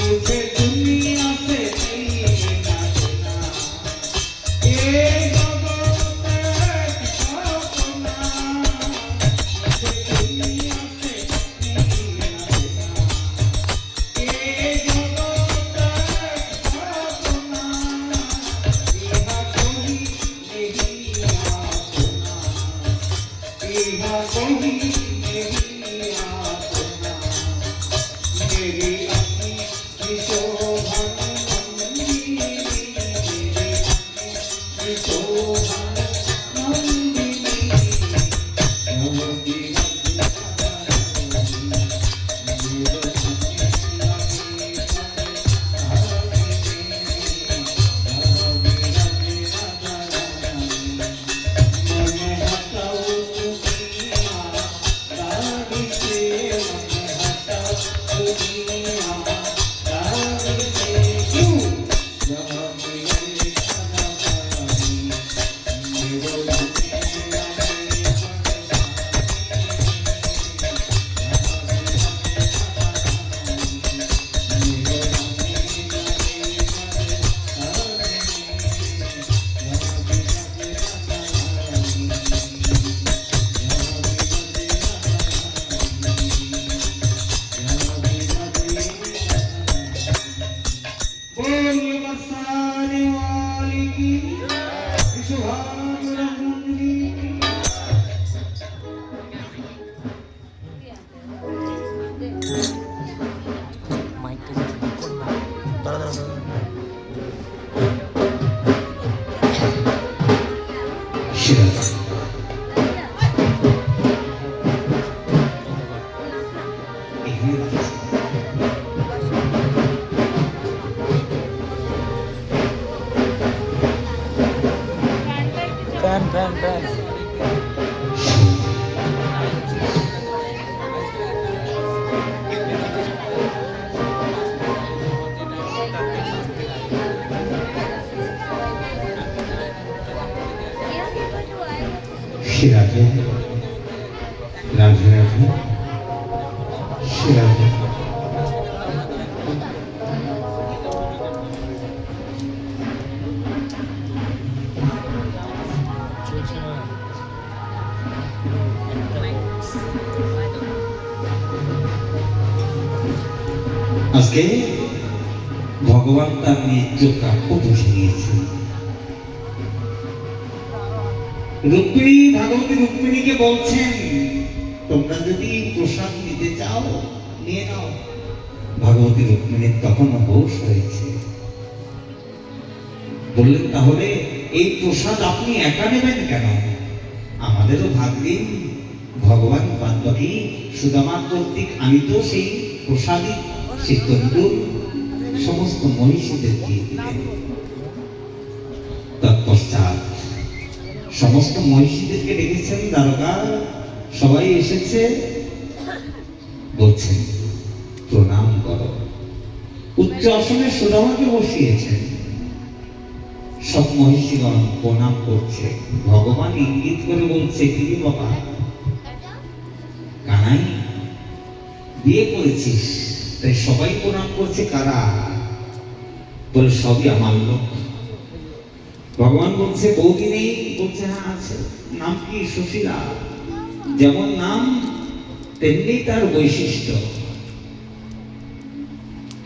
मुझे दुनिया से नहीं नाचना, ये जगत सपना। मुझे दुनिया से नहीं नाचना, ये जगत सपना। यहाँ कोई नहीं अपना, यहाँ कोई नहीं अपना। मेरी ফ্যান ফ্যান ফ্যান শিরাকে রাধে রাধে শিরাকে আজকে ভগবান তার নিজ প্রাপ্য বুঝে নিয়েছেন। রুক্মিণী ভাগবতী রুক্মিণীকে বলছেন, তোমরা যদি প্রসাদ নিতে চাও নিয়ে নাও। ভাগবতী রুক্মিণীর তখন হোশ হয়েছে, বললেন তাহলে এই প্রসাদ আপনি একা নেবেন কেন? আমাদেরও ভাগ দিন। ভগবান বান্ধবী সুদামা কর্তৃক আমি তো সেই প্রসাদই সেই তন্দুর সমস্ত মহিষীদের দিয়ে দিলেন। তৎপশ্চাৎ সমস্ত মহিষীদেরকে ডেকেছেন, দ্বারকা সবাই এসেছে, বলছেন প্রণাম করো। উচ্চ আসনে সুদামাকে বসিয়েছেন, সব মহিষীগণ প্রণাম করছে। ভগবান ইঙ্গিত করে বলছে, কি রে বাবা কানাই, বিয়ে করেছিস তাই সবাই প্রণাম করছে, কারা? বলে সবই আমার লোক। ভগবান বলছে বৌদি নেই? বলছে হ্যাঁ আছে। নাম কি? সুশীলা। যেমন নাম তেমনি তার বৈশিষ্ট্য।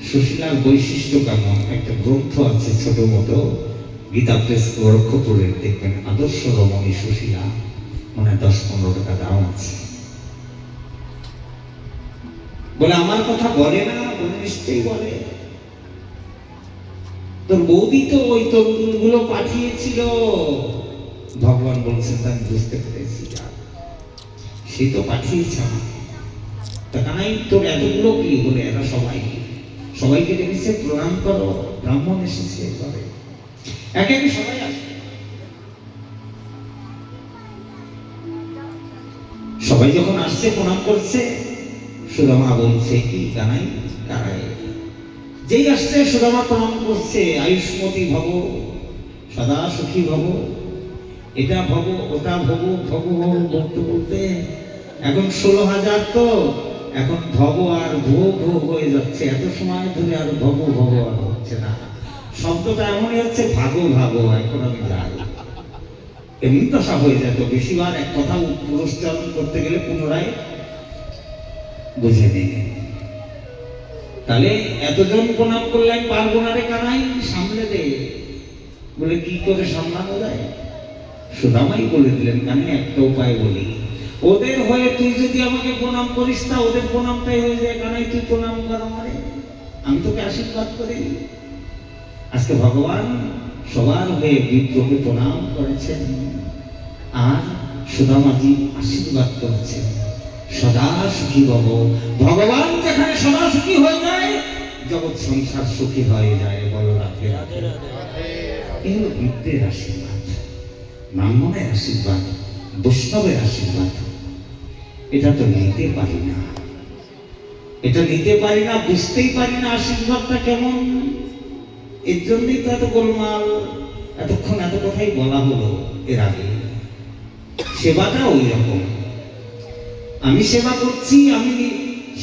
সুশীলার বৈশিষ্ট্য কেমন? একটা গ্রন্থ আছে ছোট মতো, গীতা প্রেস গোরক্ষপুরে, দেখবেন আদর্শ রমণী সুশীলা, মানে 10-15 টাকা দাম আছে। বলে আমার কথা বলে না? বলে নিশ্চয়ই বলে। তোর বৌদি তো ওই তরুণগুলো পাঠিয়েছিল। ভগবান বলছেন আমি বুঝতে পেরেছি, সে তো পাঠিয়েছে আমাকে। তা কানাই তোর এতগুলো কি? বলে এরা সবাইকে ডেকেছে, প্রণাম করো, ব্রাহ্মণ এসেছে ঘরে। একে একে সবাই আসে, সবাই যখন আসছে প্রণাম করছে, সুদামা বলছে কি কানাই কারাই? যেই আসছে সুদামা প্রণাম করছে, আয়ুষ্মতী ভব, সদা সুখী ভব, এটা ভব ওটা ভব, ভব ভব বলতে বলতে এখন 16,000 তো, এখন ভব আর ভো ভো হয়ে যাচ্ছে। এত সময় ধরে আর ভব ভব আর হচ্ছে না। শব্দটা এমনই হচ্ছে ভাগো ভাগো। এখন আমি যাই, এমনি দশা হয়ে যেত। বেশিবার এক কথা পুরস্চারণ করতে গেলে পুনরায় বুঝে নেই। তাহলে এতজন প্রণাম করলেন, পারবো না রে কানাই, সামলে দে। বলে কি করে সামলানো যায়? সুদামাই বলে দিলেন, কানে একটা উপায় বলি, ওদের হয়ে তুই যদি আমাকে প্রণাম করিস তা ওদের প্রণামটাই হয়ে যায়। কানাই তুই প্রণাম কর আমারে, আমি তোকে আশীর্বাদ করি। আজকে ভগবান সবার হয়ে বিপ্রকে প্রণাম করেছেন আর সুদামাজি আশীর্বাদ করেছেন, সদা সুখী ভব। ভগবান যেখানে সদা সুখী হয়ে যায়, জগৎ সংসার সুখী হয়ে যায়। বলো রাধে রাধে। এই হলো বিপ্রের আশীর্বাদ, ব্রাহ্মণের আশীর্বাদ, বৈষ্ণবের আশীর্বাদ। এটা তো নিতে পারি না, এটা নিতে পারি না, বুঝতেই পারি না আশীর্বাদটা কেমন। এর জন্যই তো এত গোলমাল, এতক্ষণ এত কথাই বলা হলো। এর আগে সেবাটা ওই রকম, আমি সেবা করছি, আমি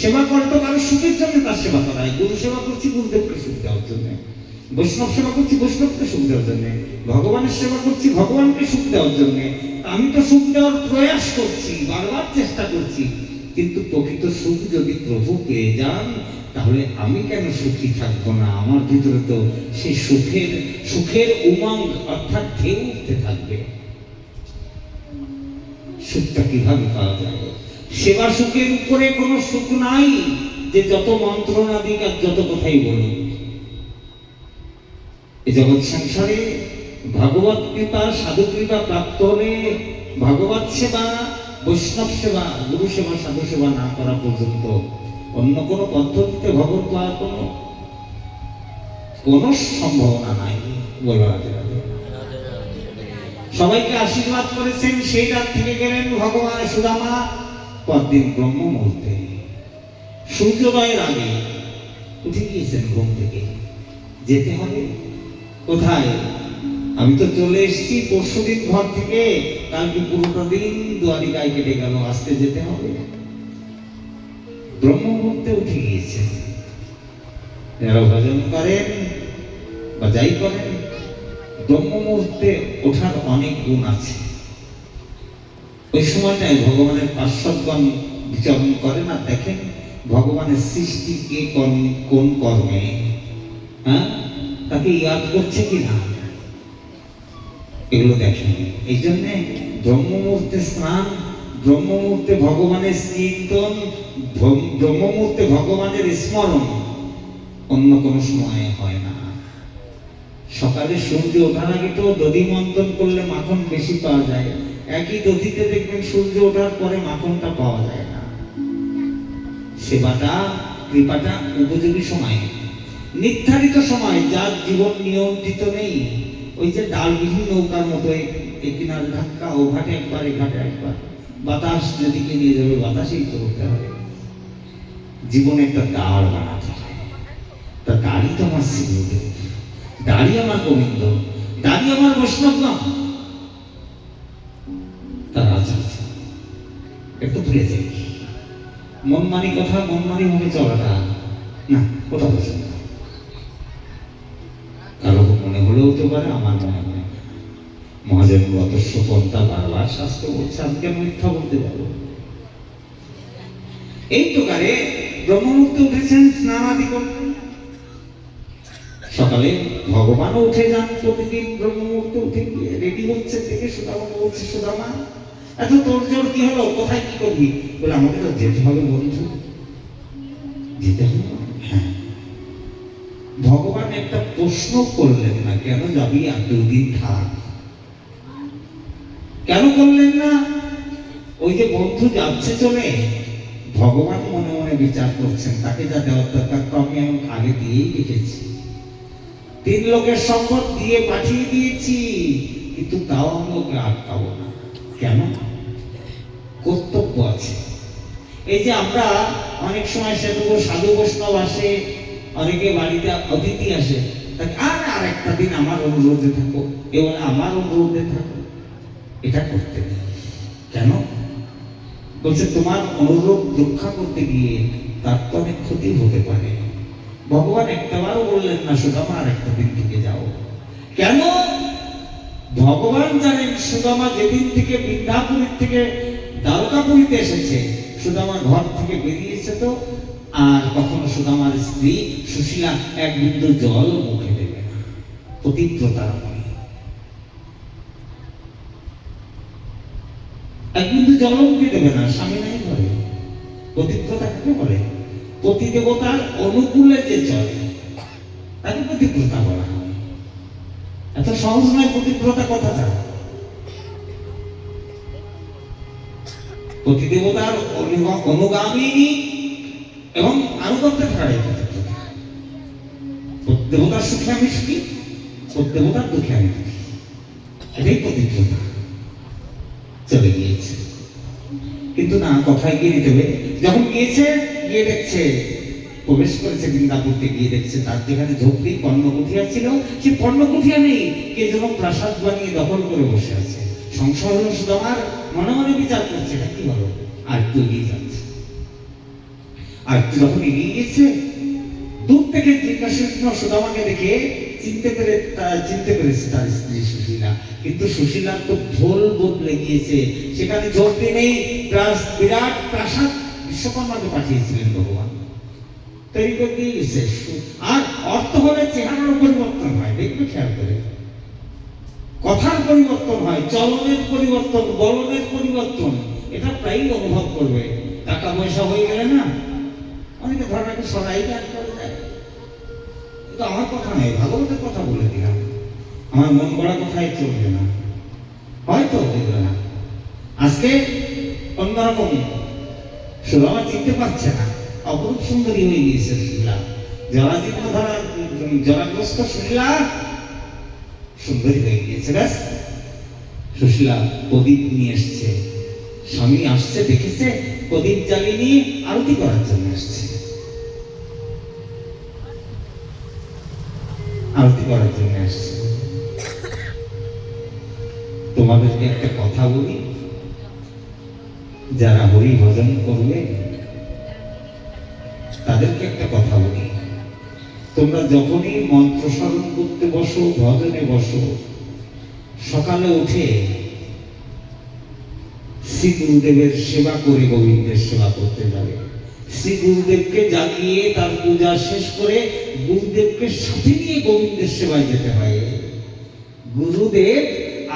সেবা করে তো কারো সুখের জন্য তার সেবা করাই। গুরু সেবা করছি গুরুদেবকে সুখ দেওয়ার জন্য, বৈষ্ণব সেবা করছি বৈষ্ণবকে সুখ দেওয়ার জন্য, ভগবানের সেবা করছি ভগবানকে সুখ দেওয়ার জন্য। আমি তো সুখ দেওয়ার প্রয়াস করছি, বারবার চেষ্টা করছি, কিন্তু প্রকৃত সুখ যদি প্রভু পেয়ে যান, তাহলে আমি কেন সুখী থাকবো না? আমার ভিতরে তো সেই সুখের উমঙ্গ অর্থাৎ ঢেউ উঠতে থাকবে। সুখটা কিভাবে পাওয়া যায়? সেবা সুখের উপরে কোনো সুখ নাই, যে যত মন্ত্রণা দিক আর যত কথাই বলুন। এই জগৎ সংসারে ভগবত কৃপা সাধু কৃপা প্রাপ্ত হলে ভগবত সেবা, বৈষ্ণব সেবা, গুরু সেবা, সাধু সেবা না করা পর্যন্ত অন্য কোনো পদ্ধতিতে ভগবত পাওয়ার কোনো সম্ভাবনা নাই। বলো রাধে রাধে। সবাইকে আশীর্বাদ করেছেন, সেই রাত থেকে গেলেন ভগবান সুদামা। পরদিন ব্রহ্ম মুহূর্তে সূর্যোদয়ের আগে উঠে গিয়েছেন ঘুম থেকে। যেতে হবে কোথায়? আমি তো চলে এসেছি পরশুদিন ঘর থেকে, কালকে পুরোটা দিন দ্বারিকায় কেটে গেল, আসতে যেতে হবে। ব্রহ্ম মুহূর্তে উঠে গিয়েছেন। যারা ভজন করেন বা যাই করেন, ব্রহ্ম মুহূর্তে ওঠার অনেক গুণ আছে। ওই সময়টায় ভগবানের পার্শ্বদগণ বিচরণ করে না, দেখেন ভগবানের সৃষ্টি কে কোন কর্মে, হ্যাঁ, তাকে ইয়াদ করছে কিনা, এগুলো দেখেন। এই জন্যে ব্রহ্ম মুহূর্তে স্নান, ব্রহ্ম মুহূর্তে ভগবানের কীর্তন, ব্রহ্ম মুহূর্তে ভগবানের স্মরণ অন্য কোনো সময়ে হয় না। সকালে সূর্য ওঠার আগে তো দধি মন্থন করলে মাখন বেশি পাওয়া যায়, একই দধিতে দেখবেন সূর্য ওঠার পরে মাখনটা পাওয়া যায় না। সেবাটা কৃপাটা উপযোগী সময়, নির্ধারিত সময়, যার জীবন নিয়ন্ত্রিত নেই। ওই যে ডালবিহীন নৌকার মতো, এই কিনার ধাক্কা, ও ঘাটে একবার, এই ঘাটে একবার, বাতাস যেদিকে নিয়ে যাবে বাতাসেই তো করতে হবে। জীবনে একটা দাঁড় বানাতে হয়। তা দাড়ি তো আমার শ্রীগুরুদেব, দাড়ি আমার গোবিন্দ, দাড়ি আমার বৈষ্ণবগণ, তার আচার্য। একটু ভুলে যাই, মনমানি কথা, মনমানি ভাবে চলাটা না, ওটা পছন্দ না। কারো মনে হলেও হতে পারে, আমার মনে হয় মহাজন অতস্য পন্থা বারবার শাস্ত্র বলছে, আমি কেন মিথ্যা বলতে পারবো? এই প্রকারে ব্রহ্মমুহূর্তে উঠেছেন, স্নান আদি করলেন। সকালে ভগবানও উঠে যান প্রতিদিন ব্রহ্মমুহূর্তে, উঠে গিয়ে রেডি হচ্ছে, দেখে সুদামা বলছে, সুদামা এত তোড়জোড় কি হলো, কোথায় কি করবি? বলে আমাকে তো যেতে হবে বন্ধু, যেতে হবে। হ্যাঁ, ভগবান একটা প্রশ্ন করলেন না, কেন যাবি আর 2 দিন থাক, কেন করলেন না? ওই যে বন্ধু যাচ্ছে চলে, ভগবান মনে মনে বিচার করছেন, তাকে যা দেওয়ার দরকার তো আমি আগে দিয়েই রেখেছি। 3 লোকের সম্পদ দিয়ে পাঠিয়ে দিয়েছি, কিন্তু তাও আমি ওকে আটকাবো না। কেন? কর্তব্য আছে। এই যে আমরা অনেক সময় সাধু বৈষ্ণব আসে, অনেকে বাড়িতে অতিথি আসে, তাকে আর একটা দিন আমার অনুরোধে থাকো, এবার আমার অনুরোধে থাকো, এটা করতে নেই। কেন? বলছে তোমার অনুরোধ রক্ষা করতে গিয়ে তার তো অনেক ক্ষতি হতে পারে। ভগবান একটাবারও বললেন না সুদামা আর একটা দিন থেকে যাও। কেন? ভগবান জানেন সুদামা যেদিন থেকে বৃন্দাপুরীর থেকে দ্বারকাপুরীতে এসেছে, সুদামা ঘর থেকে বেরিয়েছে তো আর কখনো সুদামার স্ত্রী সুশীলা 1 বিন্দু জল মুখে দেবে না, পতিব্রতার মনে। 1 বিন্দু জল মুখে দেবে না, স্বামী নাই ঘরে। পতিব্রতা কাকে বলে? পতি দেবতার অনুকূলে যে চলে তাকে পতিব্রতা বলা হয়। এত সহজ নয় পতিব্রতা কথাটা। পতিদেবতার অনুগামিনী এবং আনুগত্যে থাকাই পতিব্রতা। পতিদেবতার সুখে আমি সুখী, পতিদেবতার দুঃখে আমি দুঃখী, এটাই পতিব্রতা। চলে গিয়েছে, কিন্তু না, কথায় গিয়ে দিতে হবে। যখন গিয়েছে, গিয়ে দেখছে, প্রবেশ করেছে বৃন্দাবনতে, গিয়ে দেখছে তার যেখানে ঝোপড়ি পর্ণকুঠিয়া ছিল, সে পর্ণকুঠিয়া নেই, কে যেন প্রাসাদ বানিয়ে দখল করে বসে আছে। সংসার হলো সুদামার, মনে মনে বিচার করছে এটা কি হলো, আর একটু এগিয়ে যাচ্ছে। আর একটু যখন এগিয়ে গেছে, দূর থেকে জিজ্ঞাসা সুদামাকে দেখে চিনতে পেরেছে তার স্ত্রী সুশীলা। কিন্তু সুশীলার তো ঢোল বদলে গিয়েছে, সেখানে ঝোপড়ি নেই, বিরাট প্রাসাদ বিশ্বকর্মাকে পাঠিয়েছিলেন ভগবান, তৈরি করে দিয়ে গেছে। আর অর্থ হলে চেহারার পরিবর্তন হয়, দেখবে খেয়াল করে, কথার পরিবর্তন হয়, চলনের পরিবর্তন, বলনের পরিবর্তন, এটা প্রায়ই অনুভব করবে। টাকা পয়সা হয়ে গেলে না, অনেকে ধর্মকে সরাই কাজ করে যায়। কিন্তু আমার কথা নেই, ভাগবতের কথা বলে দিলাম, আমার মন গড়া কথাই চলবে না, হয়তো দেখবে না। আজকে অন্যরকম, সুদামা চিনতে পারছে না, অপরূপ সুন্দরী হয়ে গিয়েছে সুশীলা। জরাগ্রস্ত সুশীলা সুন্দরী হয়ে গিয়েছে। ব্যাস, সুশীলা প্রদীপ নিয়ে এসছে, স্বামী আসছে দেখেছে, প্রদীপ জ্বালিয়ে নিয়ে আরতি করার জন্য আসছে, আরতি করার জন্য আসছে। তোমাদেরকে একটা কথা বলি, যারা হরি ভজন করবে তাদেরকে একটা কথা বলি, তোমরা যখনই মন্ত্র স্মরণ করতে বসো, ভজনে বসো, সকালে উঠে শ্রী গুরুদেবের সেবা করে গোবিন্দের সেবা করতে যাবে। শ্রী গুরুদেবকে জাগিয়ে তার পূজা শেষ করে গুরুদেবকে সাথে নিয়ে গোবিন্দের সেবায় যেতে হয়। গুরুদেব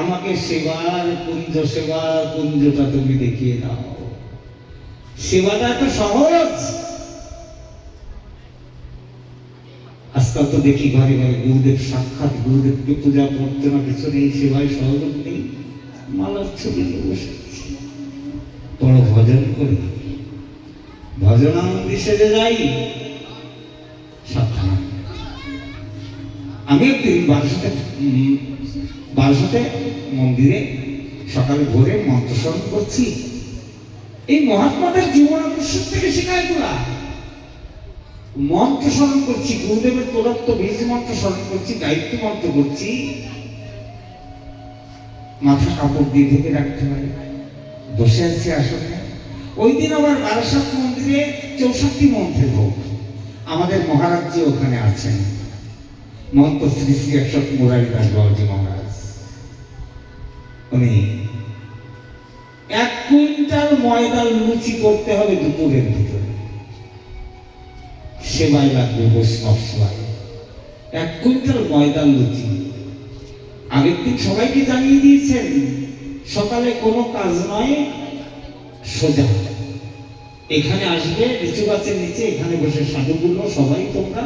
আমাকে সেবার কুঞ্জটা তুমি দেখিয়ে দাও। সেবাটা এত সহজ। আজকাল তো দেখি ঘরে ঘরে গুরুদেব সাক্ষাৎ, গুরুদেবকে পূজা করতে না কিছু নেই, সেবায় সহযোগ নেই, মালার ছবি নিয়ে বসে বড় ভজন করি, ভজনানন্দী সেজে যাই। সাবধান। আমি একদিন বারাসাতে মন্দিরে সকালে ভোরে মন্ত্র স্মরণ করছি। এই মহাত্মাদের জীবনাদর্শ থেকে শেখা এগুলা। মন্ত্র স্মরণ করছি, গুরুদেবের প্রদত্ত বীজ মন্ত্র স্মরণ করছি, গায়ত্রী মন্ত্র করছি, মাথা কাপড় দিয়ে ঢেকে রাখতে হয়, বসে আছি আসলে। ওই দিন আবার বারাসাত মন্দিরে 64 মন্ত্রের ভোগ। আমাদের মহারাজ জি ওখানে আছেন, মহন্ত শ্রী শ্রী একশত মুরারি দাস বাবাজি মহারাজ। উনি 1 কুইন্টাল ময়দার লুচি করতে হবে দুপুরের ভিতরে, সেবাই লাগবে বৈষ্ণব সেবায়। 1 কুইন্টাল ময়দার লুচি। আগের দিন সবাইকে জানিয়ে দিয়েছেন, সকালে কোনো কাজ নয়, সোজা এখানে আসবে, লিচু গাছের নিচে এখানে বসে সাধুগুলো সবাই তোমরা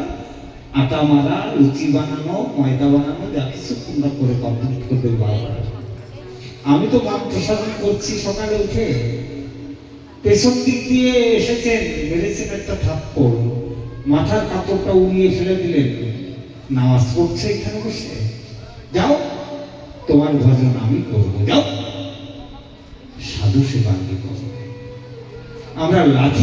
আটা মারা, লুচি বানানো, ময়দা বানানো, যা কিছু তোমরা করে কমপ্লিট করবে বাবা। আমি তো মন্ত্র স্মরণ করছি সকালে উঠে, পেছন দিক দিয়ে এসেছেন, মেরেছেন একটা থাপ্পড়, মাথার কাপড়টা উড়িয়ে ফেলে দিলেন। নামাজ পড়ছে এখানে বসে, যাও তোমার ভজন আমি করবো, যাও সাধু সেবা আমি করবো। আমরা লাঠি